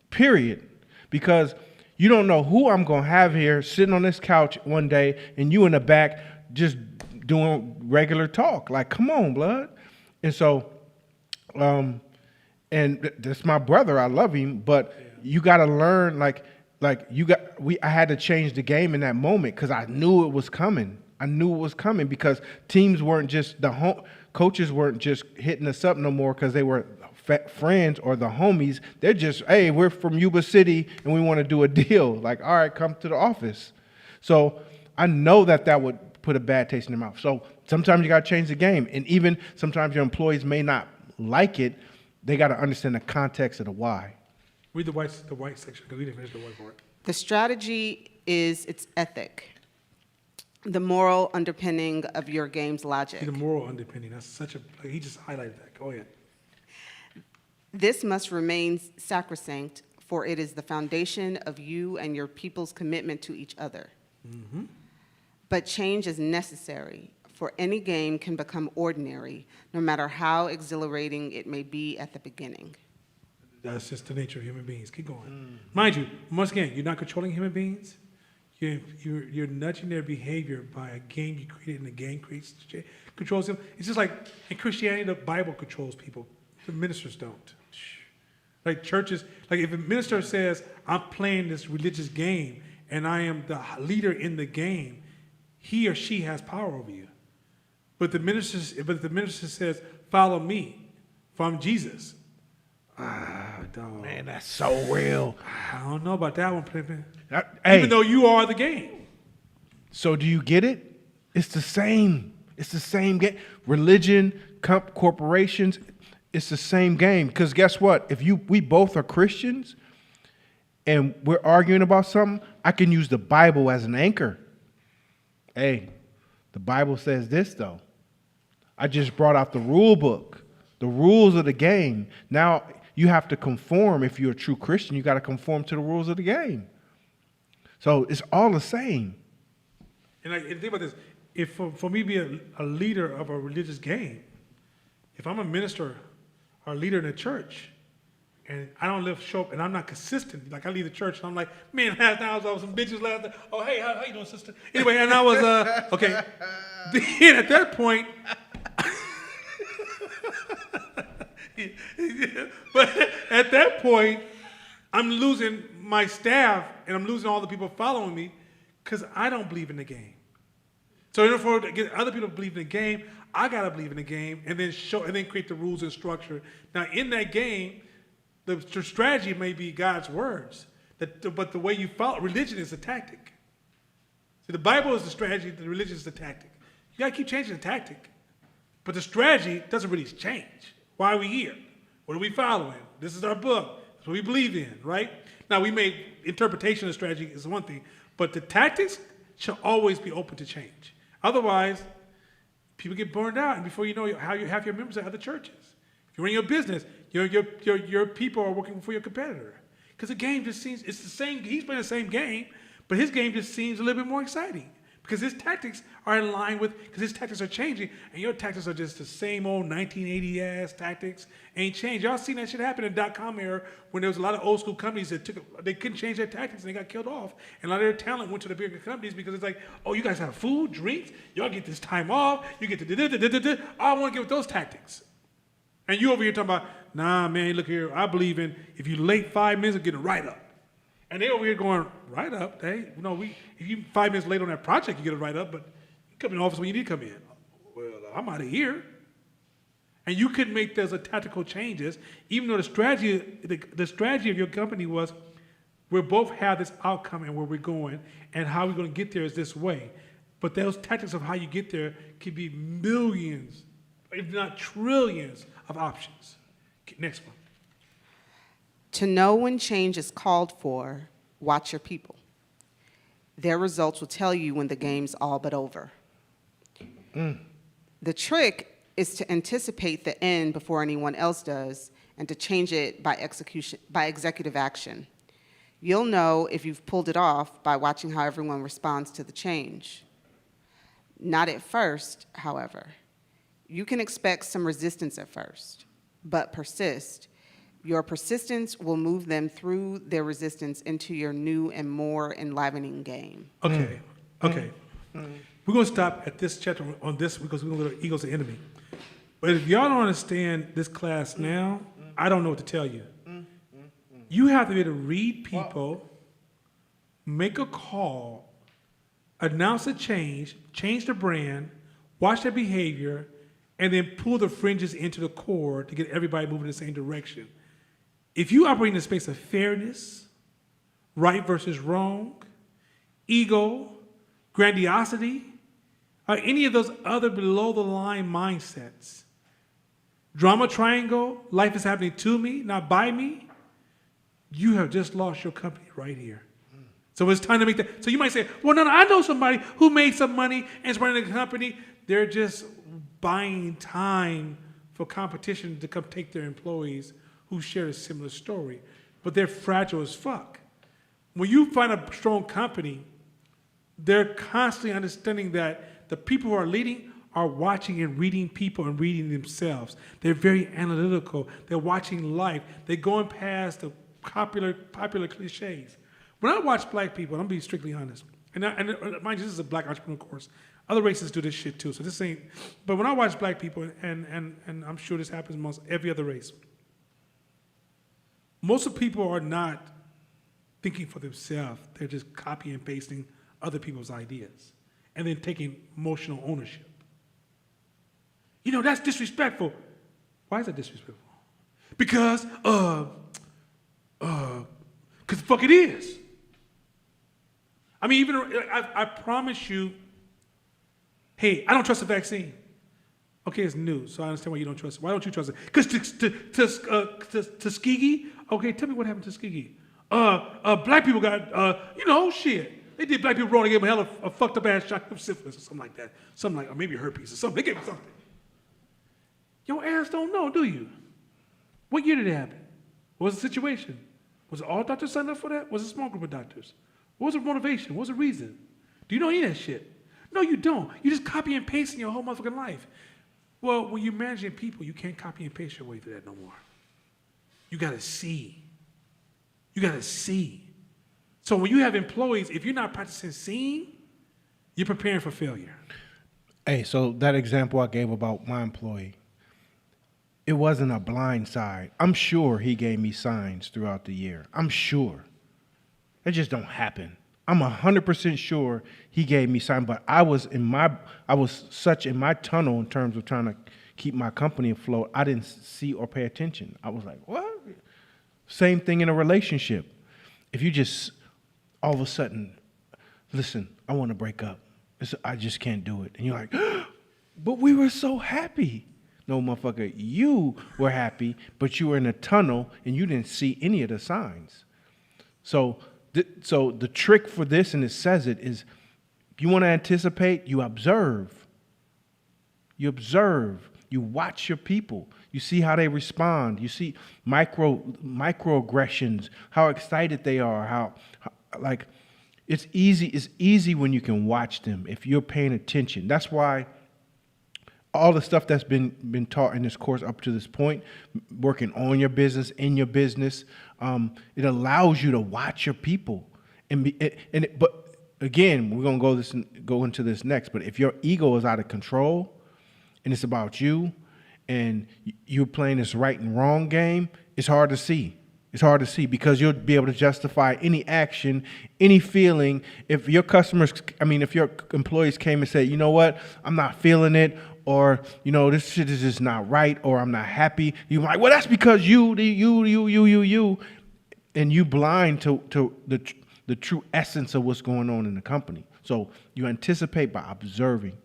Period. Because you don't know who I'm going to have here sitting on this couch one day and you in the back just doing regular talk. Like, come on, blood. And so, and that's my brother. I love him. But you got to learn, I had to change the game in that moment because I knew it was coming. I knew it was coming because teams weren't just, coaches weren't just hitting us up no more because they were friends or the homies. They're just, hey, we're from Yuba City and we want to do a deal. Like, all right, come to the office. So I know that would put a bad taste in their mouth. So sometimes you got to change the game. And even sometimes your employees may not like it. They got to understand the context of the why. Read the white section because we didn't finish the white part. The strategy is its ethic, the moral underpinning of your game's logic. The moral underpinning. That's he just highlighted that. Go ahead. This must remain sacrosanct, for it is the foundation of you and your people's commitment to each other. Mm-hmm. But change is necessary, for any game can become ordinary, no matter how exhilarating it may be at the beginning. That's just the nature of human beings. Keep going. Mind you, once again, you're not controlling human beings. You're nudging their behavior by a game you created, and the game controls them. It's just like in Christianity, the Bible controls people. The ministers don't. Like churches, like if a minister says, I'm playing this religious game and I am the leader in the game, he or she has power over you. But the minister says, follow me, for I'm Jesus. Dog. Man, that's so real. I don't know about that one, Pimpin. Hey, Even though you are the game. so do you get it? It's the same. It's the same game. Religion, corporations, it's the same game. Because guess what? If we both are Christians and we're arguing about something, I can use the Bible as an anchor. Hey, the Bible says this, though. I just brought out the rule book, the rules of the game. Now you have to conform. If you're a true Christian, you got to conform to the rules of the game. So it's all the same. And think about this. If for me to be a leader of a religious game, if I'm a minister or a leader in a church, and I don't show up and I'm not consistent, like I leave the church and I'm like, man, last night I was over some bitches last night. Oh, hey, how you doing, sister? Anyway, and I was, okay. Then at that point, but at that point, I'm losing my staff and I'm losing all the people following me because I don't believe in the game. So in order for to get other people to believe in the game, I gotta believe in the game and then create the rules and structure. Now in that game, the strategy may be God's words, but the way you follow religion is a tactic. See, the Bible is the strategy, the religion is the tactic. You gotta keep changing the tactic, but the strategy doesn't really change. Why are we here? What are we following? This is our book. That's what we believe in, right? Now we may interpretation of strategy is one thing, but the tactics should always be open to change. Otherwise, people get burned out, and before you know how you have your members at other churches. If you're running your business, your people are working for your competitor. Because the game just seems, it's the same, he's playing the same game, but his game just seems a little bit more exciting. because his tactics are in line with, because his tactics are changing, and your tactics are just the same old 1980 ass tactics, ain't changed. Y'all seen that shit happen in .com era when there was a lot of old school companies that they couldn't change their tactics and they got killed off, and a lot of their talent went to the bigger companies because it's like, oh, you guys have food, drinks, y'all get this time off, you get the I want to get with those tactics. And you over here talking about, nah, man, look here, I believe in if you late 5 minutes, I'm getting right up. And they over here going, right up, hey, if you 5 minutes late on that project, you get it right up, but you come in the office when you need to come in. Well, I'm out of here. And you could make those tactical changes, even though the strategy of your company was, we both have this outcome and where we're going, and how we're going to get there is this way. But those tactics of how you get there could be millions, if not trillions, of options. Next one. To know when change is called for, watch your people. Their results will tell you when the game's all but over. The trick is to anticipate the end before anyone else does and to change it by executive action. You'll know if you've pulled it off by watching how everyone responds to the change. Not at first, however. You can expect some resistance at first, but persist. Your persistence will move them through their resistance into your new and more enlivening game. Okay. We're going to stop at this chapter on this because we're going to go to Ego's the Enemy. But if y'all don't understand this class now, I don't know what to tell you. You have to be able to read people, make a call, announce a change the brand, watch their behavior, and then pull the fringes into the core to get everybody moving in the same direction. If you operate in the space of fairness, right versus wrong, ego, grandiosity, or any of those other below-the-line mindsets, drama triangle, life is happening to me, not by me, you have just lost your company right here. So it's time to make that. So you might say, well, no, I know somebody who made some money and is running a company. They're just buying time for competition to come take their employees who share a similar story. But they're fragile as fuck. When you find a strong company, they're constantly understanding that the people who are leading are watching and reading people and reading themselves. They're very analytical. They're watching life. They're going past the popular cliches. When I watch black people, and I'm being strictly honest, and mind you, this is a black entrepreneur course. Other races do this shit too, so this ain't. But when I watch black people, and I'm sure this happens amongst every other race, most of the people are not thinking for themselves. They're just copying and pasting other people's ideas, and then taking emotional ownership. You know, that's disrespectful. Why is that disrespectful? Because fuck it is. I mean, even I promise you, hey, I don't trust the vaccine. Okay, it's new, so I understand why you don't trust it. Why don't you trust it? Because Tuskegee, okay, tell me what happened to Tuskegee. Black people got, shit. They did black people wrong. They gave them hell a fucked up ass shot of syphilis or something like that. Something like, or maybe herpes or something. They gave them something. Your ass don't know, do you? What year did it happen? What was the situation? Was it all doctors signed up for that? Was it a small group of doctors? What was the motivation? What was the reason? Do you know any of that shit? No, you don't. You just copy and paste in your whole motherfucking life. Well, when you're managing people, you can't copy and paste your way through that no more. You gotta see. You gotta see. So when you have employees, if you're not practicing seeing, you're preparing for failure. Hey, so that example I gave about my employee, it wasn't a blind side. I'm sure he gave me signs throughout the year. I'm sure. It just don't happen. I'm 100% sure he gave me signs, but I was such in my tunnel in terms of trying to keep my company afloat. I didn't see or pay attention. I was like, what? Same thing in a relationship. If you just all of a sudden, listen, I want to break up. I just can't do it. And you're like, but we were so happy. No, motherfucker, you were happy, but you were in a tunnel and you didn't see any of the signs. So the trick for this, and it says it, is if you want to anticipate, you observe. You observe. You watch your people. You see how they respond. You see microaggressions, how excited they are, how like It's easy. It's easy when you can watch them if you're paying attention. That's why all the stuff that's been taught in this course up to this point, working on your business, in your business, it allows you to watch your people. But again, we're gonna go into this next. But if your ego is out of control, and it's about you, and you're playing this right and wrong game, it's hard to see. It's hard to see because you'll be able to justify any action, any feeling. If your employees came and said, you know what, I'm not feeling it, or, you know, this shit is just not right, or I'm not happy, you're like, well, that's because you, and you blind to the true essence of what's going on in the company. So you anticipate by observing.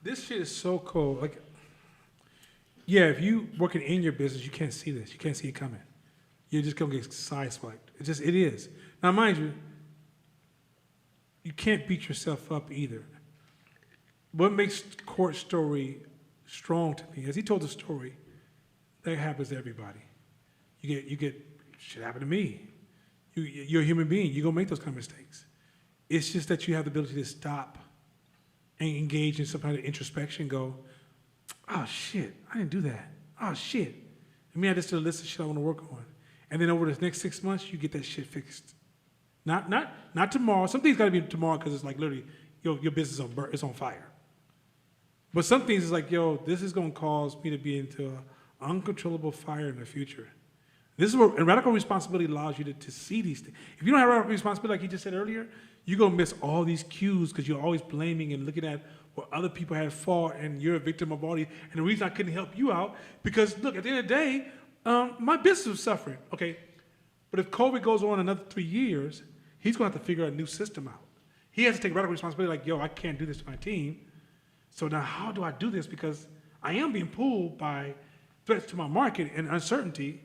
This shit is so cool. Like, yeah, if you working in your business, you can't see this. You can't see it coming. You're just gonna get sideswiped. It is. Now, mind you, you can't beat yourself up either. What makes Court's story strong to me, as he told the story, that happens to everybody. You get shit happened to me. You're a human being. You're gonna make those kind of mistakes. It's just that you have the ability to stop and engage in some kind of introspection, go, oh shit, I didn't do that. Oh shit. Let me add this to the list of shit I want to work on. And then over the next 6 months, you get that shit fixed. Not tomorrow. Some things gotta be tomorrow because it's like literally your business is on fire. But some things is like, yo, this is gonna cause me to be into an uncontrollable fire in the future. This is where and radical responsibility allows you to see these things. If you don't have radical responsibility, like he just said earlier, you're gonna miss all these cues because you're always blaming and looking at what other people have fault, and you're a victim of all these. And the reason I couldn't help you out, because look, at the end of the day, my business was suffering, okay? But if COVID goes on another 3 years, he's gonna have to figure a new system out. He has to take radical responsibility, like, yo, I can't do this to my team. So now how do I do this? Because I am being pulled by threats to my market and uncertainty.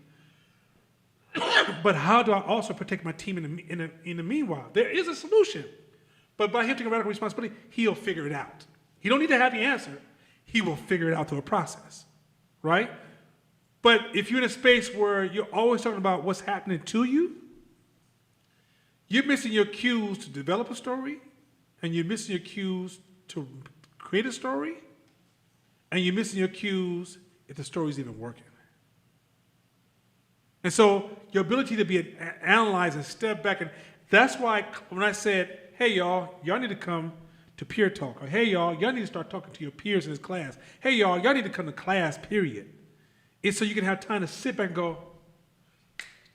But how do I also protect my team in the meanwhile? There is a solution. But by him taking radical responsibility, he'll figure it out. He don't need to have the answer. He will figure it out through a process, right? But if you're in a space where you're always talking about what's happening to you, you're missing your cues to develop a story, and you're missing your cues to create a story, and you're missing your cues if the story's even working. And so your ability to be analyzed and step back, and that's why when I said, hey, y'all need to come to peer talk, or hey, y'all need to start talking to your peers in this class. Hey, y'all need to come to class, period. It's so you can have time to sit back and go,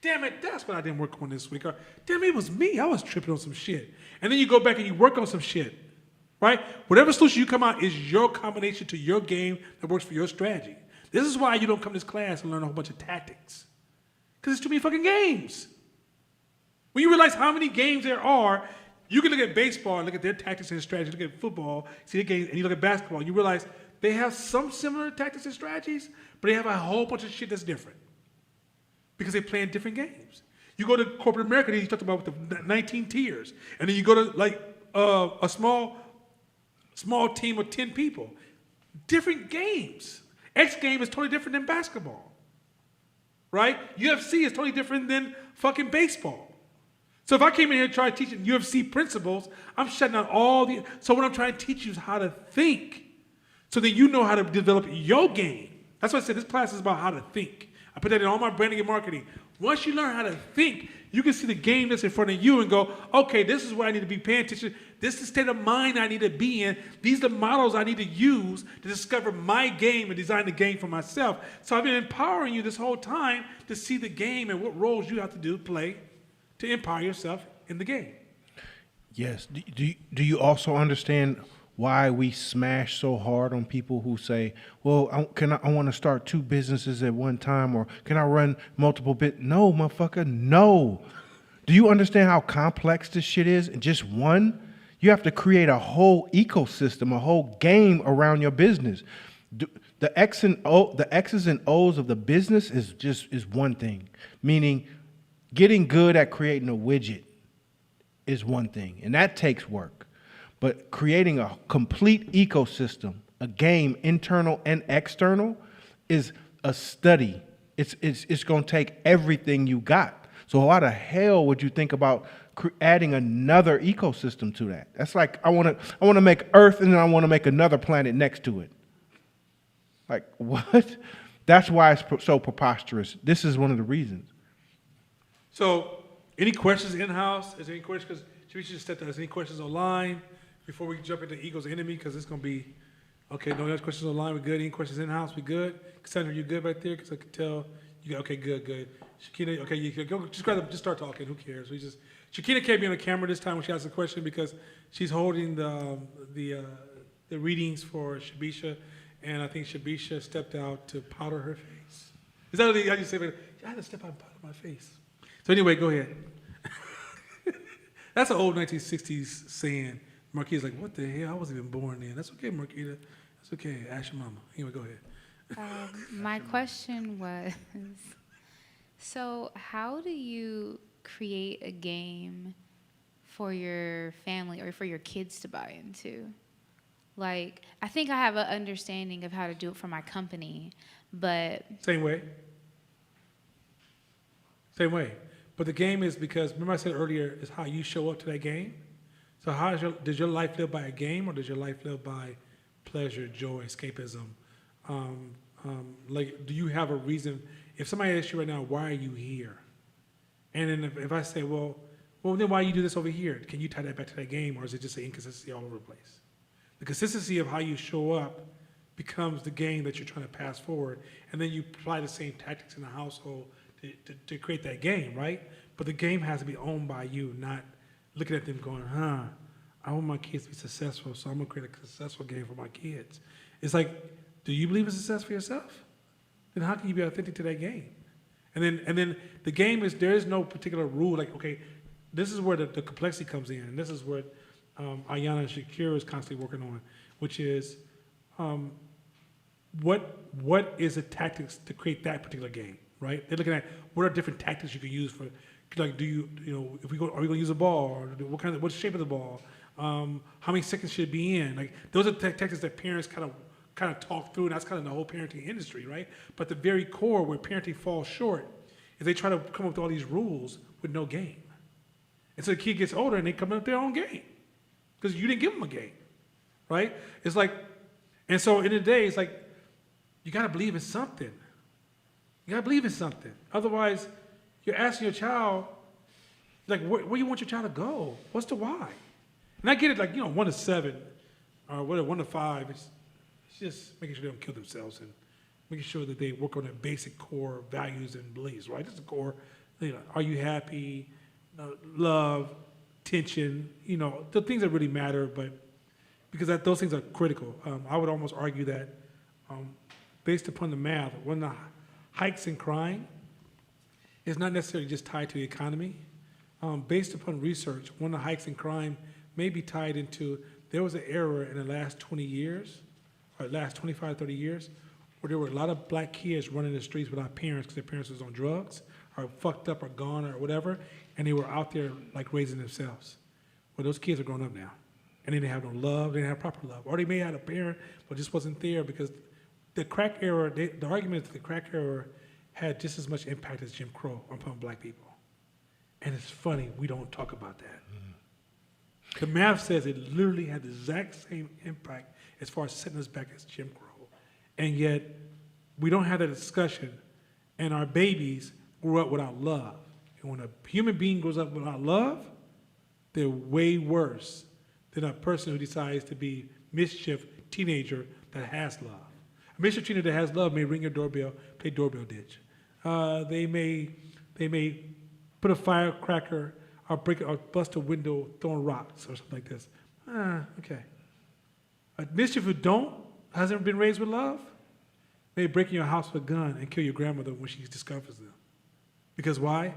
damn it, that's what I didn't work on this week. Or, damn it, it was me. I was tripping on some shit. And then you go back and you work on some shit, right? Whatever solution you come out is your combination to your game that works for your strategy. This is why you don't come to this class and learn a whole bunch of tactics. Because there's too many fucking games. When you realize how many games there are, you can look at baseball and look at their tactics and strategies, look at football, see the games, and you look at basketball, you realize they have some similar tactics and strategies, but they have a whole bunch of shit that's different. Because they play in different games. You go to corporate America, you talked about with the 19 tiers, and then you go to like a small team of 10 people. Different games. X game is totally different than basketball. Right? UFC is totally different than fucking baseball. So if I came in here and tried teaching UFC principles, I'm shutting out all the... So what I'm trying to teach you is how to think. So that you know how to develop your game. That's why I said this class is about how to think. I put that in all my branding and marketing. Once you learn how to think, you can see the game that's in front of you and go, okay, this is where I need to be paying attention. This is the state of mind I need to be in. These are the models I need to use to discover my game and design the game for myself. So I've been empowering you this whole time to see the game and what roles you have to play to empower yourself in the game. Yes. Do you also understand why we smash so hard on people who say, well, I want to start 2 businesses at one time, or can I run multiple No, motherfucker, no. Do you understand how complex this shit is? And just one, you have to create a whole ecosystem, a whole game around your business. The X's and O's of the business is one thing, meaning getting good at creating a widget is one thing, and that takes work. But creating a complete ecosystem, a game, internal and external, is a study. It's going to take everything you got. So why the hell would you think about adding another ecosystem to that? That's like I want to make Earth and then I want to make another planet next to it. Like what? That's why it's so preposterous. This is one of the reasons. So, any questions in-house? Is there any questions? Because we should just step down. Is there any questions online before we jump into ego's enemy? Because it's going to be, okay, no other questions online. We're good. Any questions in-house? We good? Cassandra, you good right there? Because I can tell you got, okay, good. Shakina, okay, you can go, just start talking. Who cares? Shakina can't be on the camera this time when she asks a question because she's holding the readings for Shabisha, and I think Shabisha stepped out to powder her face. Is that how you say it? I had to step out and powder my face. So anyway, go ahead. That's an old 1960s saying. Marquita's like, what the hell? I wasn't even born then. That's okay, Marquita. That's okay. Ask your mama. Anyway, go ahead. My question was, so how do you create a game for your family or for your kids to buy into? Like, I think I have an understanding of how to do it for my company, but... Same way. But the game is because, remember I said earlier, is how you show up to that game. So does your life live by a game or does your life live by pleasure, joy, escapism? Like, do you have a reason? If somebody asks you right now, why are you here? And then if I say, well, then why you do this over here? Can you tie that back to that game, or is it just an inconsistency all over the place? The consistency of how you show up becomes the game that you're trying to pass forward, and then you apply the same tactics in the household to create that game, right? But the game has to be owned by you, not looking at them going, I want my kids to be successful, so I'm going to create a successful game for my kids. It's like, do you believe in success for yourself? Then how can you be authentic to that game? And then the game is, there is no particular rule, like, okay, this is where the complexity comes in, and this is what Ayana and Shakira is constantly working on, which is what is the tactics to create that particular game, right? They're looking at what are different tactics you can use for, like, are we going to use a ball, or what's the shape of the ball? How many seconds should it be in? Like, those are tactics that parents kind of talk through, and that's kind of the whole parenting industry, right? But the very core where parenting falls short is they try to come up with all these rules with no game. And so the kid gets older and they come up with their own game because you didn't give them a game, right? It's like, and so in the day, it's like, you got to believe in something. You got to believe in something. Otherwise, you're asking your child, like, where you want your child to go? What's the why? And I get it, like, 1 to 7, or whatever, 1 to 5. It's just making sure they don't kill themselves and making sure that they work on their basic core values and beliefs, right? That's the core. Are you happy? Love, tension, the things that really matter, but because those things are critical. I would almost argue that based upon the math, when the hikes in crime is not necessarily just tied to the economy. Based upon research, one of the hikes in crime may be tied into, there was an era in the last 20 years, or last 25, 30 years, where there were a lot of black kids running the streets without parents because their parents was on drugs, or fucked up, or gone, or whatever, and they were out there like raising themselves. Well, those kids are grown up now, and they didn't have no love, they didn't have proper love, or they may have had a parent, but just wasn't there because the crack era, the argument is that the crack era had just as much impact as Jim Crow upon black people. And it's funny, we don't talk about that. The math says it literally had the exact same impact as far as setting us back as Jim Crow. And yet, we don't have that discussion, and our babies grew up without love. And when a human being grows up without love, they're way worse than a person who decides to be mischief teenager that has love. A mischief teenager that has love may ring your doorbell, play doorbell ditch. They may put a firecracker or bust a window throwing rocks or something like this. Okay. A mischief who hasn't been raised with love, may break in your house with a gun and kill your grandmother when she discovers them. Because why?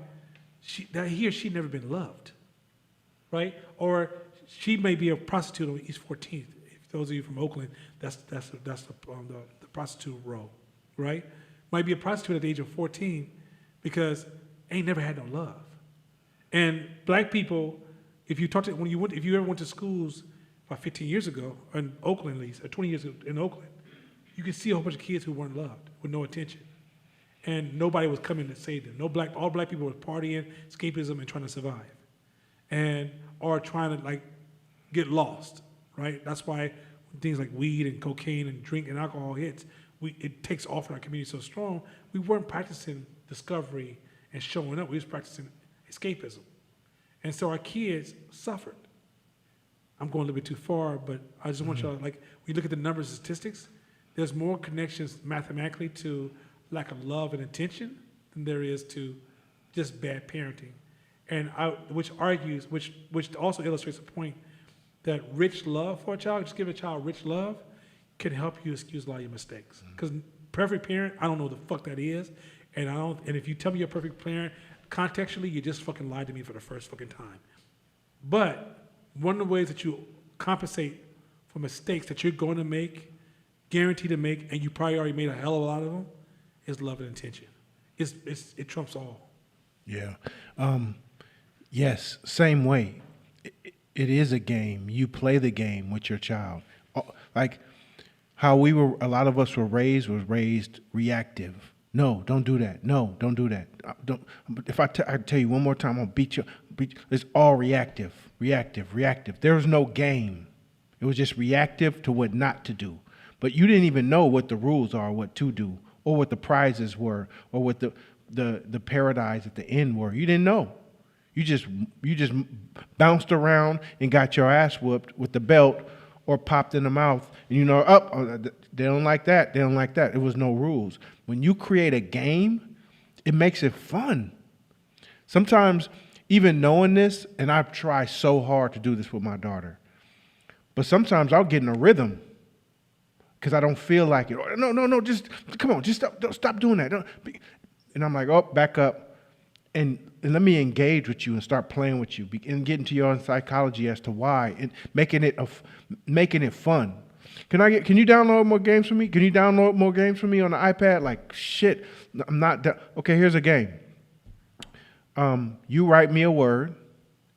He or she never been loved, right? Or she may be a prostitute on East 14th. If those of you from Oakland, that's the prostitute row, right? Might be a prostitute at the age of 14 because ain't never had no love. And black people, if you ever went to schools about 15 years ago, in Oakland at least, or 20 years ago in Oakland, you could see a whole bunch of kids who weren't loved with no attention. and nobody was coming to save them. All black people were partying, escapism, and trying to survive, or trying to like get lost, right? That's why things like weed and cocaine and drink and alcohol hits, it takes off in our community so strong. We weren't practicing discovery and showing up. We was practicing escapism, and so our kids suffered. I'm going a little bit too far, but I just want y'all, like, when you look at the numbers and statistics, there's more connections mathematically to lack of love and attention than there is to just bad parenting. And which also illustrates the point that rich love for a child, just give a child rich love, can help you excuse a lot of your mistakes. Because perfect parent, I don't know what the fuck that is, and if you tell me you're a perfect parent, contextually, you just fucking lied to me for the first fucking time. But one of the ways that you compensate for mistakes that you're going to make, guaranteed to make, and you probably already made a hell of a lot of them, is love and attention. It trumps all. Yeah. Yes, same way. It is a game. You play the game with your child. Like how a lot of us were raised reactive. No, don't do that. No, don't do that. If I tell you one more time, I'll beat you. It's all reactive. There was no game. It was just reactive to what not to do. But you didn't even know what the rules are, what to do, or what the prizes were, or what the paradise at the end were. You didn't know. You just bounced around and got your ass whooped with the belt or popped in the mouth. And they don't like that. They don't like that. It was no rules. When you create a game, it makes it fun. Sometimes, even knowing this, and I've tried so hard to do this with my daughter, but sometimes I'll get in a rhythm because I don't feel like it. No, just come on, just stop doing that. And I'm like, oh, back up, and let me engage with you and start playing with you and get into your own psychology as to why, and making it fun. Can you download more games for me? Can you download more games for me on the iPad? Like, shit, I'm not okay, here's a game. You write me a word.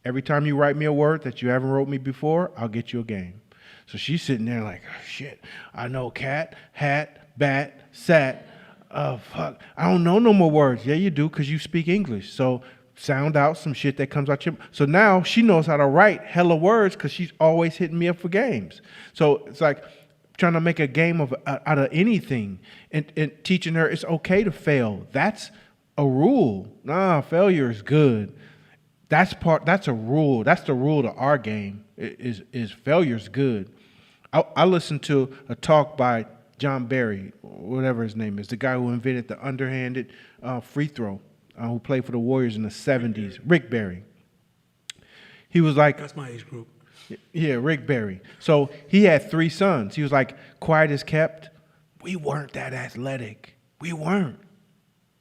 Every time you write me a word that you haven't wrote me before, I'll get you a game. So she's sitting there like, oh, shit, I know cat, hat, bat, sat. Fuck, I don't know no more words. Yeah, you do, because you speak English. So sound out some shit that comes out your... So now she knows how to write hella words because she's always hitting me up for games. So it's like trying to make a game out of anything and teaching her it's okay to fail. That's a rule. Nah, failure is good. That's a rule. That's the rule to our game is failure's good. I listened to a talk by John Barry, whatever his name is, the guy who invented the underhanded free throw, who played for the Warriors in the 70s, Rick Barry. He was like... That's my age group. Yeah, Rick Barry. So he had 3 sons. He was like, quiet as kept. We weren't that athletic. We weren't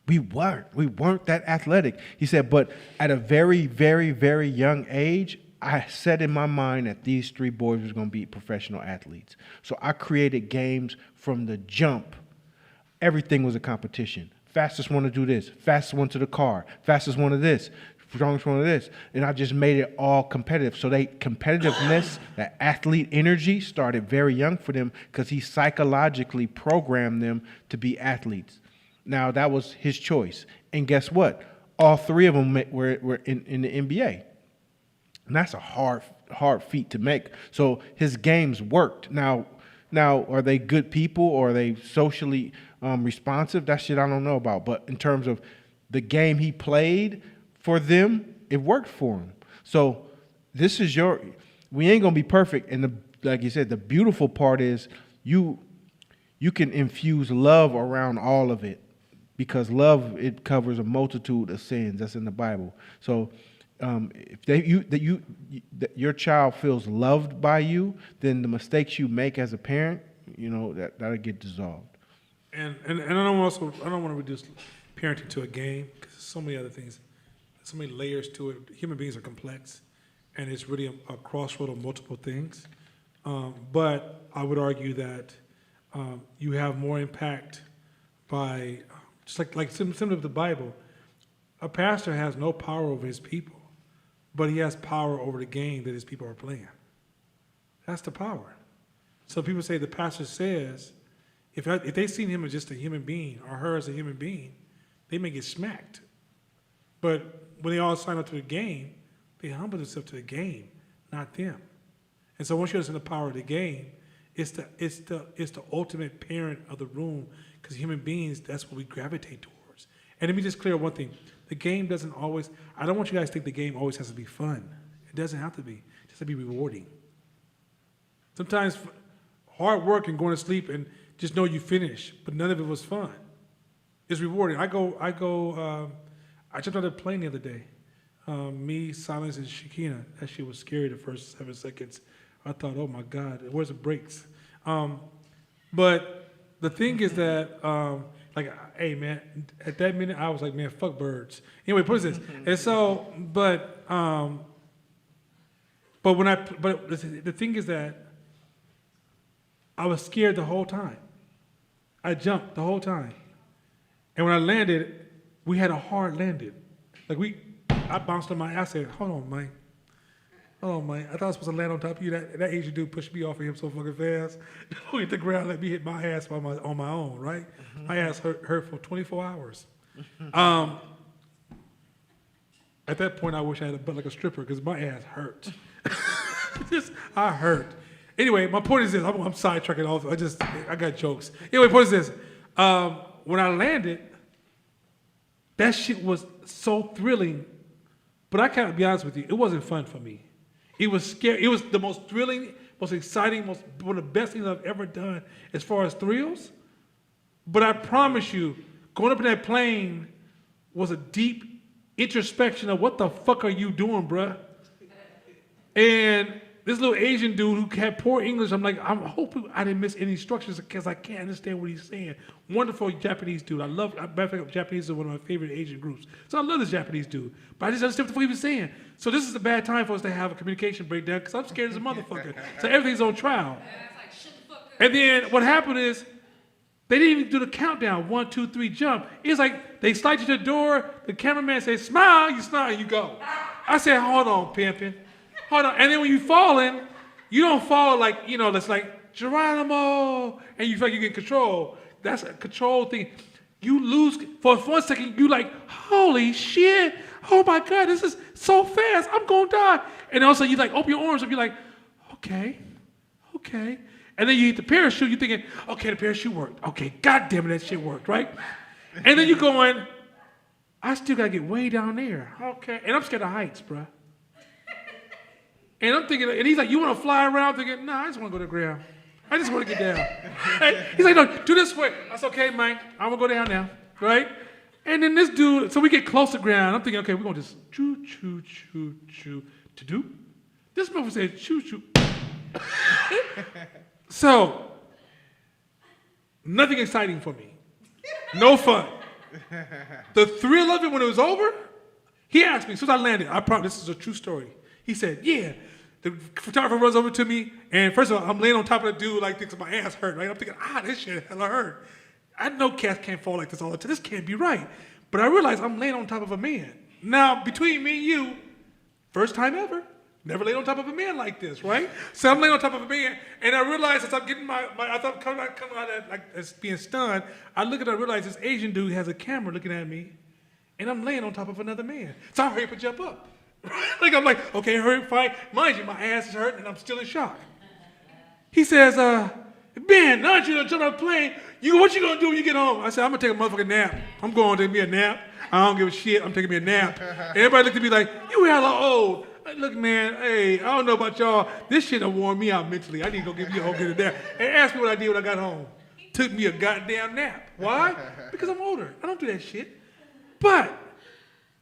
that athletic. He said, but at a very, very, very young age, I set in my mind that these 3 boys was going to be professional athletes. So I created games from the jump. Everything was a competition. Fastest one to do this, fastest one to the car, fastest one to this, strongest one of this. And I just made it all competitive. So competitiveness, that athlete energy started very young for them because he psychologically programmed them to be athletes. Now, that was his choice. And guess what? All 3 of them were in the NBA. And that's a hard feat to make. So his games worked. Now, are they good people or are they socially responsive? That shit I don't know about. But in terms of the game he played for them, it worked for him. So this is we ain't going to be perfect. And like you said, the beautiful part is you can infuse love around all of it. Because love, it covers a multitude of sins. That's in the Bible. So if your child feels loved by you, then the mistakes you make as a parent, that'll get dissolved. And I don't want to reduce parenting to a game because there's so many other things, so many layers to it. Human beings are complex, and it's really a crossroad of multiple things. But I would argue that you have more impact by just like similar to the Bible. A pastor has no power over his people, but he has power over the game that his people are playing. That's the power. So people say the pastor says, if they seen him as just a human being or her as a human being, they may get smacked. But when they all sign up to the game, they humble themselves to the game, not them. And so once you understand the power of the game, it's the ultimate parent of the room, because human beings, that's what we gravitate towards. And let me just clear one thing. The game doesn't always, I don't want you guys to think the game always has to be fun. It doesn't have to be. It just has to be rewarding. Sometimes hard work and going to sleep and just know you finished, but none of it was fun. It's rewarding. I jumped out of a plane the other day. Me, Silence, and Shakina. That shit was scary the first 7 seconds. I thought, oh my God, where's the brakes? But the thing is that, hey man, at that minute I was like, man, fuck birds. Anyway, put this. And so, but the thing is that I was scared the whole time. I jumped the whole time. And when I landed, we had a hard landing. I bounced on my ass. I said, hold on, Mike. Hold on, Mike. I thought I was supposed to land on top of you. That Asian dude pushed me off of him so fucking fast. He hit the ground, let me hit my ass on my own, right? My ass hurt for 24 hours. At that point, I wish I had a butt like a stripper, because my ass hurt. I hurt. Anyway, my point is this. I'm sidetracking off. I got jokes. Anyway, point is this. When I landed, that shit was so thrilling. But I can't be honest with you, it wasn't fun for me. It was scary. It was the most thrilling, most exciting, one of the best things I've ever done as far as thrills. But I promise you, going up in that plane was a deep introspection of what the fuck are you doing, bruh? And this little Asian dude who had poor English, I'm hoping I didn't miss any instructions, because I can't understand what he's saying. Wonderful Japanese dude. Matter of fact, Japanese are one of my favorite Asian groups. So I love this Japanese dude. But I just understand what the fuck he was saying. So this is a bad time for us to have a communication breakdown, because I'm scared as a motherfucker. So everything's on trial. And then what happened is, they didn't even do the countdown, 1, 2, 3, jump. It's like they slide you to the door, the cameraman says, smile, you smile, and you go. I said, hold on, pimpin'. Hold on. And then when you falling, you don't fall like, that's like Geronimo, and you feel like you get control. That's a control thing. You lose, for 1 second, you like, holy shit, oh my God, this is so fast, I'm gonna die. And also you like open your arms up, you're like, okay. And then you hit the parachute, you're thinking, okay, the parachute worked. Okay, God damn it, that shit worked, right? And then you're going, I still gotta get way down there. Okay, and I'm scared of heights, bruh. And I'm thinking, and he's like, you want to fly around? I'm thinking, nah, I just want to go to the ground. I just want to get down. He's like, no, do this way. I said, okay, Mike, I'm going to go down now, right? And then this dude, so we get close to the ground. I'm thinking, okay, we're going to just choo, choo, choo, choo, to do. This motherfucker said, choo, choo. So, nothing exciting for me. No fun. The thrill of it when it was over, he asked me, as soon as I landed, I promise this is a true story. He said, yeah. The photographer runs over to me, and first of all, I'm laying on top of the dude like this, my ass hurt, right? I'm thinking, this shit hella hurt. I know cats can't fall like this all the time. This can't be right. But I realized I'm laying on top of a man. Now, between me and you, first time ever, never laid on top of a man like this, right? So I'm laying on top of a man, and I realized as I'm getting as I'm coming out of like as being stunned, I look at it and realize this Asian dude has a camera looking at me, and I'm laying on top of another man. So I hurry up and jump up. I'm like, okay, hurry, fight. Mind you, my ass is hurting and I'm still in shock. He says, Ben, now that you done jumped on a plane, what you gonna do when you get home? I said, I'm gonna take a motherfucking nap. I'm going to take me a nap. I don't give a shit. I'm taking me a nap. And everybody looked at me like, you hella old. Look, man, hey, I don't know about y'all. This shit done wore me out mentally. I need to go give you a whole get a nap. And ask me what I did when I got home. Took me a goddamn nap. Why? Because I'm older. I don't do that shit. But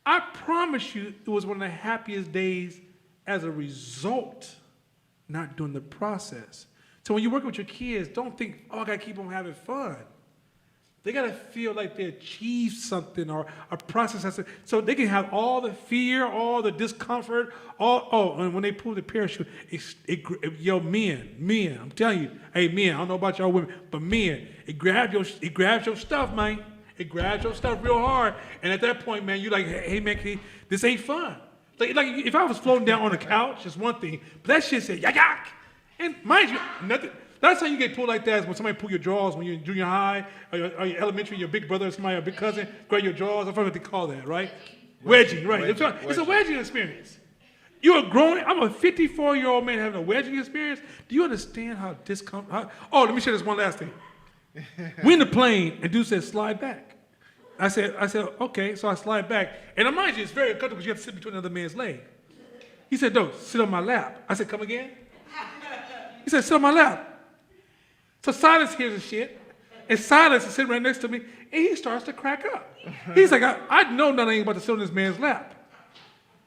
I promise you, it was one of the happiest days as a result, not during the process. So when you work with your kids, don't think, I gotta keep them having fun. They gotta feel like they achieved something or a process has to, so they can have all the fear, all the discomfort, and when they pull the parachute, men, I'm telling you, hey men, I don't know about y'all women, but men, it grabs your stuff, man. It grabs your stuff real hard, and at that point, man, you're like, hey man, this ain't fun. Like if I was floating down on the couch, it's one thing, but that shit said yak yak, and mind you, Last time you get pulled like that is when somebody pull your drawers when you're in junior high or your elementary, your big brother or somebody, or big cousin, grab your drawers. I forget what they call that, right? Wedging, right. It's a wedging experience. You're a grown, I'm a 54-year-old man having a wedging experience. Do you understand how discomfort? Oh, let me share this one last thing. We in the plane, and dude said, slide back. I said, okay, so I slide back. And mind you, it's very uncomfortable because you have to sit between another man's leg. He said, no, sit on my lap. I said, come again? He said, sit on my lap. So Silas hears the shit, and Silas is sitting right next to me, and he starts to crack up. He's like, I know nothing about to sit on this man's lap.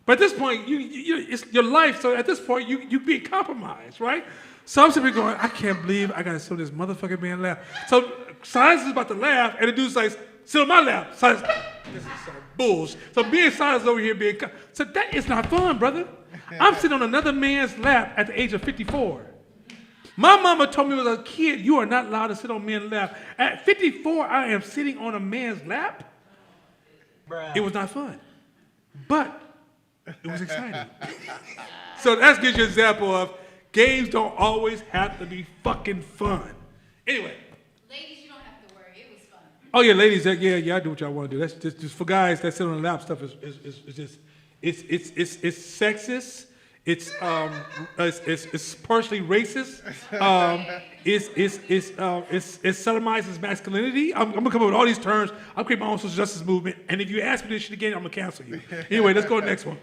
But at this point, it's your life, so at this point, you being compromised, right? So I'm sitting there going, I can't believe I got to sit on this motherfucking man's lap. So Silas is about to laugh, and the dude's like, sit on my lap. Silas, this is some bullshit. So me and Silas over here being, so that is not fun, brother. I'm sitting on another man's lap at the age of 54. My mama told me as a kid, you are not allowed to sit on men's lap. At 54, I am sitting on a man's lap. Bruh. It was not fun, but it was exciting. So that gives you an example of games don't always have to be fucking fun. Anyway. Ladies, you don't have to worry. It was fun. Oh yeah, ladies, yeah, I do what y'all want to do. That's just for guys that sit on the lap stuff is just it's sexist. It's partially racist. It sodomizes masculinity. I'm gonna come up with all these terms. I'm creating my own social justice movement. And if you ask me this shit again, I'm gonna cancel you. Anyway, let's go to the next one.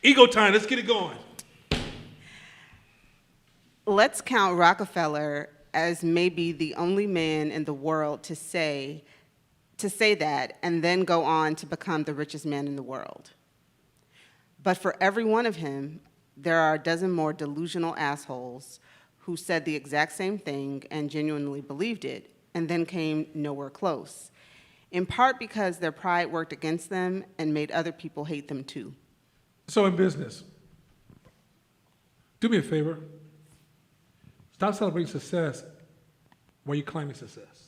Ego time. Let's get it going. Let's count Rockefeller as maybe the only man in the world to say that and then go on to become the richest man in the world. But for every one of him, there are a dozen more delusional assholes who said the exact same thing and genuinely believed it, and then came nowhere close, in part because their pride worked against them and made other people hate them too. So in business, do me a favor. Stop celebrating success while you're claiming success.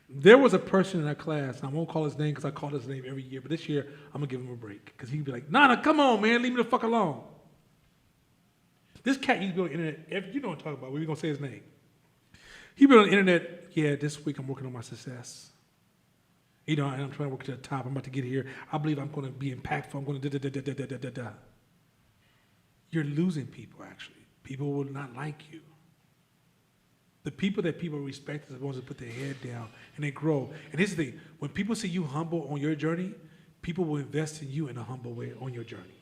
There was a person in our class, and I won't call his name because I call his name every year, but this year I'm going to give him a break because he'd be like, Nana, come on, man, leave me the fuck alone. This cat used to be on the internet, you know what I'm talking about, we're going to say his name. He'd be on the internet, yeah, this week I'm working on my success. You know, and I'm trying to work to the top, I'm about to get here. I believe I'm going to be impactful, I'm going to da-da-da-da-da-da-da-da. You're losing people, actually. People will not like you. The people that people respect are the ones that put their head down and they grow. And here's the thing, when people see you humble on your journey, people will invest in you in a humble way on your journey.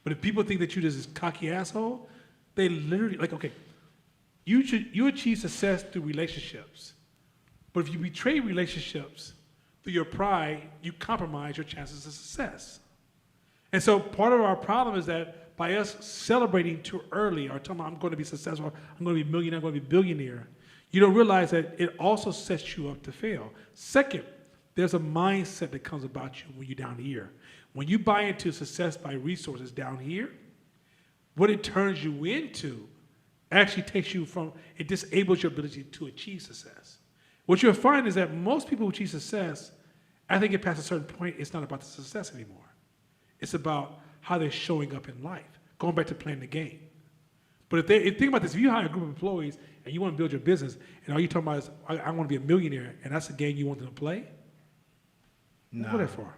But if people think that you're just this cocky asshole, they literally, like, okay, you achieve success through relationships. But if you betray relationships through your pride, you compromise your chances of success. And so part of our problem is that by us celebrating too early or telling them I'm going to be successful, I'm going to be a millionaire, I'm going to be a billionaire, you don't realize that it also sets you up to fail. Second, there's a mindset that comes about you when you're down here. When you buy into success by resources down here, what it turns you into actually takes you from, it disables your ability to achieve success. What you'll find is that most people who achieve success, after they get past a certain point, it's not about the success anymore. It's about how they're showing up in life, going back to playing the game. But if think about this, if you hire a group of employees and you want to build your business, and all you're talking about is, I want to be a millionaire, and that's the game you want them to play? Nah. What for?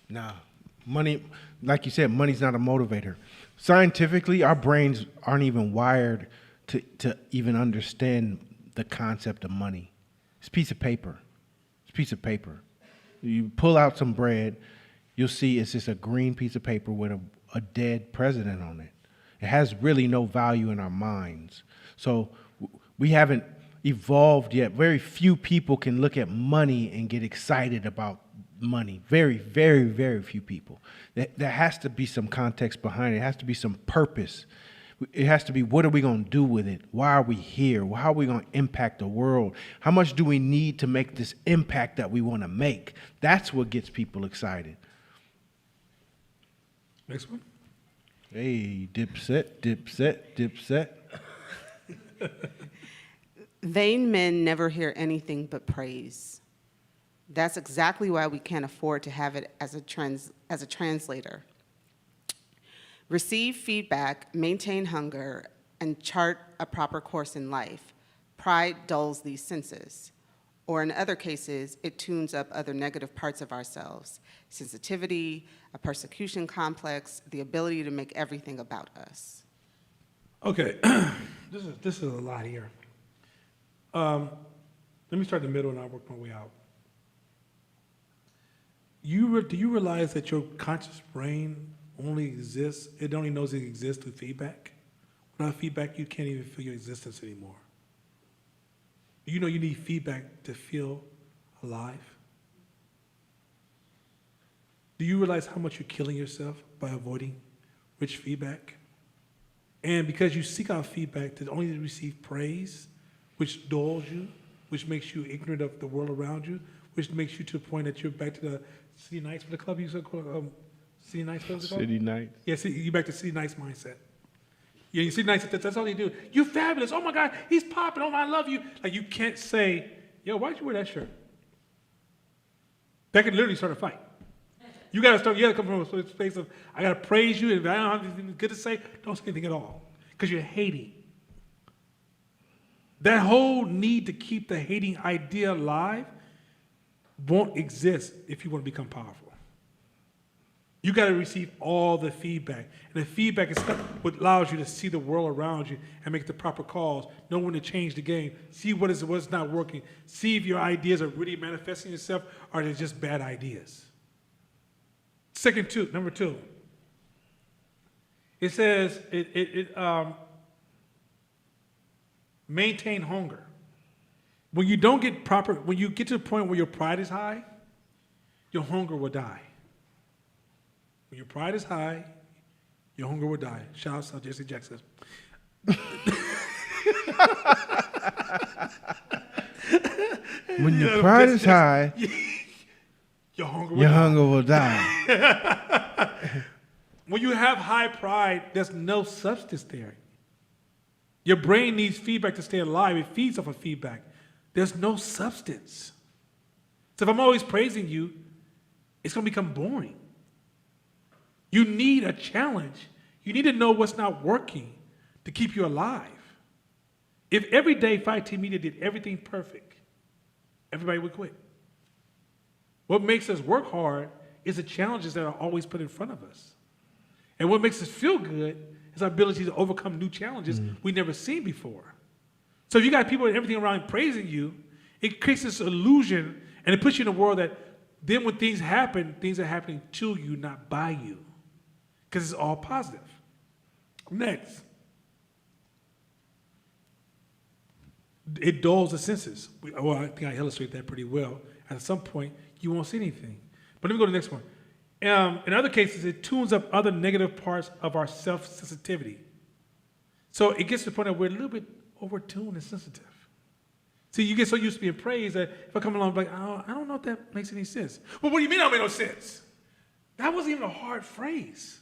Nah. Money, like you said, money's not a motivator. Scientifically, our brains aren't even wired to even understand the concept of money. It's a piece of paper. It's a piece of paper. You pull out some bread, you'll see it's just a green piece of paper with a dead president on it. It has really no value in our minds. So we haven't evolved yet. Very few people can look at money and get excited about money. Very, very, very few people. There has to be some context behind it. It has to be some purpose. It has to be, what are we going to do with it? Why are we here? How are we going to impact the world? How much do we need to make this impact that we want to make? That's what gets people excited. Next one. Hey, Dipset, Dipset, Dipset. Vain men never hear anything but praise. That's exactly why we can't afford to have it as a translator. Receive feedback, maintain hunger, and chart a proper course in life. Pride dulls these senses. Or in other cases, it tunes up other negative parts of ourselves: sensitivity, a persecution complex, the ability to make everything about us. Okay, this is a lot here. Let me start in the middle and I'll work my way out. Do you realize that your conscious brain only exists, it only knows it exists through feedback? Without feedback, you can't even feel your existence anymore. You know you need feedback to feel alive? Do you realize how much you're killing yourself by avoiding rich feedback? And because you seek out feedback to only receive praise, which dulls you, which makes you ignorant of the world around you, which makes you to the point that you're back to the City Nights, the club you used to call City Nights, what was it called? City Nights. Yeah, you're back to City Nights mindset. Yeah, you City Nights, that's all they do. You fabulous, oh my God, he's popping, oh I love you. Like you can't say, yo, why'd you wear that shirt? That could literally start a fight. You gotta come from a space of, I gotta praise you, and if I don't have anything good to say, don't say anything at all. Because you're hating. That whole need to keep the hating idea alive won't exist if you want to become powerful. You got to receive all the feedback. And the feedback is stuff what allows you to see the world around you and make the proper calls, know when to change the game, see what's not working, see if your ideas are really manifesting itself or they're just bad ideas. Number two, it says maintain hunger. When you don't get when you get to the point where your pride is high, your hunger will die. When your pride is high, your hunger will die. Shout out to Jesse Jackson. When your pride is high, your hunger will die. When you have high pride, there's no substance there. Your brain needs feedback to stay alive. It feeds off of feedback. There's no substance. So if I'm always praising you, it's going to become boring. You need a challenge. You need to know what's not working to keep you alive. If every day Fight Team Media did everything perfect, everybody would quit. What makes us work hard is the challenges that are always put in front of us. And what makes us feel good is our ability to overcome new challenges we've never seen before. So if you got people and everything around praising you, it creates this illusion and it puts you in a world that then when things happen, things are happening to you, not by you. Because it's all positive. Next. It dulls the senses. I think I illustrate that pretty well. At some point, you won't see anything. But let me go to the next one. In other cases, it tunes up other negative parts of our self-sensitivity. So it gets to the point that we're a little bit over-tuned and sensitive. See, you get so used to being praised that if I come along, I'm like, oh, I don't know if that makes any sense. Well, what do you mean I don't make no sense? That wasn't even a hard phrase.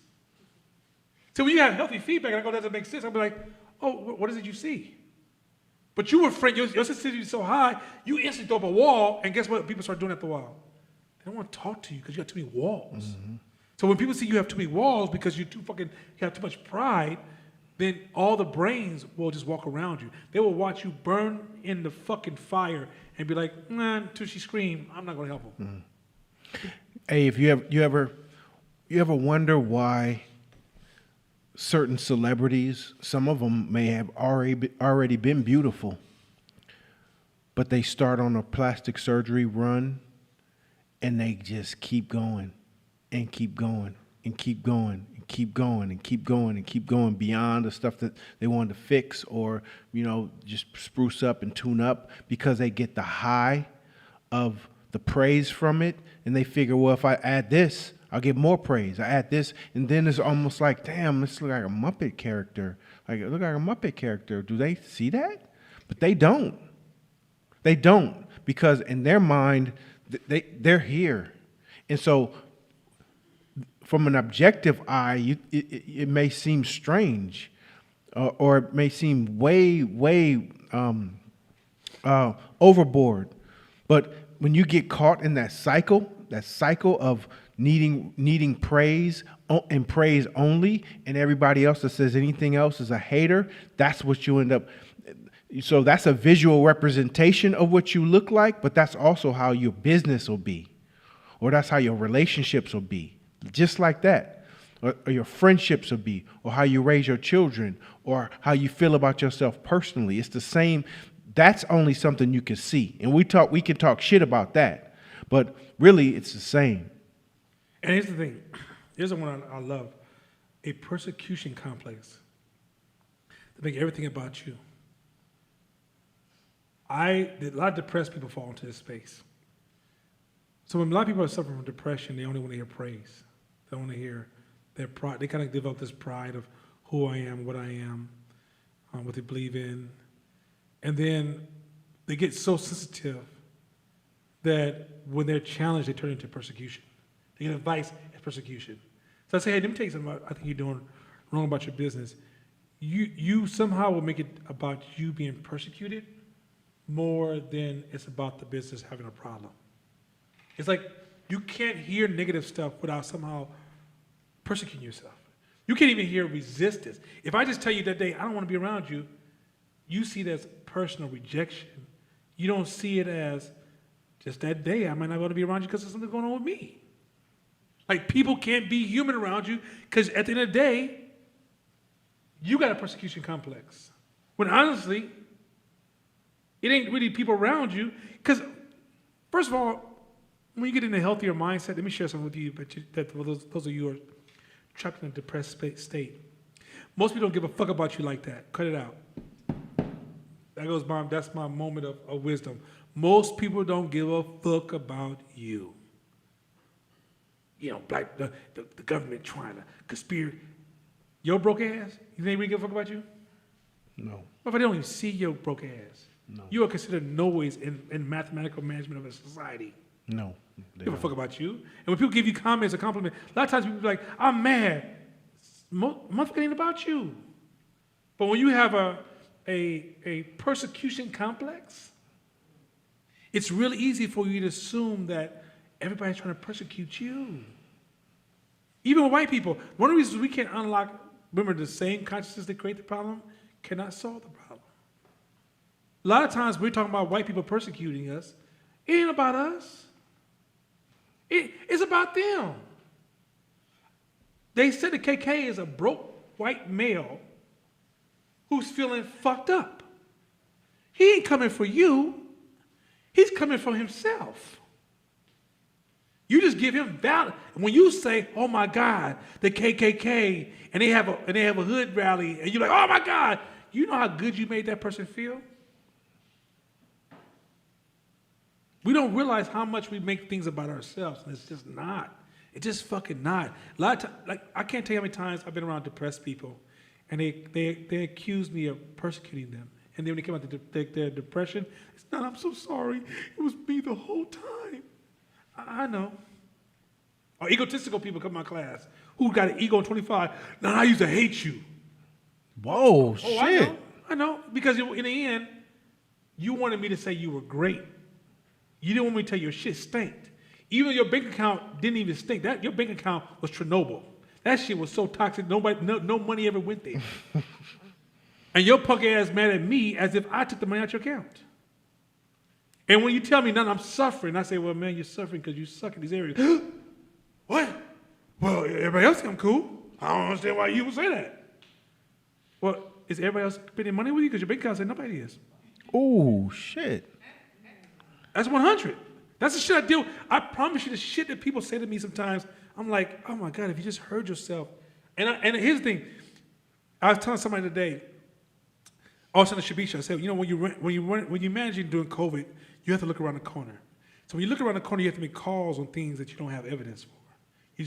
So when you have healthy feedback and I go, that doesn't make sense, I'll be like, oh, what is it you see? But you were afraid, your sensitivity is so high, you instantly throw up a wall, and guess what people start doing at the wall? They don't want to talk to you because you got too many walls. Mm-hmm. So when people see you have too many walls because you have too much pride, then all the brains will just walk around you. They will watch you burn in the fucking fire and be like, nah, until she scream, I'm not going to help them. Mm-hmm. Hey, if you ever wonder why certain celebrities, some of them may have already been beautiful, but they start on a plastic surgery run and they just keep going and keep going and keep going and keep going and keep going and keep going beyond the stuff that they wanted to fix or, just spruce up and tune up because they get the high of the praise from it and they figure, well, if I add this, I'll get more praise. I add this, and then it's almost like, damn, this looks like a Muppet character. Like, it looks like a Muppet character. Do they see that? But they don't. They don't, because in their mind, they're here. And so from an objective eye, it may seem strange, or it may seem way overboard. But when you get caught in that cycle, that cycle of needing praise and praise only, and everybody else that says anything else is a hater, that's what you end up. So that's a visual representation of what you look like, but that's also how your business will be, or that's how your relationships will be, just like that, or your friendships will be, or how you raise your children, or how you feel about yourself personally. It's the same. That's only something you can see, and we can talk shit about that, but really it's the same. And here's the thing. Here's the one I love. A persecution complex. To make everything about you. A lot of depressed people fall into this space. So when a lot of people are suffering from depression, they only want to hear praise. They want to hear their pride. They kind of develop this pride of who I am, what I am, what they believe in. And then they get so sensitive that when they're challenged, they turn into persecution. They get advice as persecution. So I say, hey, let me tell you something I think you're doing wrong about your business. You somehow will make it about you being persecuted more than it's about the business having a problem. It's like you can't hear negative stuff without somehow persecuting yourself. You can't even hear resistance. If I just tell you that day, I don't want to be around you, you see it as personal rejection. You don't see it as just that day, I might not want to be around you because there's something going on with me. Like people can't be human around you because at the end of the day, you got a persecution complex. When honestly, it ain't really people around you. Because, first of all, when you get in a healthier mindset, let me share something with you, that for those of you who are trapped in a depressed state. Most people don't give a fuck about you like that. Cut it out. That's my moment of wisdom. Most people don't give a fuck about you. You know, the government trying to conspire. Your broke ass, you think we give a fuck about you? No. But if they don't even see your broke ass. No. You are considered noise in mathematical management of a society. No. They give a fuck about you. And when people give you comments or compliments, a lot of times people be like, I'm mad. Motherfucker ain't about you. But when you have a persecution complex, it's really easy for you to assume that everybody's trying to persecute you. Even with white people, one of the reasons we can't unlock, remember, the same consciousness that create the problem cannot solve the problem. A lot of times we're talking about white people persecuting us. It ain't about us. It's about them. They said the KK is a broke white male who's feeling fucked up. He ain't coming for you. He's coming for himself. You just give him valid. When you say, "Oh my God, the KKK," and they have a hood rally, and you're like, "Oh my God," you know how good you made that person feel? We don't realize how much we make things about ourselves, and it's just not. It's just fucking not. A lot of times, like I can't tell you how many times I've been around depressed people, and they accuse me of persecuting them. And then when they come out to their depression, it's not, "I'm so sorry. It was me the whole time." I know. Or egotistical people come to my class who got an ego in 25. "Now I used to hate you." Whoa, Oh, shit. I know. Because in the end, you wanted me to say you were great. You didn't want me to tell you your shit stinked. Even your bank account didn't even stink. Your bank account was Chernobyl. That shit was so toxic, no money ever went there. And your punk ass mad at me as if I took the money out your account. And when you tell me, "No, I'm suffering," I say, "Well, man, you're suffering because you suck in these areas." "What? Well, everybody else think I'm cool. I don't understand why you would say that." Well, is everybody else spending money with you? Because your bank account said nobody is. Oh, shit. That's 100. That's the shit I deal with. I promise you, the shit that people say to me sometimes, I'm like, "Oh my God, if you just heard yourself." And here's the thing. I was telling somebody today, I was telling Shabisha, I said, when you're managing during COVID, you have to look around the corner. So when you look around the corner, you have to make calls on things that you don't have evidence for. You're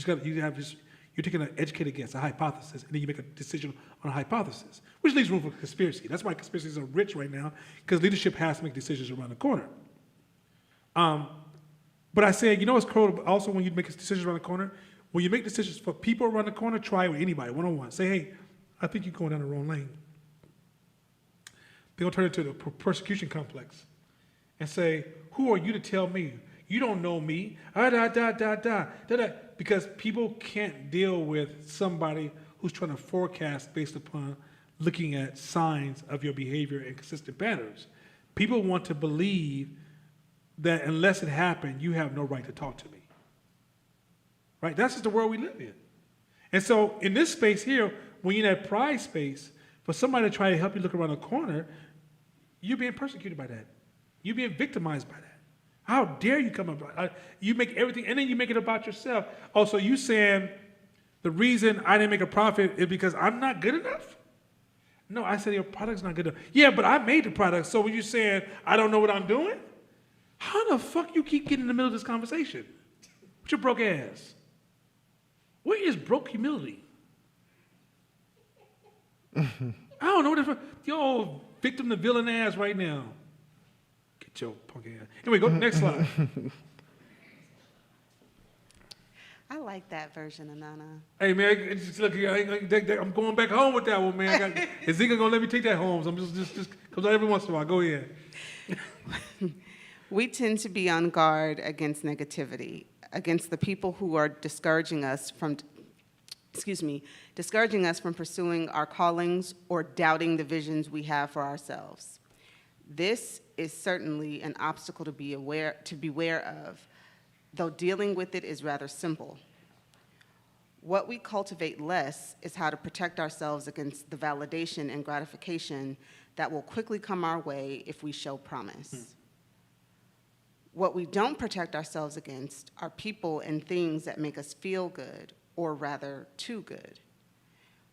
taking an educated guess, a hypothesis, and then you make a decision on a hypothesis, which leaves room for conspiracy. That's why conspiracies are rich right now, because leadership has to make decisions around the corner. But I said, you know what's cool also when you make decisions around the corner? When you make decisions for people around the corner, try it with anybody, one-on-one. Say, "Hey, I think you're going down the wrong lane." They're going to turn it into a persecution complex and say, "Who are you to tell me? You don't know me. Ah, da, da, da, da, da, da. Because people can't deal with somebody who's trying to forecast based upon looking at signs of your behavior and consistent patterns. People want to believe that unless it happened, you have no right to talk to me. Right? That's just the world we live in. And so in this space here, when you're in that pride space, for somebody to try to help you look around the corner, you're being persecuted by that. You're being victimized by that. How dare you come up? You make everything, and then you make it about yourself. Oh, so you saying the reason I didn't make a profit is because I'm not good enough? No, I said your product's not good enough. Yeah, but I made the product, so when you're saying I don't know what I'm doing? How the fuck you keep getting in the middle of this conversation? With your broke ass? Where is broke humility? I don't know what the fuck. Yo, victim to villain ass right now. Get your punk ass. Anyway, go to the next slide. I like that version of Nana. Hey man, it's just, look, I'm going back home with that one, man. Is Zika gonna let me take that home? So I'm just comes out every once in a while. Go ahead. We tend to be on guard against negativity, against the people who are discouraging us from pursuing our callings or doubting the visions we have for ourselves. This is certainly an obstacle to beware of, though dealing with it is rather simple. What we cultivate less is how to protect ourselves against the validation and gratification that will quickly come our way if we show promise. What we don't protect ourselves against are people and things that make us feel good, or rather, too good.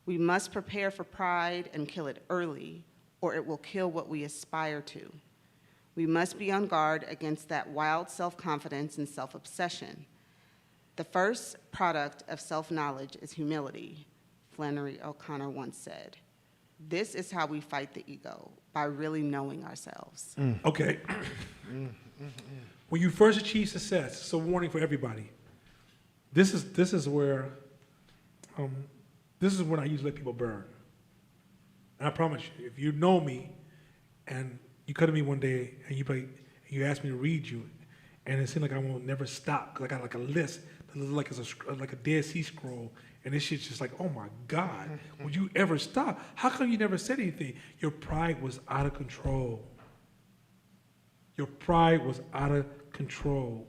We must prepare for pride and kill it early, or it will kill what we aspire to. We must be on guard against that wild self-confidence and self-obsession. The first product of self-knowledge is humility, Flannery O'Connor once said. This is how we fight the ego, by really knowing ourselves. Okay. When you first achieve success, it's a warning for everybody. This is where this is when I usually let people burn. And I promise you, if you know me, and you come to me one day and you ask me to read you, and it seems like I won't never stop because I got like a list that looks like a Dead Sea Scroll, and this shit's just like, oh my God, would you ever stop? How come you never said anything? Your pride was out of control. Your pride was out of control.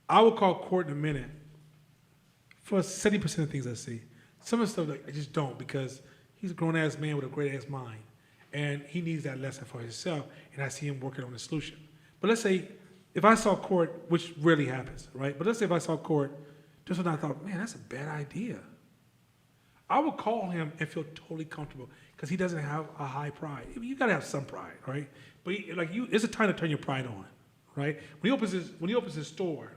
I will call court in a minute for 70% of the things I see. Some of the stuff I just don't, because he's a grown-ass man with a great-ass mind, and he needs that lesson for himself, and I see him working on a solution. But let's say, if I saw court, which rarely happens, right? But let's say if I saw court, just when I thought, man, that's a bad idea. I would call him and feel totally comfortable, because he doesn't have a high pride. You gotta have some pride, right? But it's a time to turn your pride on, right? When he opens his store,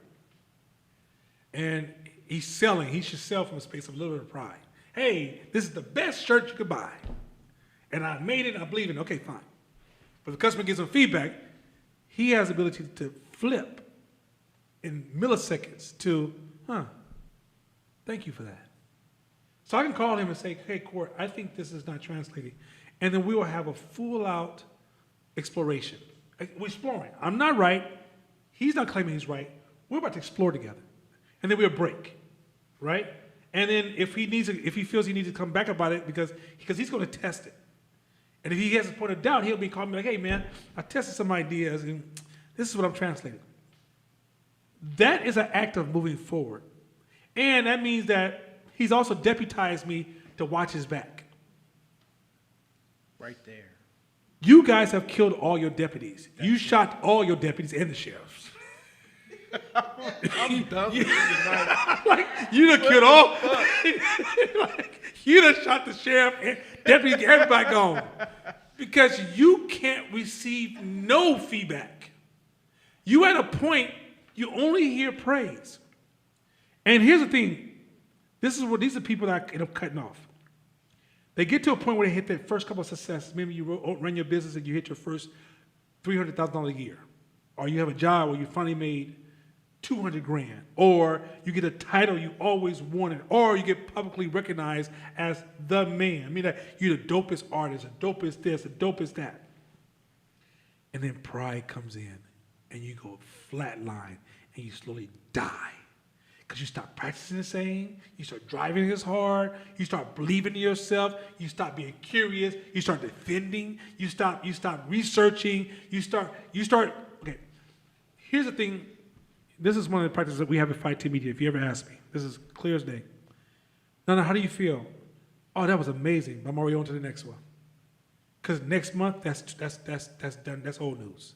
and he should sell from a space of a little bit of pride. Hey, this is the best shirt you could buy. And I made it, I believe in it. Okay, fine. But the customer gives him feedback, he has the ability to flip in milliseconds to, thank you for that. So I can call him and say, hey, Court, I think this is not translating. And then we will have a full-out exploration. We're exploring. I'm not right. He's not claiming he's right. We're about to explore together. And then we'll break, right? And then if he feels he needs to come back about it because he's going to test it. And if he has a point of doubt, he'll be calling me like, hey, man, I tested some ideas, and this is what I'm translating. That is an act of moving forward. And that means that he's also deputized me to watch his back. Right there. You guys have killed all your deputies. You shot all your deputies and the sheriffs. I'm done. Like, you done killed all. Like, you done shot the sheriff and deputy, everybody gone. Because you can't receive no feedback. You at a point, you only hear praise. And here's the thing. These are people that I end up cutting off. They get to a point where they hit their first couple of successes. Maybe you run your business and you hit your first $300,000 a year. Or you have a job where you finally made $200,000, or you get a title you always wanted, or you get publicly recognized as the man. I mean, like, you're the dopest artist, the dopest this, the dopest that. And then pride comes in. and you go flatline and you slowly die. Because you stop practicing the same, you start driving as hard, you start believing in yourself, you stop being curious, you start defending, you stop researching, you start, okay. Here's the thing, this is one of the practices that we have at Fight Team Media, if you ever ask me. This is clear as day. No, how do you feel? Oh, that was amazing. I'm already on to the next one. Because next month, that's done, that's old news.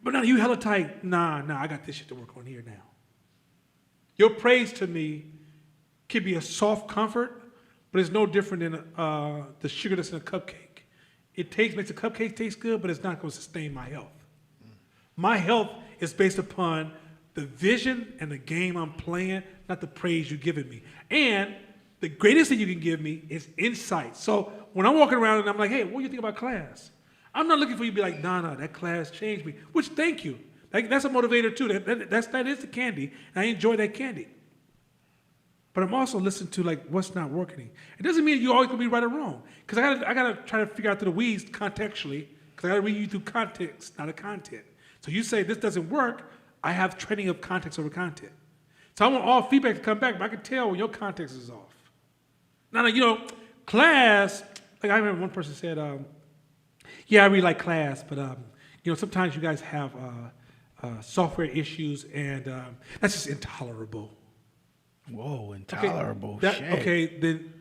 But now you hella tight. Nah, I got this shit to work on here now. Your praise to me can be a soft comfort, but it's no different than the sugar that's in a cupcake. It makes the cupcake taste good, but it's not going to sustain my health. My health is based upon the vision and the game I'm playing, not the praise you're giving me. And the greatest thing you can give me is insight. So when I'm walking around and I'm like, hey, what do you think about class? I'm not looking for you to be like, nah, that class changed me, which thank you. That's a motivator too. That is the candy, and I enjoy that candy. But I'm also listening to like what's not working. It doesn't mean you're always gonna be right or wrong, because I gotta try to figure out through the weeds contextually, because I gotta read you through context, not a content. So you say this doesn't work, I have training of context over content. So I want all feedback to come back, but I can tell when your context is off. Now, class, like I remember one person said, yeah, I really like class, but sometimes you guys have software issues, and that's just intolerable. Whoa, intolerable. Okay, shit. Okay, then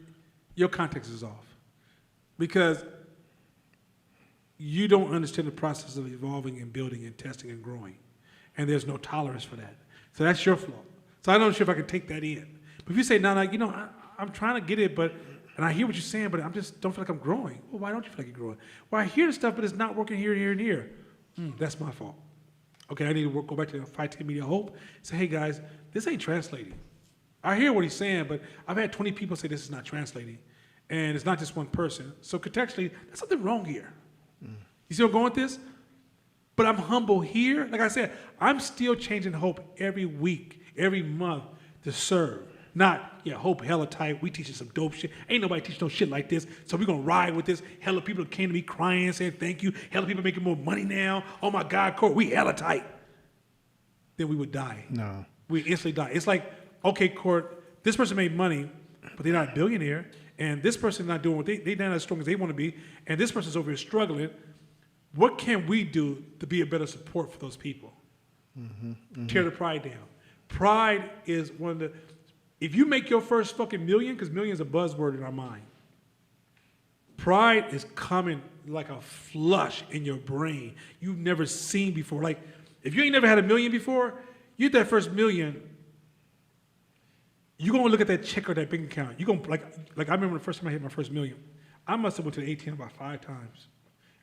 your context is off. Because you don't understand the process of evolving and building and testing and growing. And there's no tolerance for that. So that's your flaw. So I'm not sure if I can take that in. But if you say, no, I'm trying to get it, and I hear what you're saying, but I just don't feel like I'm growing. Well, why don't you feel like you're growing? Well, I hear the stuff, but it's not working here, and here. That's my fault. Okay, I need to go back to the Fight Team Media Hope. Say, hey guys, this ain't translating. I hear what he's saying, but I've had 20 people say this is not translating. And it's not just one person. So contextually, there's something wrong here. You see where I'm going with this? But I'm humble here. Like I said, I'm still changing Hope every week, every month to serve. Not, Hope hella tight, we teaching some dope shit. Ain't nobody teaching no shit like this, so we're gonna ride with this. Hella people came to me crying, saying thank you. Hella people making more money now. Oh my God, Court, we hella tight. Then we would die. No. We instantly die. It's like, okay, Court, this person made money, but they're not a billionaire, and this person's not doing what they're not as strong as they want to be, and this person's over here struggling. What can we do to be a better support for those people? Tear the pride down. Pride is one of the, if you make your first fucking million, because million is a buzzword in our mind, pride is coming like a flush in your brain you've never seen before. Like, if you ain't never had a million before, you get that first million, you're gonna look at that check or that bank account. You're gonna, like I remember the first time I hit my first million, I must have went to the ATM about 5 times.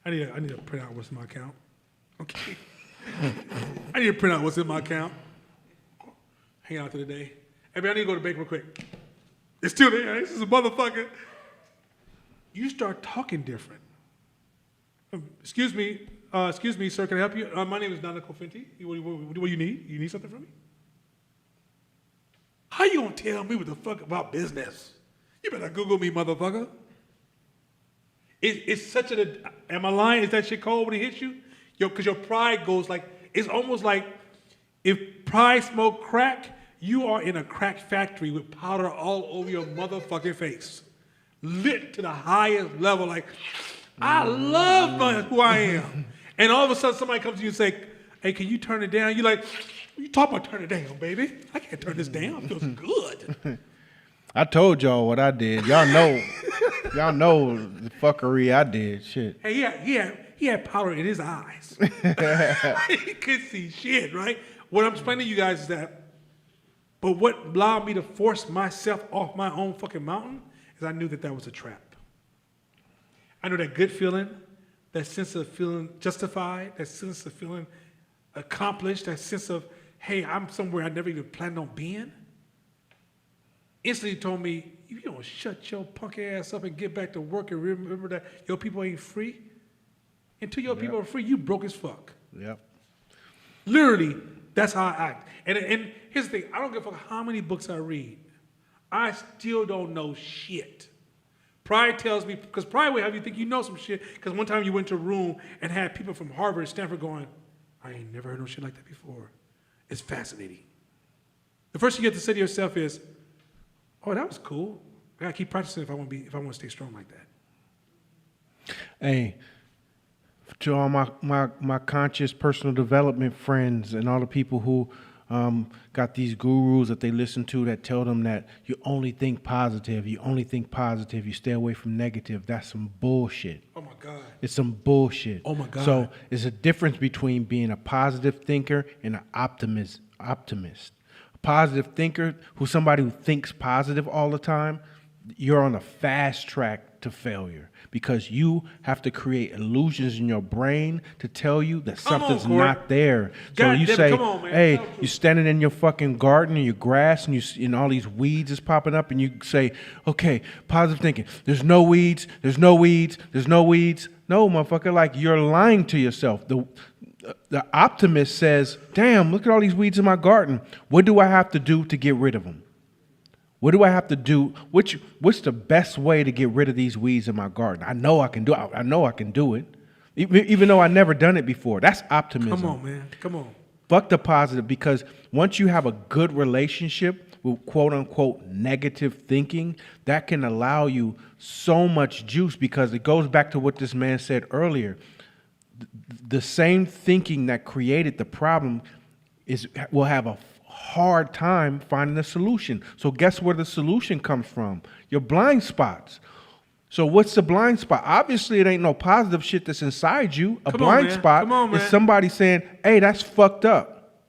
I need to print out what's in my account. Okay. I need to print out what's in my account. Hang out to the day. Hey, man, I need to go to the bank real quick. It's still there. This is a motherfucker. You start talking different. Excuse me, sir. Can I help you? My name is Nana Kofinti. What do you need? You need something from me? How you gonna tell me what the fuck about business? You better Google me, motherfucker. It's such am I lying? Is that shit cold when it hits you? Because your pride goes like, it's almost like if pride smoked crack, you are in a crack factory with powder all over your motherfucking face. Lit to the highest level, like, I love who I am. And all of a sudden somebody comes to you and say, hey, can you turn it down? You're like, you talk about turn it down, baby. I can't turn this down. It feels good. I told y'all what I did. Y'all know the fuckery I did. Shit. Hey, he had powder in his eyes. He could see shit, right? What I'm explaining to you guys is that, but what allowed me to force myself off my own fucking mountain is I knew that was a trap. I know that good feeling, that sense of feeling justified, that sense of feeling accomplished, that sense of, hey, I'm somewhere I never even planned on being. Instantly told me, if you don't shut your punk ass up and get back to work and remember that your people ain't free, until your people are free, you broke as fuck. Yep. Literally, that's how I act. And here's the thing, I don't give a fuck how many books I read. I still don't know shit. Pride tells me, because pride will have you think you know some shit, because one time you went to a room and had people from Harvard and Stanford going, I ain't never heard no shit like that before. It's fascinating. The first thing you have to say to yourself is, oh, that was cool. I gotta keep practicing if I want to stay strong like that. Hey, to all my conscious personal development friends and all the people who got these gurus that they listen to that tell them that you only think positive, you stay away from negative. That's some bullshit. Oh my God. It's some bullshit. Oh my God. So there's a difference between being a positive thinker and an optimist. A positive thinker, who's somebody who thinks positive all the time, you're on a fast track to failure because you have to create illusions in your brain to tell you that Come on, something's Court. not there. So God you damn it, say, come on, man. hey, Tell the you're truth. standing in your fucking garden and your grass and all these weeds is popping up and you say, okay, positive thinking. There's no weeds. No, motherfucker, like you're lying to yourself. The optimist says, damn, look at all these weeds in my garden. What do I have to do to get rid of them? What do I have to do? What's the best way to get rid of these weeds in my garden? I know I can do it. I know I can do it. Even though I never done it before. That's optimism. Come on, man. Come on. Fuck the positive, because once you have a good relationship with quote unquote negative thinking, that can allow you so much juice, because it goes back to what this man said earlier. The same thinking that created the problem will have a hard time finding a solution. So guess where the solution comes from? Your blind spots. So what's the blind spot? Obviously, it ain't no positive shit that's inside you. A Come on, blind man. spot Come on, is man. somebody saying, hey, that's fucked up.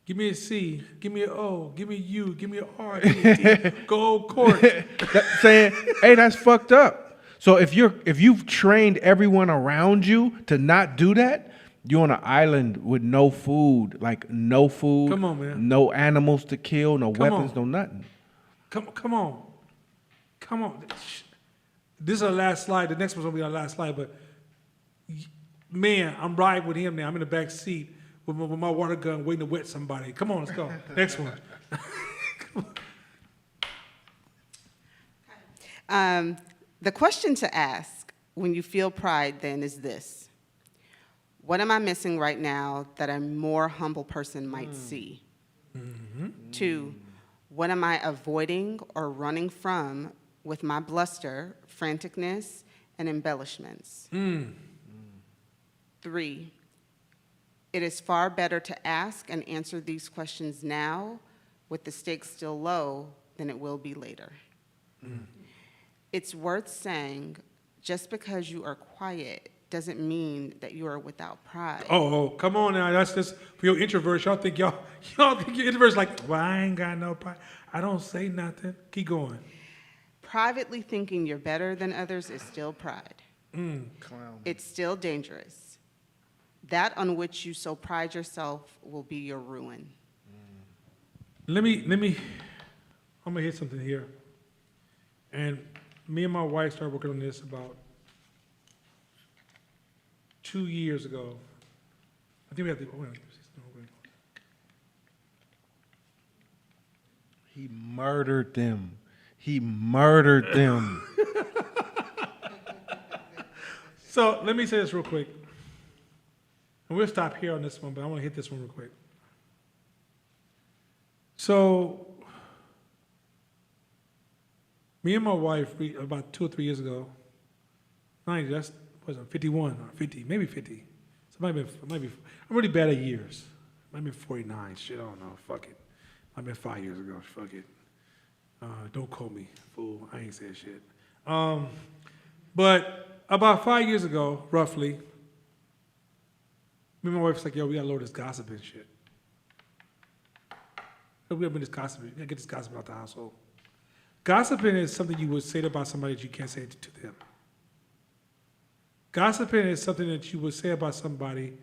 Give me a C. Give me an O. Give me a U. Give me an R. Give me a D. Go Court. Saying, hey, that's fucked up. So if you've trained everyone around you to not do that, you're on an island with no food, no food. Come on, man. No animals to kill, no Come weapons, on. no nothing. Come on. This is our last slide. The next one's gonna be our last slide. But man, I'm riding with him now. I'm in the back seat with my water gun, waiting to wet somebody. Come on, let's go. Next one. The question to ask when you feel pride then is this: what am I missing right now that a more humble person might see? 2, what am I avoiding or running from with my bluster, franticness, and embellishments? 3, it is far better to ask and answer these questions now with the stakes still low than it will be later. It's worth saying, just because you are quiet doesn't mean that you are without pride. Oh, come on now. That's just for your introverts. Y'all think your introverts like, well, I ain't got no pride. I don't say nothing. Keep going. Privately thinking you're better than others is still pride. It's still dangerous. That on which you so pride yourself will be your ruin. I'm gonna hit something here. And me and my wife started working on this about 2 years ago. I think we have to. He murdered them. So let me say this real quick. And we'll stop here on this one, but I want to hit this one real quick. So, me and my wife, about 2 or 3 years ago, that's wasn't 51 or 50, maybe 50. So it might be. I'm really bad at years. It might have been 49. Shit, I don't know. Fuck it. Might have been 5 years ago. Fuck it. Don't quote me, fool. I ain't saying shit. But about 5 years ago, roughly, me and my wife's like, yo, we gotta lower this gossip and shit. We gotta bring this gossip. We gotta get this gossip out the household. Gossiping is something you would say about somebody that you can't say to them. Gossiping is something that you would say about somebody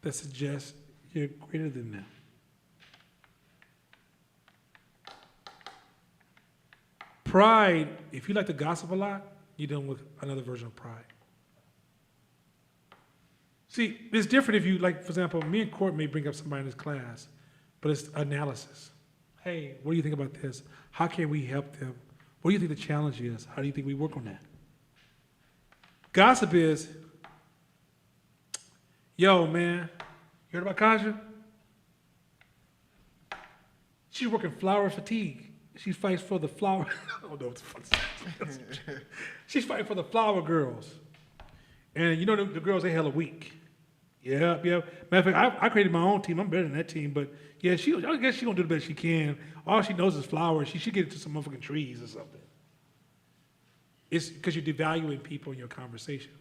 that suggests you're greater than them. Pride, if you like to gossip a lot, you're dealing with another version of pride. See, it's different if you, like, for example, me and Court may bring up somebody in this class, but it's analysis. Hey, what do you think about this? How can we help them? What do you think the challenge is? How do you think we work on that? Gossip is, yo, man, You heard about Kaja? She's working flower fatigue. She fights for the flower. I don't know what the fuck. She's fighting for the flower girls. And you know the girls, they hella weak. Yeah. Matter of fact, I created my own team. I'm better than that team. But yeah, I guess she gonna do the best she can. All she knows is flowers. She should get into some motherfucking trees or something. It's because you're devaluing people in your conversation.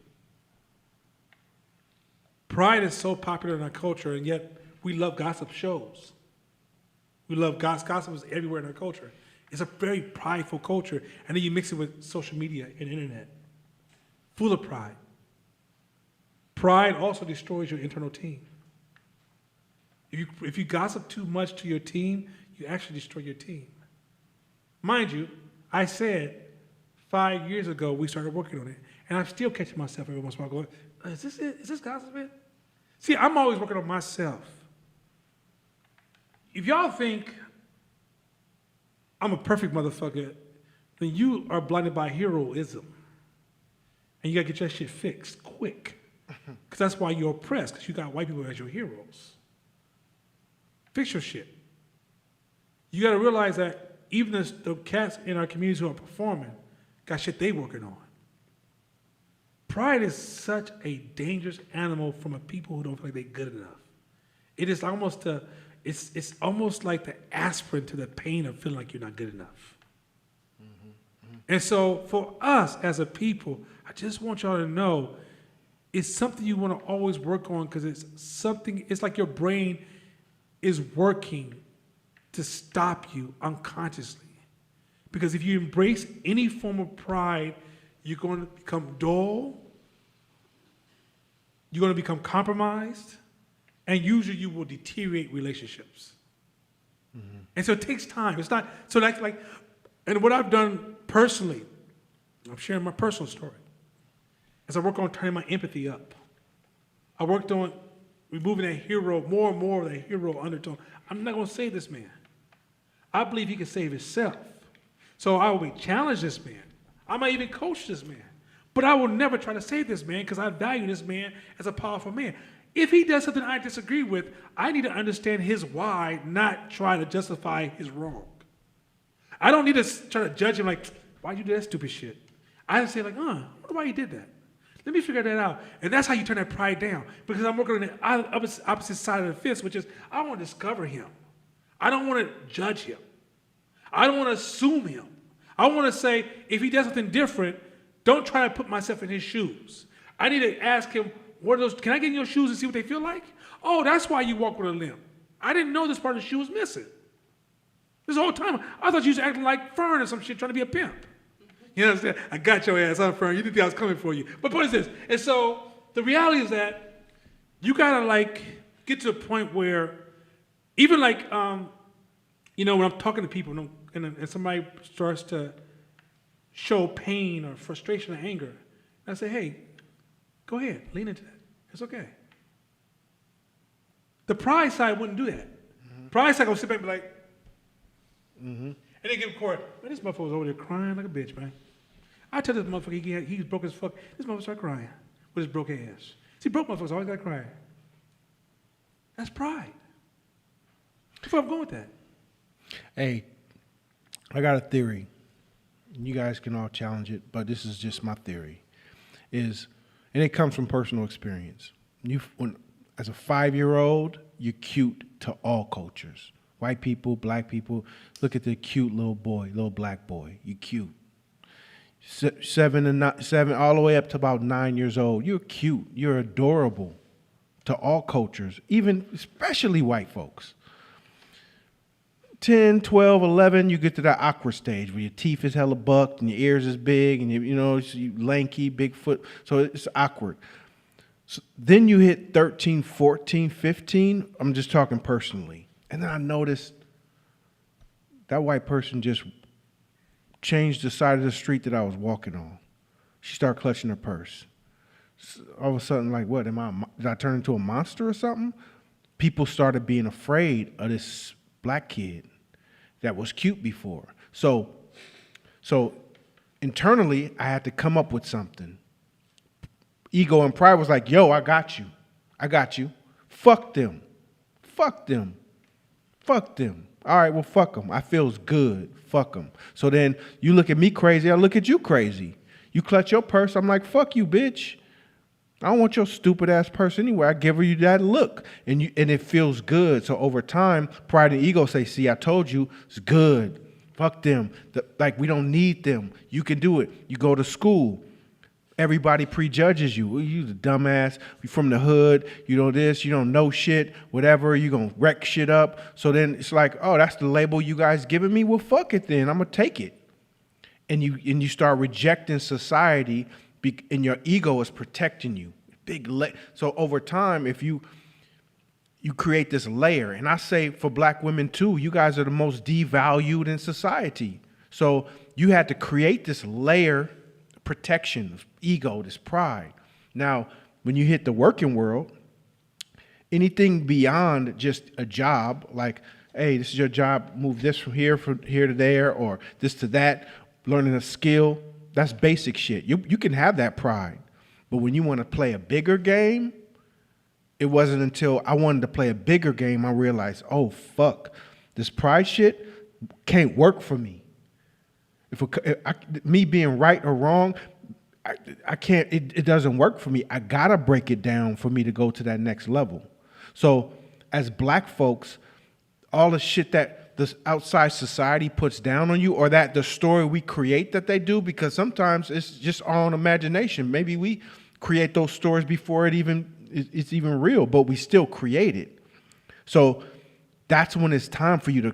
Pride is so popular in our culture, and yet we love gossip shows. We love gossip. Gossip is everywhere in our culture. It's a very prideful culture, and then you mix it with social media and internet. Full of pride. Pride also destroys your internal team. If you gossip too much to your team, you actually destroy your team. Mind you, I said 5 years ago we started working on it, and I'm still catching myself every once in a while going, is this it? Is this gossiping? See, I'm always working on myself. If y'all think I'm a perfect motherfucker, then you are blinded by heroism. And you gotta get your shit fixed quick. Because that's why you're oppressed, because you got white people as your heroes. Fix your shit. You gotta realize that even the cats in our communities who are performing got shit they working on. Pride is such a dangerous animal from a people who don't feel like they're good enough. It is almost it's almost like the aspirin to the pain of feeling like you're not good enough. And so for us as a people, I just want y'all to know it's something you want to always work on because it's like your brain is working to stop you unconsciously. Because if you embrace any form of pride, you're going to become dull, you're going to become compromised, and usually you will deteriorate relationships. And so it takes time. It's not, so like, and what I've done personally, I'm sharing my personal story, is I work on turning my empathy up. I worked on removing that hero, more and more of that hero undertone. I'm not going to save this man. I believe he can save himself. So I will challenge this man. I might even coach this man. But I will never try to save this man because I value this man as a powerful man. If he does something I disagree with, I need to understand his why, not try to justify his wrong. I don't need to try to judge him like, why'd you do that stupid shit? I just say like, I wonder why you did that. Let me figure that out. And that's how you turn that pride down. Because I'm working on the opposite side of the fence, which is I want to discover him. I don't want to judge him. I don't want to assume him. I want to say, if he does something different, don't try to put myself in his shoes. I need to ask him, what are those? Can I get in your shoes and see what they feel like? Oh, that's why you walk with a limp. I didn't know this part of the shoe was missing. This whole time, I thought you was acting like Fern or some shit, trying to be a pimp. You know what I'm saying? I got your ass, I'm Fern. You didn't think I was coming for you. But what is this? And so the reality is that you gotta like get to a point where even like, when I'm talking to people and somebody starts to show pain or frustration or anger, I say, hey, go ahead, lean into that. It's okay. The pride side wouldn't do that. Pride side will sit back and be like, and they give Corey, man, this motherfucker was over there crying like a bitch, man. I tell this motherfucker he was broke as fuck. This motherfucker started crying with his broke ass. See, broke motherfuckers always got to cry. That's pride. That's where I'm going with that. Hey, I got a theory. You guys can all challenge it, but this is just my theory. And it comes from personal experience. As a 5-year-old, you're cute to all cultures. White people, black people. Look at the cute little black boy. You're cute. 7 all the way up to about 9 years old. You're cute. You're adorable to all cultures, especially white folks. 10, 12, 11, you get to that awkward stage where your teeth is hella bucked and your ears is big and you lanky, big foot. So it's awkward. So then you hit 13, 14, 15. I'm just talking personally. And then I noticed that white person just changed the side of the street that I was walking on. She started clutching her purse. All of a sudden, like, what? Did I turn into a monster or something? People started being afraid of this black kid that was cute before. So internally, I had to come up with something. Ego and pride was like, yo, I got you. Fuck them. Fuck them. Fuck them. All right, well, fuck them. I feels good. Fuck them. So then you look at me crazy, I look at you crazy. You clutch your purse, I'm like, fuck you, bitch. I don't want your stupid ass purse anyway. I give you that look, and it feels good. So over time, pride and ego say, see, I told you, it's good. Fuck them. Like, we don't need them. You can do it. You go to school. Everybody prejudges you. Well, you the dumbass. You from the hood. You know this. You don't know shit. Whatever. You gonna wreck shit up. So then it's like, oh, that's the label you guys giving me. Well, fuck it then. I'm gonna take it. And you start rejecting society, and your ego is protecting you. So over time, if you create this layer, and I say for black women too, you guys are the most devalued in society. So you had to create this layer of protection, of ego, this pride. Now, when you hit the working world, anything beyond just a job, like, hey, this is your job, move this from here to there, or this to that, learning a skill, that's basic shit. You can have that pride. But when you want to play a bigger game, it wasn't until I wanted to play a bigger game I realized, oh, fuck, this pride shit can't work for me. Me being right or wrong, I can't, it doesn't work for me. I got to break it down for me to go to that next level. So as black folks, all the shit that the outside society puts down on you, or that the story we create that they do, because sometimes it's just our own imagination. Maybe we create those stories before it's even real, but we still create it. So that's when it's time for you to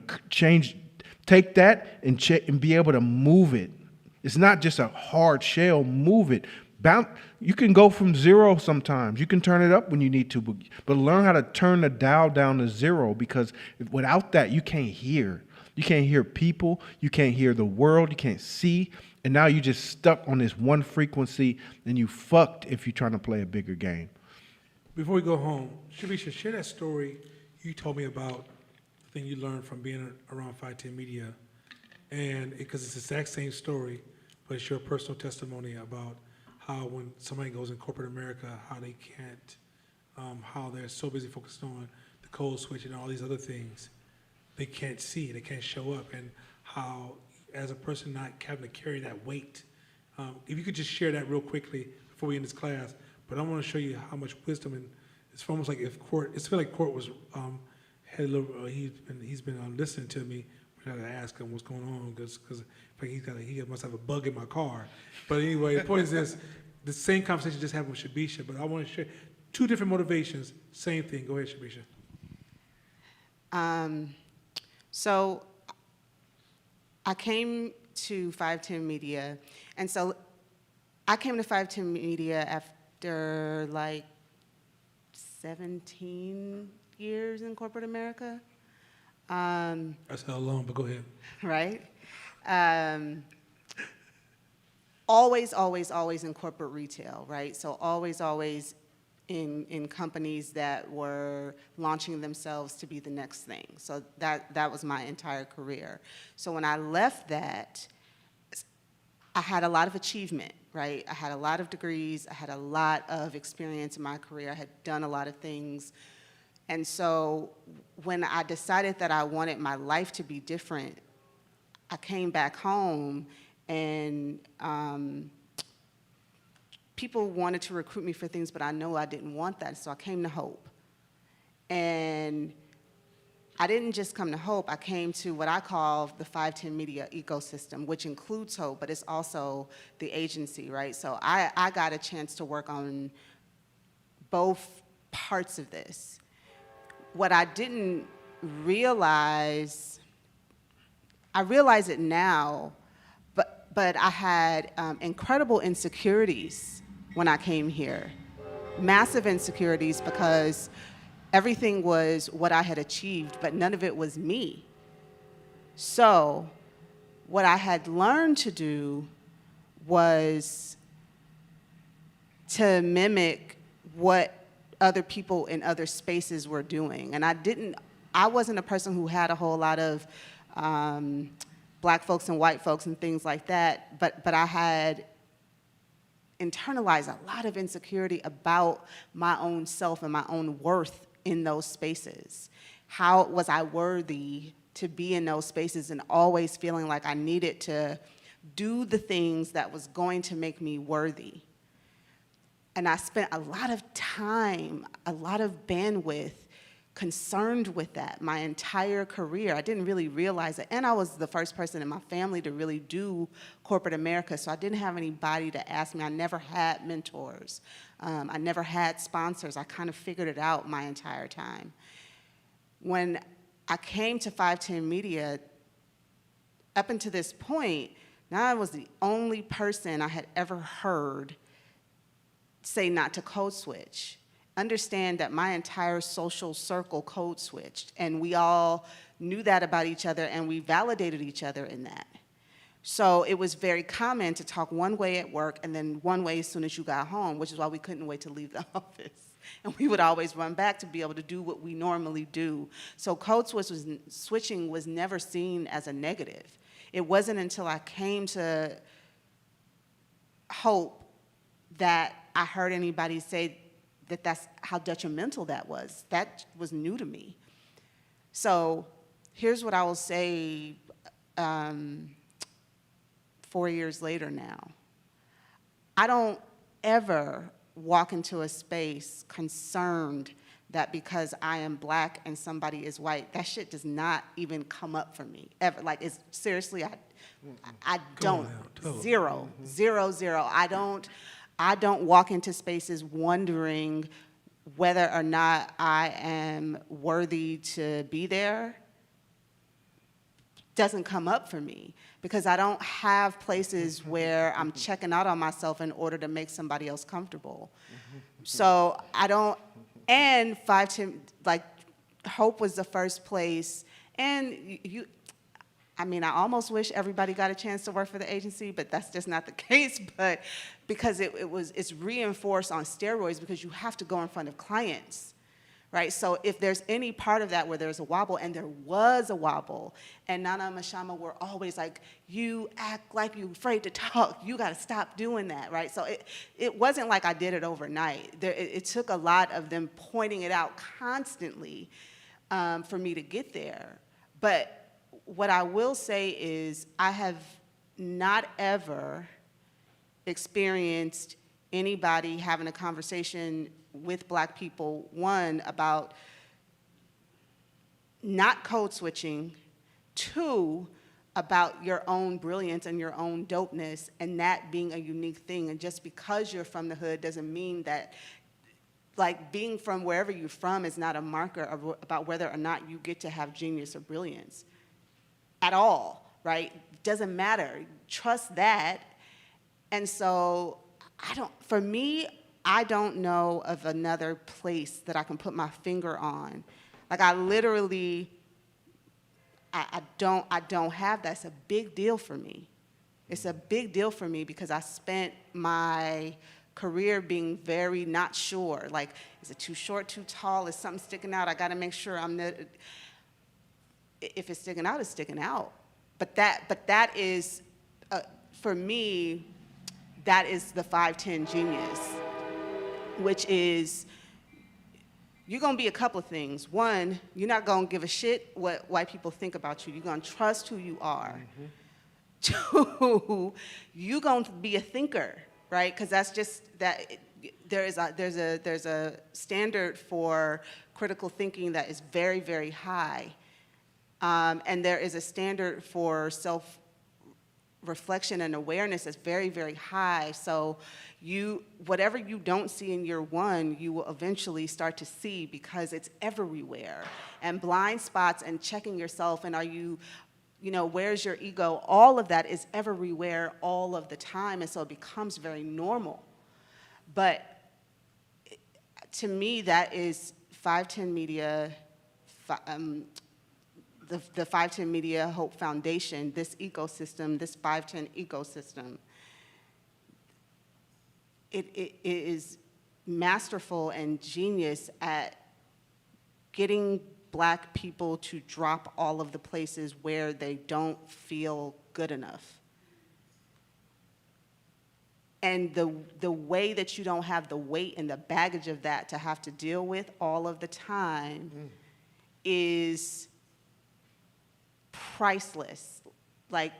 take that and be able to move it. It's not just a hard shell, move it. You can go from zero sometimes. You can turn it up when you need to, but learn how to turn the dial down to zero, because without that, you can't hear. You can't hear people. You can't hear the world. You can't see. And now you're just stuck on this one frequency, and you fucked if you're trying to play a bigger game. Before we go home, Shavisha, share that story you told me about, the thing you learned from being around 510 Media, and because it's the exact same story, but it's your personal testimony about how when somebody goes in corporate America, how they can't, how they're so busy focused on the code switch and all these other things, they can't see, they can't show up, and how as a person not having to carry that weight. If you could just share that real quickly before we end this class, but I want to show you how much wisdom, and it's almost like if Court, it's feel like Court was, had a little, he's been listening to me. We gotta ask him what's going on, because he must have a bug in my car. But anyway, the point is this, the same conversation just happened with Shavisha, but I want to share two different motivations, same thing. Go ahead, Shavisha. So I came to 510 Media, and so I came to 510 Media after like 17 years in corporate America. That's how long, but go ahead. Right? Always in corporate retail, right? So always in companies that were launching themselves to be the next thing. So that was my entire career. So when I left that, I had a lot of achievement, right? I had a lot of degrees. I had a lot of experience in my career. I had done a lot of things. And so when I decided that I wanted my life to be different, I came back home, and people wanted to recruit me for things, but I know I didn't want that, so I came to Hope. And I didn't just come to Hope, I came to what I call the 510 Media ecosystem, which includes Hope, but it's also the agency, right? So I got a chance to work on both parts of this. What I didn't realize, I realize it now, but I had incredible insecurities when I came here. Massive insecurities, because everything was what I had achieved, but none of it was me. So what I had learned to do was to mimic what other people in other spaces were doing. And I wasn't a person who had a whole lot of black folks and white folks and things like that, but I had internalized a lot of insecurity about my own self and my own worth in those spaces? How was I worthy to be in those spaces and always feeling like I needed to do the things that was going to make me worthy? And I spent a lot of time, a lot of bandwidth concerned with that my entire career. I didn't really realize it. And I was the first person in my family to really do corporate America, so I didn't have anybody to ask me. I never had mentors. I never had sponsors. I kind of figured it out my entire time. When I came to 510 Media, up until this point, now I was the only person I had ever heard say not to code switch. Understand that my entire social circle code switched, and we all knew that about each other, and we validated each other in that. So it was very common to talk one way at work and then one way as soon as you got home, which is why we couldn't wait to leave the office. And we would always run back to be able to do what we normally do. So code switching was never seen as a negative. It wasn't until I came to Hope that I heard anybody say that that's how detrimental that was. That was new to me. So here's what I will say 4 years later now. I don't ever walk into a space concerned that because I am black and somebody is white, that shit does not even come up for me, ever. Like, it's seriously, I don't, down, totally. zero, zero, zero. I don't walk into spaces wondering whether or not I am worthy to be there. Doesn't come up for me because I don't have places where I'm checking out on myself in order to make somebody else comfortable. So I don't, and 510, like, Hope was the first place, and I mean, I almost wish everybody got a chance to work for the agency, but that's just not the case. But because it's reinforced on steroids because you have to go in front of clients, right? So if there's any part of that where there's a wobble, and there was a wobble, and Nana and Mashama were always like, you act like you're afraid to talk. You got to stop doing that, right? So it wasn't like I did it overnight. It took a lot of them pointing it out constantly for me to get there. But what I will say is I have not ever experienced anybody having a conversation with black people, one, about not code switching, two, about your own brilliance and your own dopeness, and that being a unique thing. And just because you're from the hood doesn't mean that, like, being from wherever you're from is not a marker about whether or not you get to have genius or brilliance at all, right? Doesn't matter. Trust that. And so for me, I don't know of another place that I can put my finger on. Like, I literally, I don't have that. It's a big deal for me. It's a big deal for me because I spent my career being very not sure. Like, is it too short, too tall? Is something sticking out? I got to make sure I'm the. If it's sticking out, it's sticking out. But that is, for me, that is the 510 genius, which is, you're gonna be a couple of things. One, you're not gonna give a shit what white people think about you. You're gonna trust who you are. Two, you're gonna be a thinker, right? Because that's just that. There's a standard for critical thinking that is very, very high. And there is a standard for self-reflection and awareness that's very, very high. So whatever you don't see in year one, you will eventually start to see because it's everywhere. And blind spots and checking yourself and where's your ego? All of that is everywhere all of the time. And so it becomes very normal. But to me, that is 510 Media, the 510 Media Hope Foundation, this ecosystem, this 510 ecosystem. It is masterful and genius at getting black people to drop all of the places where they don't feel good enough. And the way that you don't have the weight and the baggage of that to have to deal with all of the time is priceless, like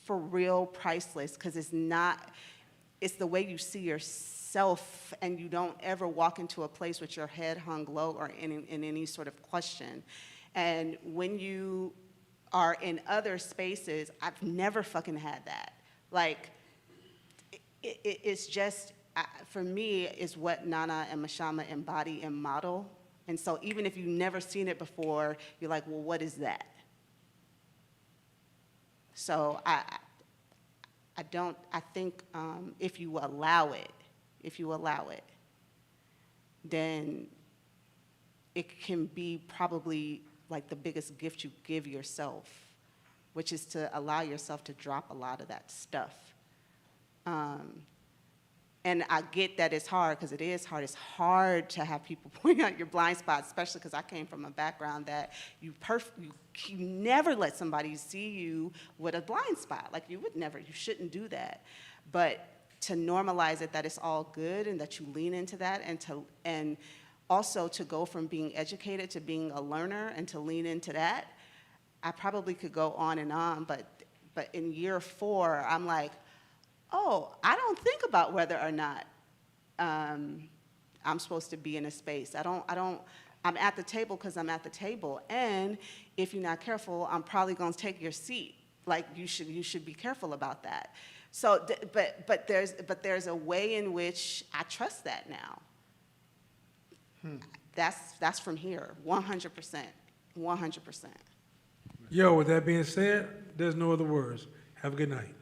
for real priceless, because it's the way you see yourself, and you don't ever walk into a place with your head hung low or in any sort of question. And when you are in other spaces, I've never fucking had that. Like, it's just, for me, is what Nana and Mashama embody and model. And so even if you've never seen it before, you're like, well, what is that? So I think if you allow it, then it can be probably like the biggest gift you give yourself, which is to allow yourself to drop a lot of that stuff. And I get that it's hard, because it is hard. It's hard to have people point out your blind spots, especially because I came from a background that you never let somebody see you with a blind spot. Like, you shouldn't do that. But to normalize it, that it's all good and that you lean into that, and also to go from being educated to being a learner and to lean into that, I probably could go on and on, but in year 4, I'm like, oh, I don't think about whether or not I'm supposed to be in a space. I'm at the table because I'm at the table. And if you're not careful, I'm probably going to take your seat. Like, you should be careful about that. So, but there's a way in which I trust that now. That's from here, 100%, 100%. Yo, with that being said, there's no other words. Have a good night.